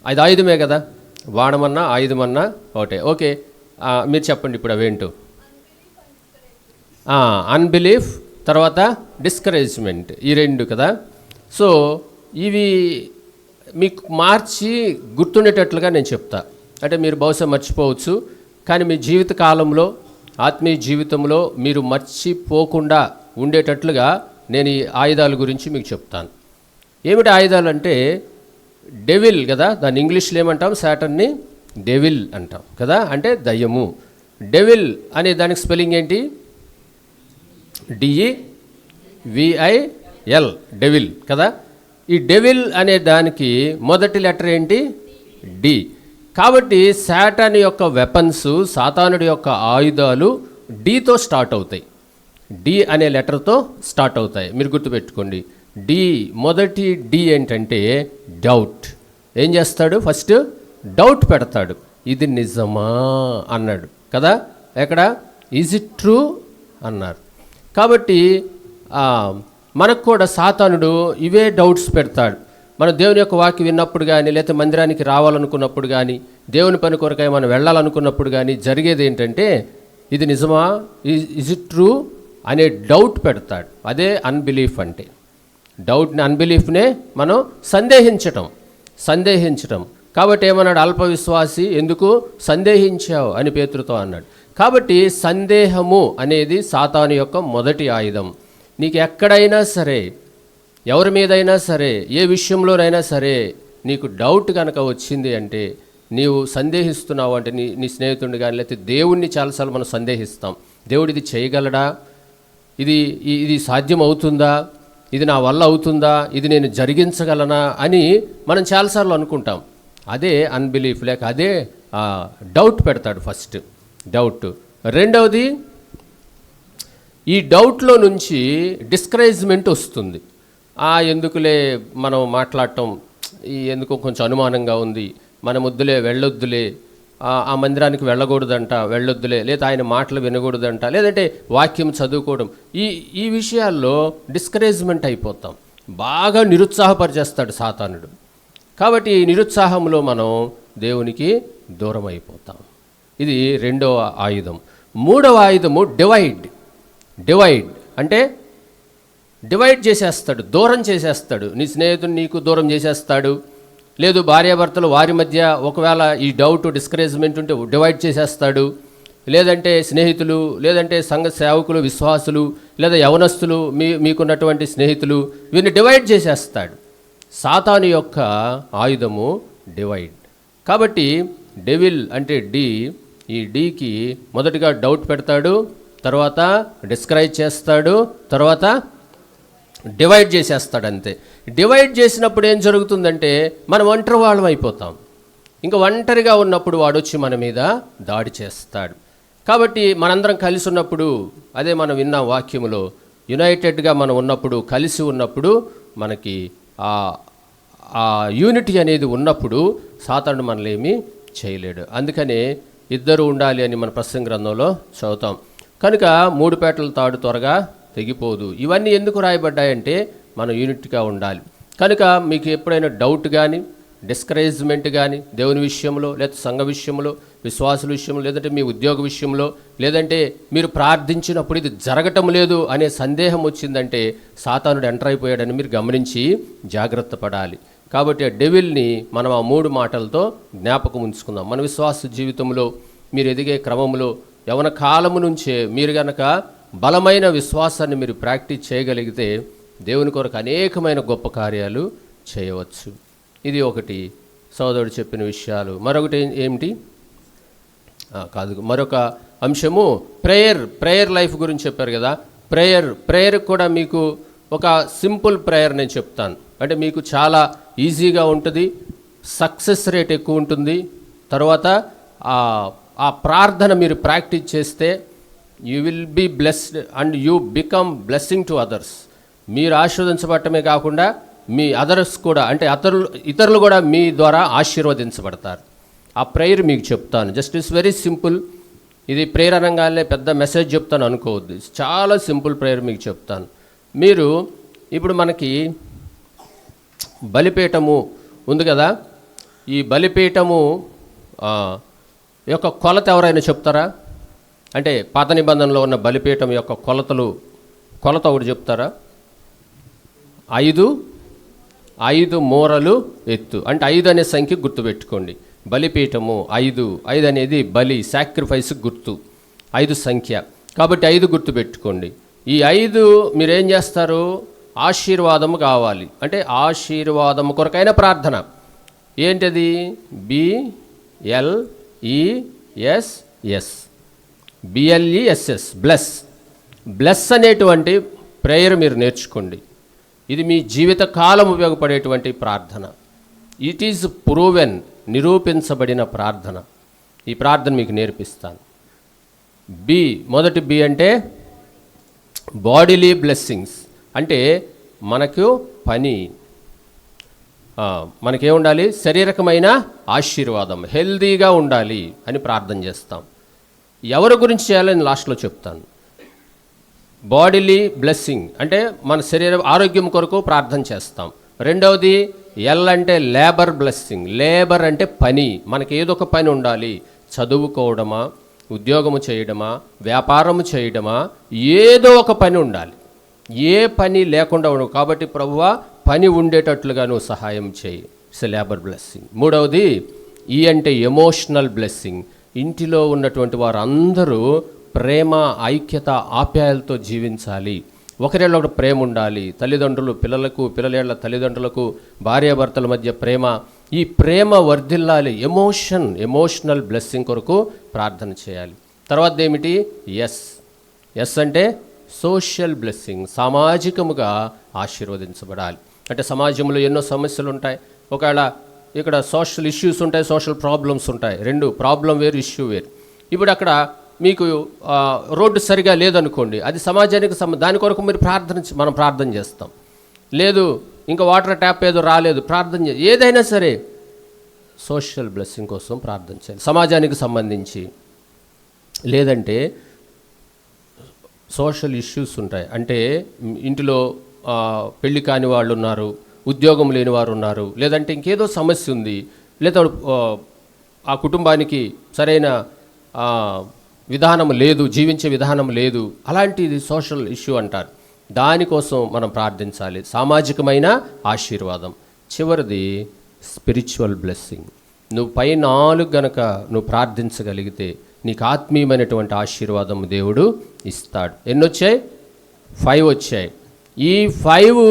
అది ఆయుధమే కదా, బాణమన్నా ఆయుధమన్నా ఒకటే. ఓకే, మీరు చెప్పండి ఇప్పుడు అవేంటో. అన్బిలీఫ్, తర్వాత డిస్కరేజ్మెంట్, ఈ 2 కదా. సో ఇవి మీకు మార్చి గుర్తుండేటట్లుగా నేను చెప్తా. అంటే మీరు బహుశా మర్చిపోవచ్చు, కానీ మీ జీవిత కాలంలో ఆత్మీయ జీవితంలో మీరు మర్చిపోకుండా ఉండేటట్లుగా నేను ఈ ఆయుధాల గురించి మీకు చెప్తాను. ఏమిటి ఆయుధాలు అంటే, డెవిల్ కదా, దాన్ని ఇంగ్లీష్లో ఏమంటాం, సాటన్ని డెవిల్ అంటాం కదా, అంటే దయ్యము. డెవిల్ అనే దానికి స్పెల్లింగ్ ఏంటి, DEVIL, డెవిల్ కదా. ఈ డెవిల్ అనే దానికి మొదటి లెటర్ ఏంటి, డి. కాబట్టి సాటాన్ యొక్క వెపన్స్, సాతానుడి యొక్క ఆయుధాలు డీతో స్టార్ట్ అవుతాయి. డి అనే లెటర్తో స్టార్ట్ అవుతాయి. మీరు గుర్తుపెట్టుకోండి. డి, మొదటి డి ఏంటంటే డౌట్. ఏం చేస్తాడు, ఫస్ట్ డౌట్ పెడతాడు. ఇది నిజమా అన్నాడు కదా, ఎక్కడ, ఈజ్ ఇట్ ట్రూ అన్నారు. కాబట్టి మనకు కూడా సాతానుడు ఇవే డౌట్స్ పెడతాడు. మనం దేవుని యొక్క వాక్యం విన్నప్పుడు కానీ, లేకపోతే మందిరానికి రావాలనుకున్నప్పుడు కానీ, దేవుని పని కొరకై మనం వెళ్ళాలనుకున్నప్పుడు కానీ జరిగేది ఏంటంటే, ఇది నిజమా, ఈజ్ ఇట్ ట్రూ అనే డౌట్ పెడతాడు. అదే అన్బిలీఫ్ అంటే. డౌట్ని, అన్బిలీఫ్నే మనం సందేహించటం. కాబట్టి ఏమన్నాడు, అల్ప విశ్వాసి ఎందుకు సందేహించావు అని పేతురుతో అన్నాడు. కాబట్టి సందేహము అనేది సాతాను యొక్క మొదటి ఆయుధం. నీకు ఎక్కడైనా సరే, ఎవరి మీదైనా సరే, ఏ విషయంలోనైనా సరే నీకు డౌట్ కనుక వచ్చింది అంటే, నీవు సందేహిస్తున్నావు అంటే, నీ స్నేహితుడిని కానీ లేకపోతే దేవుణ్ణి చాలాసార్లు మనం సందేహిస్తాం. దేవుడు ఇది చేయగలడా, ఇది సాధ్యం అవుతుందా, ఇది నా వల్ల అవుతుందా, ఇది నేను జరిగించగలనా అని మనం చాలాసార్లు అనుకుంటాం. అదే అన్బిలీఫ్, లేక అదే డౌట్ పెడతాడు. First doubt. రెండవది, ఈ డౌట్లో నుంచి డిస్కరేజ్మెంట్ వస్తుంది. ఎందుకులే మనం మాట్లాడటం, ఎందుకో కొంచెం అనుమానంగా ఉంది, మనం వద్దులే వెళ్ళొద్దులే, ఆ మందిరానికి వెళ్ళొద్దులే, లేదా ఆయన మాటలు వినకూడదంట, లేదంటే వాక్యం చదువుకోవడం, ఈ విషయాల్లో డిస్కరేజ్మెంట్ అయిపోతాం. బాగా నిరుత్సాహపరిచేస్తాడు సాతానుడు. కాబట్టి ఈ నిరుత్సాహంలో మనం దేవునికి దూరం అయిపోతాం. ఇది రెండవ ఆయుధం. మూడవ ఆయుధము డివైడ్ అంటే డివైడ్ చేసేస్తాడు, దూరం చేసేస్తాడు. నీ స్నేహితుడు నీకు దూరం చేసేస్తాడు. లేదు భార్యాభర్తలు వారి మధ్య ఒకవేళ ఈ డౌట్ డిస్కరేజ్మెంట్ ఉంటే డివైడ్ చేసేస్తాడు. లేదంటే స్నేహితులు, లేదంటే సంఘ సేవకులు, విశ్వాసులు, లేదా యవనస్తులు, మీకున్నటువంటి స్నేహితులు, వీరిని డివైడ్ చేసేస్తాడు. సాతాను యొక్క ఆయుధము డివైడ్. కాబట్టి డెవిల్ అంటే డి, ఈ డీకి మొదటిగా డౌట్ పెడతాడు, తర్వాత డిస్కరేజ్ చేస్తాడు, తర్వాత డివైడ్ చేసేస్తాడు. అంతే. డివైడ్ చేసినప్పుడు ఏం జరుగుతుందంటే మనం ఒంటరి వాళ్ళం అయిపోతాం. ఇంకా ఒంటరిగా ఉన్నప్పుడు వాడు వచ్చి మన మీద దాడి చేస్తాడు. కాబట్టి మనందరం కలిసి ఉన్నప్పుడు, అదే మనం విన్న వాక్యములో, యునైటెడ్గా మనం ఉన్నప్పుడు, కలిసి ఉన్నప్పుడు, మనకి ఆ యూనిటీ అనేది ఉన్నప్పుడు సాతానుడు మనల్ని ఏమీ చేయలేడు. అందుకనే ఇద్దరు ఉండాలి అని మన ప్రసంగ గ్రంథంలో చదువుతాం. కనుక 3 పేటల తాడు త్వరగా తెగిపోదు. ఇవన్నీ ఎందుకు రాయబడ్డాయంటే మనం యూనిట్గా ఉండాలి. కనుక మీకు ఎప్పుడైనా డౌట్ కానీ, డిస్కరేజ్మెంట్ కానీ దేవుని విషయంలో, లేదా సంఘ విషయంలో, విశ్వాసుల విషయంలో, లేదంటే మీ ఉద్యోగ విషయంలో, లేదంటే మీరు ప్రార్థించినప్పుడు ఇది జరగటం లేదు అనే సందేహం వచ్చిందంటే సాతానుడు ఎంటర్ అయిపోయాడని మీరు గమనించి జాగ్రత్త పడాలి. కాబట్టి ఆ డెవిల్ని మనం ఆ 3 మాటలతో జ్ఞాపకం ఉంచుకుందాం. మన విశ్వాస జీవితంలో మీరు ఎదిగే క్రమంలో యవన కాలము నుంచే మీరు గనక బలమైన విశ్వాసాన్ని మీరు ప్రాక్టీస్ చేయగలిగితే దేవుని కొరకు అనేకమైన గొప్ప కార్యాలు చేయవచ్చు. ఇది ఒకటి సోదరుడు చెప్పిన విషయాలు. మరొకటి ఏమిటి మరొక అంశము ప్రేయర్ లైఫ్ గురించి చెప్పారు కదా. ప్రేయర్ కూడా మీకు ఒక సింపుల్ ప్రేయర్ నేను చెప్తాను. అంటే మీకు చాలా ఈజీగా ఉంటుంది, సక్సెస్ రేట్ ఎక్కువ ఉంటుంది. తర్వాత ఆ ప్రార్థన మీరు ప్రాక్టీస్ చేస్తే you will be blessed and you become blessing to others. మీరు ఆశీర్వదించబడటమే కాకుండా మీ అదర్స్ కూడా, అంటే ఇతరులు కూడా మీ ద్వారా ఆశీర్వదించబడతారు. ఆ ప్రేయర్ మీకు చెప్తాను. Just it's very simple. ఇది ప్రేయర్ అనగానే పెద్ద మెసేజ్ చెప్తాను అనుకోవద్దు. చాలా సింపుల్ ప్రేయర్ మీకు చెప్తాను. మీరు ఇప్పుడు మనకి బలిపీఠము ఉంది కదా, ఈ బలిపీఠము యొక్క కొలత ఎవరైనా చెప్తారా? అంటే పాత నిబంధనలో ఉన్న బలిపీఠం యొక్క కొలత ఒకటి చెప్తారా? 5 మూరలు ఎత్తు. అంటే 5 అనే సంఖ్య గుర్తుపెట్టుకోండి. బలిపీఠము 5 అనేది బలి, సాక్రిఫైస్ గుర్తు, 5 సంఖ్య. కాబట్టి 5 గుర్తుపెట్టుకోండి. ఈ 5 మీరేం చేస్తారు? ఆశీర్వాదము కావాలి అంటే ఆశీర్వాదము కొరకైన ప్రార్థన. ఏంటది? BLESS, బ్లెస్ అనేటువంటి ప్రేయర్ మీరు నేర్చుకోండి. ఇది మీ జీవిత కాలం ఉపయోగపడేటువంటి ప్రార్థన. ఇట్ ఈజ్ ప్రూవెన్, నిరూపించబడిన ప్రార్థన. ఈ ప్రార్థన మీకు నేర్పిస్తాను. మొదటి బి అంటే బాడీలీ బ్లెస్సింగ్స్. అంటే మనకు పని, మనకేముండాలి? శారీరకమైన ఆశీర్వాదం, హెల్దీగా ఉండాలి అని ప్రార్థన చేస్తాం. ఎవరి గురించి చేయాలని లాస్ట్లో చెప్తాను. బాడీలీ బ్లెస్సింగ్ అంటే మన శరీర ఆరోగ్యం కొరకు ప్రార్థన చేస్తాం. రెండవది ఎల్ అంటే లేబర్ బ్లెస్సింగ్. లేబర్ అంటే పని, మనకి ఏదో ఒక పని ఉండాలి. చదువుకోవడమా, ఉద్యోగము చేయడమా, వ్యాపారము చేయడమా, ఏదో ఒక పని ఉండాలి. ఏ పని లేకుండా ఉండవు. కాబట్టి ప్రభువా పని ఉండేటట్లుగా నువ్వు సహాయం చేయి. It's labour blessing. మూడవది ఈ అంటే ఎమోషనల్ బ్లెస్సింగ్. ఇంటిలో ఉన్నటువంటి వారందరూ ప్రేమ, ఐక్యత, ఆప్యాయలతో జీవించాలి. ఒకరేళ్ళ ఒకటి ప్రేమ ఉండాలి. తల్లిదండ్రులు పిల్లలకు, పిల్లలేళ్ల తల్లిదండ్రులకు, భార్యాభర్తల మధ్య ప్రేమ, ఈ ప్రేమ వర్ధిల్లాలి. ఎమోషనల్ బ్లెస్సింగ్ కొరకు ప్రార్థన చేయాలి. తర్వాత ఏమిటి? ఎస్ అంటే సోషల్ బ్లెస్సింగ్, సామాజికముగా ఆశీర్వదించబడాలి. అంటే సమాజంలో ఎన్నో సమస్యలు ఉంటాయి. ఒకవేళ ఇక్కడ సోషల్ ఇష్యూస్ ఉంటాయి, సోషల్ ప్రాబ్లమ్స్ ఉంటాయి. రెండు, ప్రాబ్లం వేరు, ఇష్యూ వేరు. ఇప్పుడు అక్కడ మీకు రోడ్డు సరిగా లేదనుకోండి, అది సమాజానికి దాని కొరకు మనం ప్రార్థన చేస్తాం. లేదు ఇంకా వాటర్ ట్యాప్ ఏదో రాలేదు, ప్రార్థన చేయాలి. ఏదైనా సరే సోషల్ బ్లెస్సింగ్ కోసం ప్రార్థన చేయాలి, సమాజానికి సంబంధించి. లేదంటే సోషల్ ఇష్యూస్ ఉంటాయి, అంటే ఇంటిలో పెళ్లి కాని వాళ్ళు ఉన్నారు, ఉద్యోగం లేని వారు ఉన్నారు, లేదంటే ఇంకేదో సమస్య ఉంది, లేదా ఆ కుటుంబానికి సరైన విధానం లేదు, జీవించే విధానం లేదు, అలాంటిది సోషల్ ఇష్యూ అంటారు. దానికోసం మనం ప్రార్థించాలి, సామాజికమైన ఆశీర్వాదం. చివరిది స్పిరిచువల్ బ్లెస్సింగ్. నువ్వు పై 4 గనక నువ్వు ప్రార్థించగలిగితే నీకు ఆత్మీయమైనటువంటి ఆశీర్వాదం దేవుడు ఇస్తాడు. ఎన్ని వచ్చాయి? 5 వచ్చాయి. ఈ 5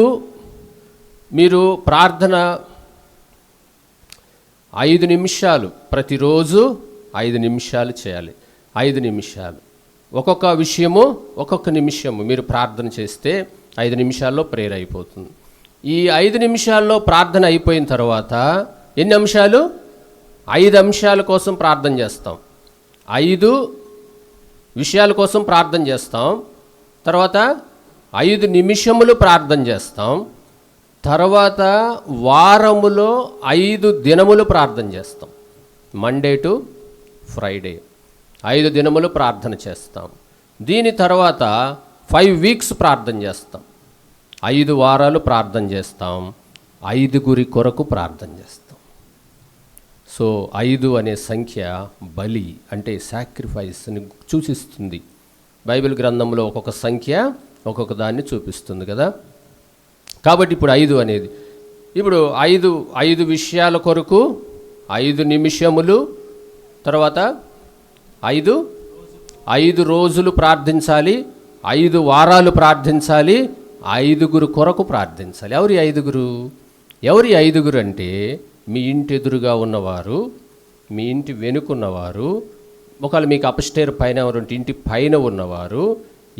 మీరు ప్రార్థన 5 నిమిషాలు, ప్రతిరోజు 5 నిమిషాలు చేయాలి. 5 నిమిషాలు ఒక్కొక్క విషయము, ఒక్కొక్క నిమిషము మీరు ప్రార్థన చేస్తే 5 నిమిషాల్లో ప్రేయర్ అయిపోతుంది. ఈ 5 నిమిషాల్లో ప్రార్థన అయిపోయిన తర్వాత ఎన్ని అంశాలు? 5 అంశాల కోసం ప్రార్థన చేస్తాం, 5 విషయాల కోసం ప్రార్థన చేస్తాం. తర్వాత 5 నిమిషములు ప్రార్థన చేస్తాం. తర్వాత వారములో 5 దినములు ప్రార్థన చేస్తాం. మండే టు ఫ్రైడే 5 దినములు ప్రార్థన చేస్తాం. దీని తర్వాత 5 వీక్స్ ప్రార్థన చేస్తాం, 5 వారాలు ప్రార్థన చేస్తాం, 5గురి కొరకు ప్రార్థన చేస్తాం. సో 5 అనే సంఖ్య బలి అంటే సాక్రిఫైస్ని సూచిస్తుంది. బైబిల్ గ్రంథంలో ఒక్కొక్క సంఖ్య ఒక్కొక్క దాన్ని చూపిస్తుంది కదా. కాబట్టి ఇప్పుడు 5 అనేది, ఇప్పుడు 5 విషయాల కొరకు 5 నిమిషములు, తర్వాత 5 రోజులు ప్రార్థించాలి, 5 వారాలు ప్రార్థించాలి, 5గురు కొరకు ప్రార్థించాలి. ఎవరి 5గురు అంటే మీ ఇంటి ఎదురుగా ఉన్నవారు, మీ ఇంటి వెనుకున్నవారు, ఒకవేళ మీకు అప్స్టేర్ పైన ఎవరంటే ఇంటి పైన ఉన్నవారు,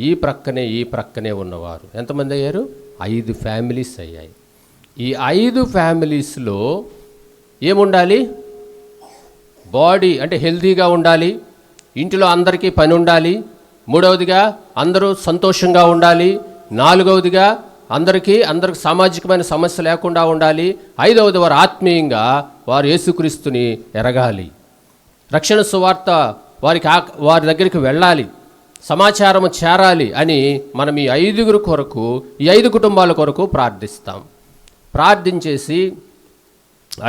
ఈ ప్రక్కనే ఉన్నవారు. ఎంతమంది అయ్యారు? 5 ఫ్యామిలీస్ అయ్యాయి. ఈ 5 ఫ్యామిలీస్లో ఏముండాలి? బాడీ అంటే హెల్తీగా ఉండాలి, ఇంటిలో అందరికీ పని ఉండాలి, 3వదిగా అందరూ సంతోషంగా ఉండాలి, 4వదిగా అందరికీ సామాజికమైన సమస్య లేకుండా ఉండాలి, 5వది వారు ఆత్మీయంగా వారు యేసుక్రీస్తుని ఎరగాలి, రక్షణ సువార్త వారి దగ్గరికి వెళ్ళాలి, సమాచారం చేరాలి అని మనం ఈ 5గురు కొరకు, ఈ 5 కుటుంబాల కొరకు ప్రార్థిస్తాం. ప్రార్థించేసి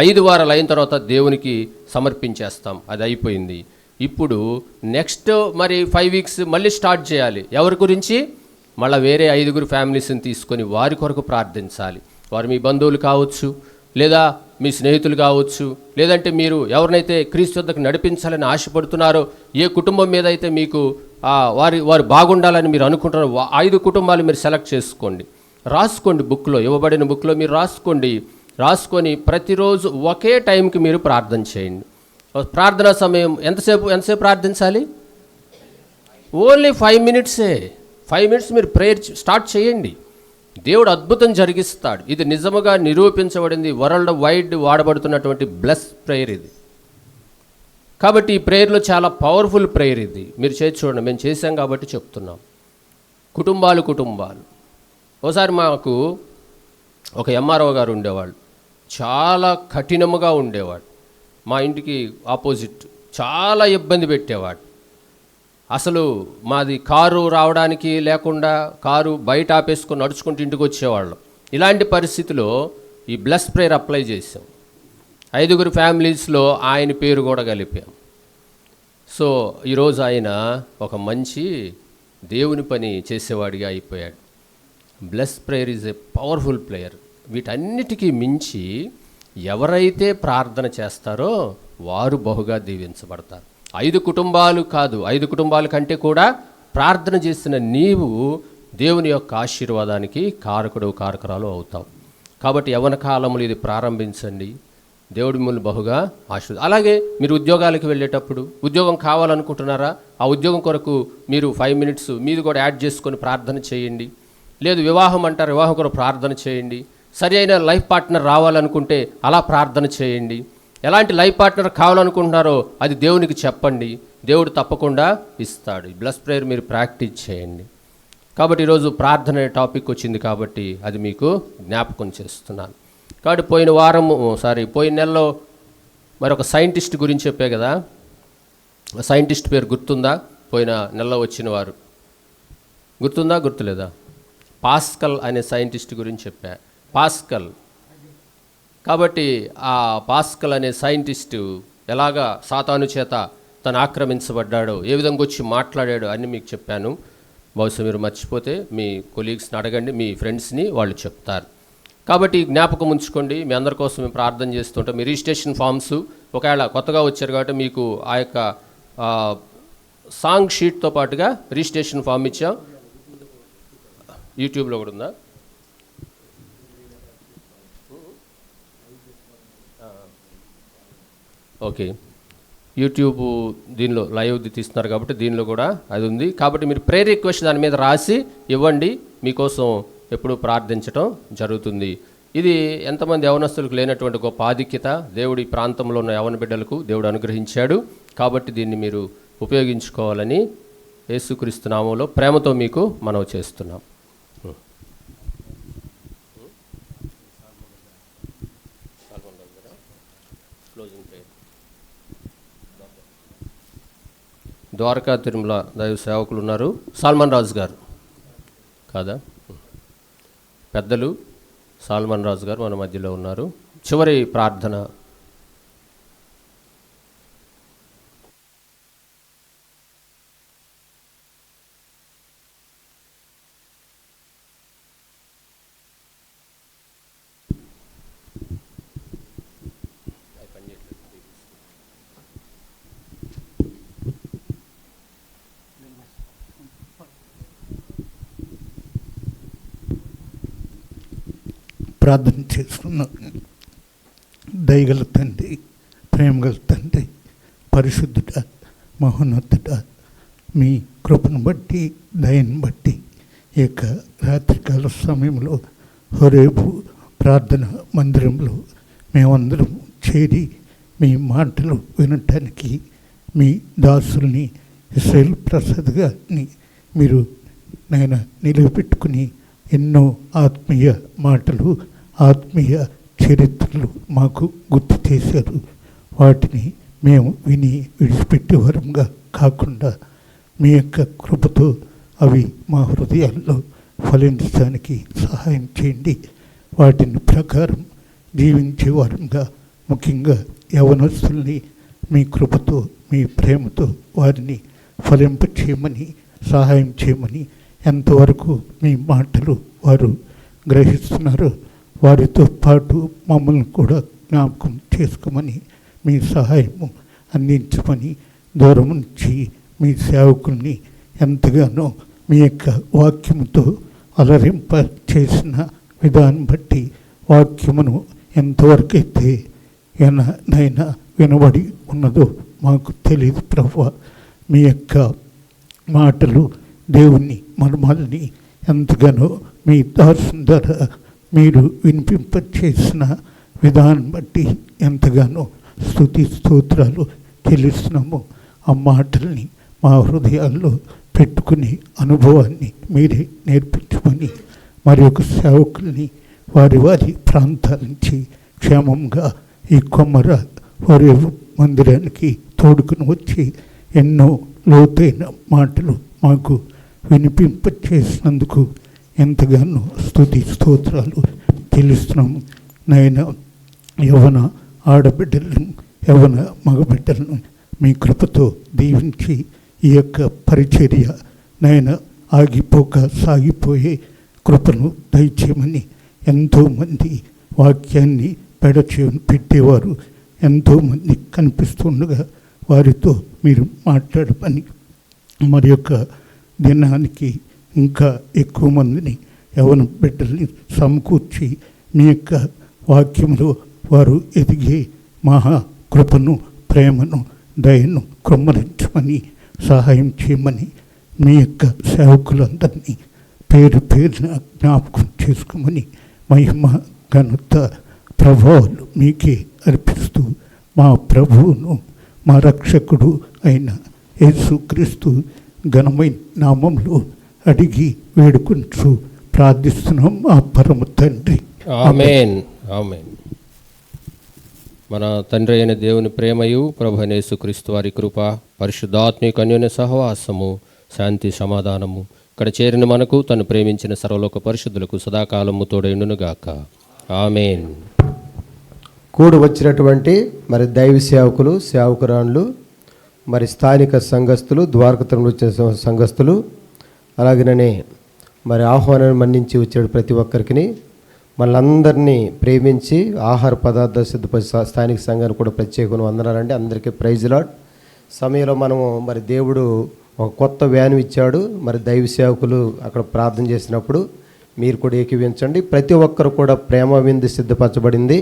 5 వారాలు అయిన తర్వాత దేవునికి సమర్పించేస్తాం. అది అయిపోయింది. ఇప్పుడు నెక్స్ట్ మరి 5 వీక్స్ మళ్ళీ స్టార్ట్ చేయాలి. ఎవరి గురించి? మళ్ళీ వేరే 5గురు ఫ్యామిలీస్ని తీసుకొని వారి కొరకు ప్రార్థించాలి. వారు మీ బంధువులు కావచ్చు, లేదా మీ స్నేహితులు కావచ్చు, లేదంటే మీరు ఎవరినైతే క్రీస్తు వద్దకు నడిపించాలని ఆశపడుతున్నారో, ఏ కుటుంబం మీద అయితే మీకు వారు బాగుండాలని మీరు అనుకుంటున్నారో 5 కుటుంబాలు మీరు సెలెక్ట్ చేసుకోండి, రాసుకోండి. బుక్లో ఇవ్వబడిన బుక్లో మీరు రాసుకొని ప్రతిరోజు ఒకే టైంకి మీరు ప్రార్థన చేయండి. ప్రార్థనా సమయం ఎంతసేపు ప్రార్థించాలి? ఓన్లీ 5 మినిట్సే. 5 మినిట్స్ మీరు ప్రేయర్ స్టార్ట్ చేయండి, దేవుడు అద్భుతం జరిగిస్తాడు. ఇది నిజముగా నిరూపించబడింది, వరల్డ్ వైడ్ వాడబడుతున్నటువంటి బ్లెస్ ప్రేయర్ ఇది. కాబట్టి ఈ ప్రేయర్లో చాలా పవర్ఫుల్ ప్రేయర్ ఇది. మీరు చేసి చూడండి, మేము చేసాం కాబట్టి చెప్తున్నాం. కుటుంబాలు ఒకసారి మాకు ఒక ఎంఆర్ఓ గారు ఉండేవాళ్ళు, చాలా కఠినముగా ఉండేవాడు. మా ఇంటికి ఆపోజిట్ చాలా ఇబ్బంది పెట్టేవాడు. అసలు మాది కారు రావడానికి లేకుండా కారు బయట ఆపేసుకొని నడుచుకుంటూ ఇంటికి వచ్చేవాళ్ళం. ఇలాంటి పరిస్థితిలో ఈ బ్లెస్ ప్రేయర్ అప్లై చేసాం. 5గురు ఫ్యామిలీస్లో ఆయన పేరు కూడా కలిపాం. సో ఈరోజు ఆయన ఒక మంచి దేవుని పని చేసేవాడిగా అయిపోయాడు. Bless prayer is a powerful prayer. వీటన్నిటికీ మించి ఎవరైతే ప్రార్థన చేస్తారో వారు బహుగా దీవించబడతారు. 5 కుటుంబాలు కాదు, 5 కుటుంబాల కంటే కూడా ప్రార్థన చేసిన నీవు దేవుని యొక్క ఆశీర్వాదానికి కారకురాలు అవుతావు. కాబట్టి యవ్వన కాలంలో ఇది ప్రారంభించండి, దేవుడి మిమ్మల్ని బహుగా అలాగే మీరు ఉద్యోగాలకు వెళ్ళేటప్పుడు ఉద్యోగం కావాలనుకుంటున్నారా? ఆ ఉద్యోగం కొరకు మీరు 5 మినిట్స్ మీది కూడా యాడ్ చేసుకొని ప్రార్థన చేయండి. లేదు వివాహం అంటారు, వివాహం కొరకు ప్రార్థన చేయండి. సరి అయిన లైఫ్ పార్ట్నర్ రావాలనుకుంటే అలా ప్రార్థన చేయండి. ఎలాంటి లైఫ్ పార్ట్నర్ కావాలనుకుంటున్నారో అది దేవునికి చెప్పండి, దేవుడు తప్పకుండా ఇస్తాడు. ఈ బ్లెస్ ప్రేయర్ మీరు ప్రాక్టీస్ చేయండి. కాబట్టి ఈరోజు ప్రార్థన అనే టాపిక్ వచ్చింది కాబట్టి అది మీకు జ్ఞాపకం చేస్తున్నాను. కాబట్టి పోయిన నెలలో మరొక సైంటిస్ట్ గురించి చెప్పే కదా, సైంటిస్ట్ పేరు గుర్తుందా? పోయిన నెలలో వచ్చిన వారు గుర్తుందా, గుర్తులేదా? పాస్కల్ అనే సైంటిస్ట్ గురించి చెప్పా. పాస్కల్. కాబట్టి ఆ పాస్కల్ అనే సైంటిస్టు ఎలాగా సాతాను చేత తను ఆక్రమించబడ్డాడో, ఏ విధంగా వచ్చి మాట్లాడాడో అన్నీ మీకు చెప్పాను. బహుశా మీరు మర్చిపోతే మీ కొలీగ్స్ని అడగండి, మీ ఫ్రెండ్స్ని, వాళ్ళు చెప్తారు. కాబట్టి జ్ఞాపకం ఉంచుకోండి. మీ అందరి కోసం మేము ప్రార్థన చేస్తుంటాం. మీ రిజిస్ట్రేషన్ ఫామ్స్ ఒకవేళ కొత్తగా వచ్చారు కాబట్టి మీకు ఆ యొక్క సాంగ్ షీట్తో పాటుగా రిజిస్ట్రేషన్ ఫామ్ ఇచ్చాం. యూట్యూబ్లో కూడా ఉందా? ఓకే, యూట్యూబ్ దీనిలో లైవ్ది తీస్తున్నారు కాబట్టి దీనిలో కూడా అది ఉంది. కాబట్టి మీరు ప్రేయర్ రిక్వెస్ట్ దాని మీద రాసి ఇవ్వండి, మీకోసం ఎప్పుడూ ప్రార్థించటం జరుగుతుంది. ఇది ఎంతమంది యవనస్తులకు లేనటువంటి గొప్ప ఆధిక్యత దేవుడి ప్రాంతంలో ఉన్న యవన బిడ్డలకు దేవుడు అనుగ్రహించాడు. కాబట్టి దీన్ని మీరు ఉపయోగించుకోవాలని యేసుక్రీస్తు నామములో ప్రేమతో మీకు మనవి చేస్తున్నాం. ద్వారకా తిరుమల దైవ సేవకులు ఉన్నారు. సాల్మన్ రాజు గారు కాదా? పెద్దలు సాల్మన్ రాజు గారు మన మధ్యలో ఉన్నారు. చివరి ప్రార్థన. ప్రార్థన చేసుకున్నాం. దయగల తండ్రి, ప్రేమగల తండ్రి, పరిశుద్ధుడ, మహోన్నతుడ, మీ కృపను బట్టి, దయను బట్టి ఈ యొక్క రాత్రికాల సమయంలో హోరేబు ప్రార్థన మందిరంలో మేమందరం చేరి మీ మాటలు వినటానికి మీ దాసుల్ని ఇశ్రాయేల్ ప్రసాద్ గారిని మీరు నేను నిలబెట్టుకుని ఎన్నో ఆత్మీయ మాటలు, ఆత్మీయ చరిత్రలు మాకు గుర్తు చేశారు. వాటిని మేము విని విడిచిపెట్టేవారంగా కాకుండా మీ యొక్క కృపతో అవి మా హృదయాల్లో ఫలించడానికి సహాయం చేయండి. వాటిని ప్రకారం జీవించే వారంగా, ముఖ్యంగా యవనస్తుల్ని మీ కృపతో, మీ ప్రేమతో వారిని ఫలింపచేయమని, సహాయం చేయమని, ఎంతవరకు మీ మాటలు వారు గ్రహిస్తున్నారో వారితో పాటు మమ్మల్ని కూడా జ్ఞాపకం చేసుకోమని, మీ సహాయము అందించమని, దూరం నుంచి మీ సేవకుల్ని ఎంతగానో మీ యొక్క వాక్యముతో అలరింప చేసిన విధానం బట్టి వాక్యమును ఎంతవరకైతే నైనా వినబడి ఉన్నదో మాకు తెలియదు ప్రభువా. మీ యొక్క మాటలు, దేవుని మర్మాలని ఎంతగానో మీ దాసుని ద్వారా మీరు వినిపింప చేసిన విధానం బట్టి ఎంతగానో స్తుతి స్తోత్రాలు చెల్లిస్తున్నాము. ఆ మాటల్ని మా హృదయాల్లో పెట్టుకునే అనుభవాన్ని మీరే నేర్పించమని, మరి ఒక సేవకుల్ని వారి వారి ప్రాంతాల నుంచి క్షేమంగా ఈ కొమ్మర వారి మందిరానికి తోడుకుని వచ్చి ఎన్నో లోతైన మాటలు మాకు వినిపింప చేసినందుకు ఎంతగానో స్తుతి స్తోత్రాలు చెల్లిస్తున్నాము. నాయన, యవన ఆడబిడ్డలను, యవన మగబిడ్డలను మీ కృపతో దీవించి ఈ యొక్క పరిచర్య నాయన ఆగిపోక సాగిపోయే కృపను దయచేయమని, ఎంతోమంది వాక్యాన్ని పెడచేయని పెట్టేవారు ఎంతోమంది కనిపిస్తుండగా వారితో మీరు మాట్లాడమని, మరి యొక్క దినానికి ఇంకా ఎక్కువ మందిని యవన బిడ్డల్ని సమకూర్చి మీ యొక్క వాక్యంలో వారు ఎదిగే మహా కృపను, ప్రేమను, దయను కృమ్మరించమని, సహాయం చేయమని, మీ యొక్క సేవకులందరినీ పేరు పేరున జ్ఞాపకం చేసుకోమని, మహిమ ఘనత ప్రభావాలు మీకే అర్పిస్తూ మా ప్రభువును, మా రక్షకుడు అయిన యేసుక్రీస్తు ఘనమైన నామంలో అడిగి వేడుకుంటూ ప్రార్థిస్తున్నాం మా పరమ తండ్రి. ఆమేన్. ఆమేన్. మన తండ్రి అయిన దేవుని ప్రేమయు ప్రభు అయిన యేసుక్రీస్తు వారి కృప, పరిశుద్ధాత్మిక అన్యోన్య సహవాసము, శాంతి సమాధానము ఇక్కడ చేరిన మనకు తను ప్రేమించిన సర్వలోక పరిశుద్ధులకు సదాకాలము తోడైండునుగాక. ఆమేన్. కూడి వచ్చినటువంటి మరి దైవ సేవకులు, సేవకురాళ్ళు, మరి స్థానిక సంఘస్థులు, ద్వారకతను వచ్చిన సంఘస్థులు, అలాగనే మరి ఆహ్వానాన్ని మన్నించి వచ్చాడు ప్రతి ఒక్కరికి మనందరినీ ప్రేమించి ఆహార పదార్థాలు సిద్ధపరిచి స్థానిక సంఘాన్ని కూడా ప్రత్యేకమైన వందనాలండి. అందరికీ ప్రైజ్ లార్డ్. సమయంలో మనము మరి దేవుడు ఒక కొత్త వ్యాన్ ఇచ్చాడు. మరి దైవ సేవకులు అక్కడ ప్రార్థన చేసినప్పుడు మీరు కూడా ఏకీవించండి. ప్రతి ఒక్కరు కూడా ప్రేమ విందు సిద్ధపరచబడింది.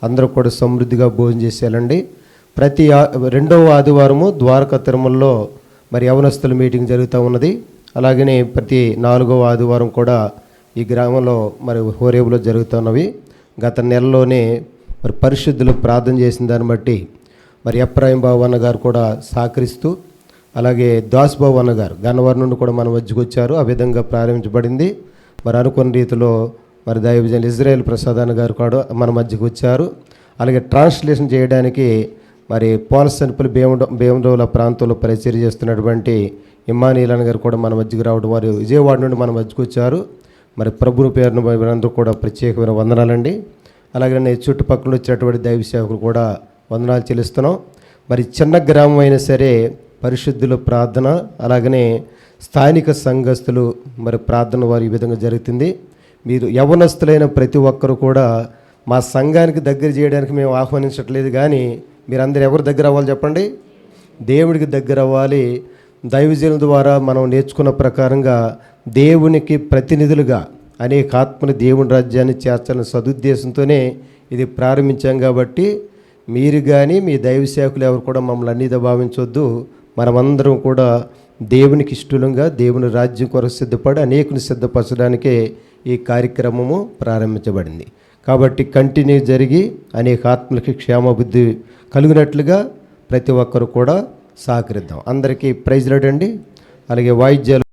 అందరూ కూడా సమృద్ధిగా భోజనం చేసేయాలండి. ప్రతి రెండవ ఆదివారము ద్వారకా తిరుమలలో మరి యవనస్తుల మీటింగ్ జరుగుతూ ఉన్నది. అలాగనే ప్రతి 4వ ఆదివారం కూడా ఈ గ్రామంలో మరి హోరేబులో జరుగుతున్నవి. గత నెలలోనే మరి పరిశుద్ధులు ప్రార్థన చేసిన దాన్ని బట్టి మరి ఎప్రాయిం బాబు అన్న గారు కూడా సహకరిస్తూ, అలాగే దాస్ బాబు అన్న గారు గన్నవరం నుండి కూడా మన మధ్యకు వచ్చారు. ఆ విధంగా ప్రారంభించబడింది. మరి అనుకున్న రీతిలో మరి దైవజన్ ఇజ్రాయేల్ ప్రసాద్ అన్న గారు కూడా మన మధ్యకు వచ్చారు. అలాగే ట్రాన్స్లేషన్ చేయడానికి మరి పోలసన్పల్లి భీమడోల ప్రాంతంలో పరిచర్య చేస్తున్నటువంటి ఇమ్మానీల్ అన్న గారు కూడా మన మధ్యకు రావడం, వారు విజయవాడ నుండి మన మధ్యకు వచ్చారు. మరి ప్రభుని పేరును వీరందరూ కూడా ప్రత్యేకమైన వందనాలండి. అలాగే చుట్టుపక్కల వచ్చినటువంటి దైవ సేవకులు కూడా వందనాలు చెల్లిస్తున్నాం. మరి చిన్న గ్రామం అయినా సరే పరిశుద్ధుల ప్రార్థన, అలాగనే స్థానిక సంఘస్థులు మరి ప్రార్థన వారి ఈ విధంగా జరుగుతుంది. మీరు యవనస్తులైన ప్రతి ఒక్కరు కూడా మా సంఘానికి దగ్గర చేయడానికి మేము ఆహ్వానించట్లేదు, కానీ మీరందరూ ఎవరి దగ్గర అవ్వాలి చెప్పండి? దేవుడికి దగ్గర అవ్వాలి. దైవజనుల ద్వారా మనం నేర్చుకున్న ప్రకారంగా దేవునికి ప్రతినిధులుగా అనేక ఆత్మని దేవుని రాజ్యాన్ని చేర్చాలని సదుద్దేశంతోనే ఇది ప్రారంభించాం. కాబట్టి మీరు కానీ మీ దైవ సేవకులు ఎవరు కూడా మమ్మల్ని అన్నిద భావించవద్దు. మనమందరం కూడా దేవునికి ఇష్టలుగా దేవుని రాజ్యం కొరకు సిద్ధపడి అనేకుని సిద్ధపరచడానికే ఈ కార్యక్రమము ప్రారంభించబడింది. కాబట్టి కంటిన్యూ జరిగి అనేక ఆత్మలకి క్షేమబుద్ధి కలిగినట్లుగా ప్రతి ఒక్కరు కూడా సహకరిద్దాం. అందరికీ ప్రైజ్ లార్డ్ అండి. అలాగే వాయిద్యాలు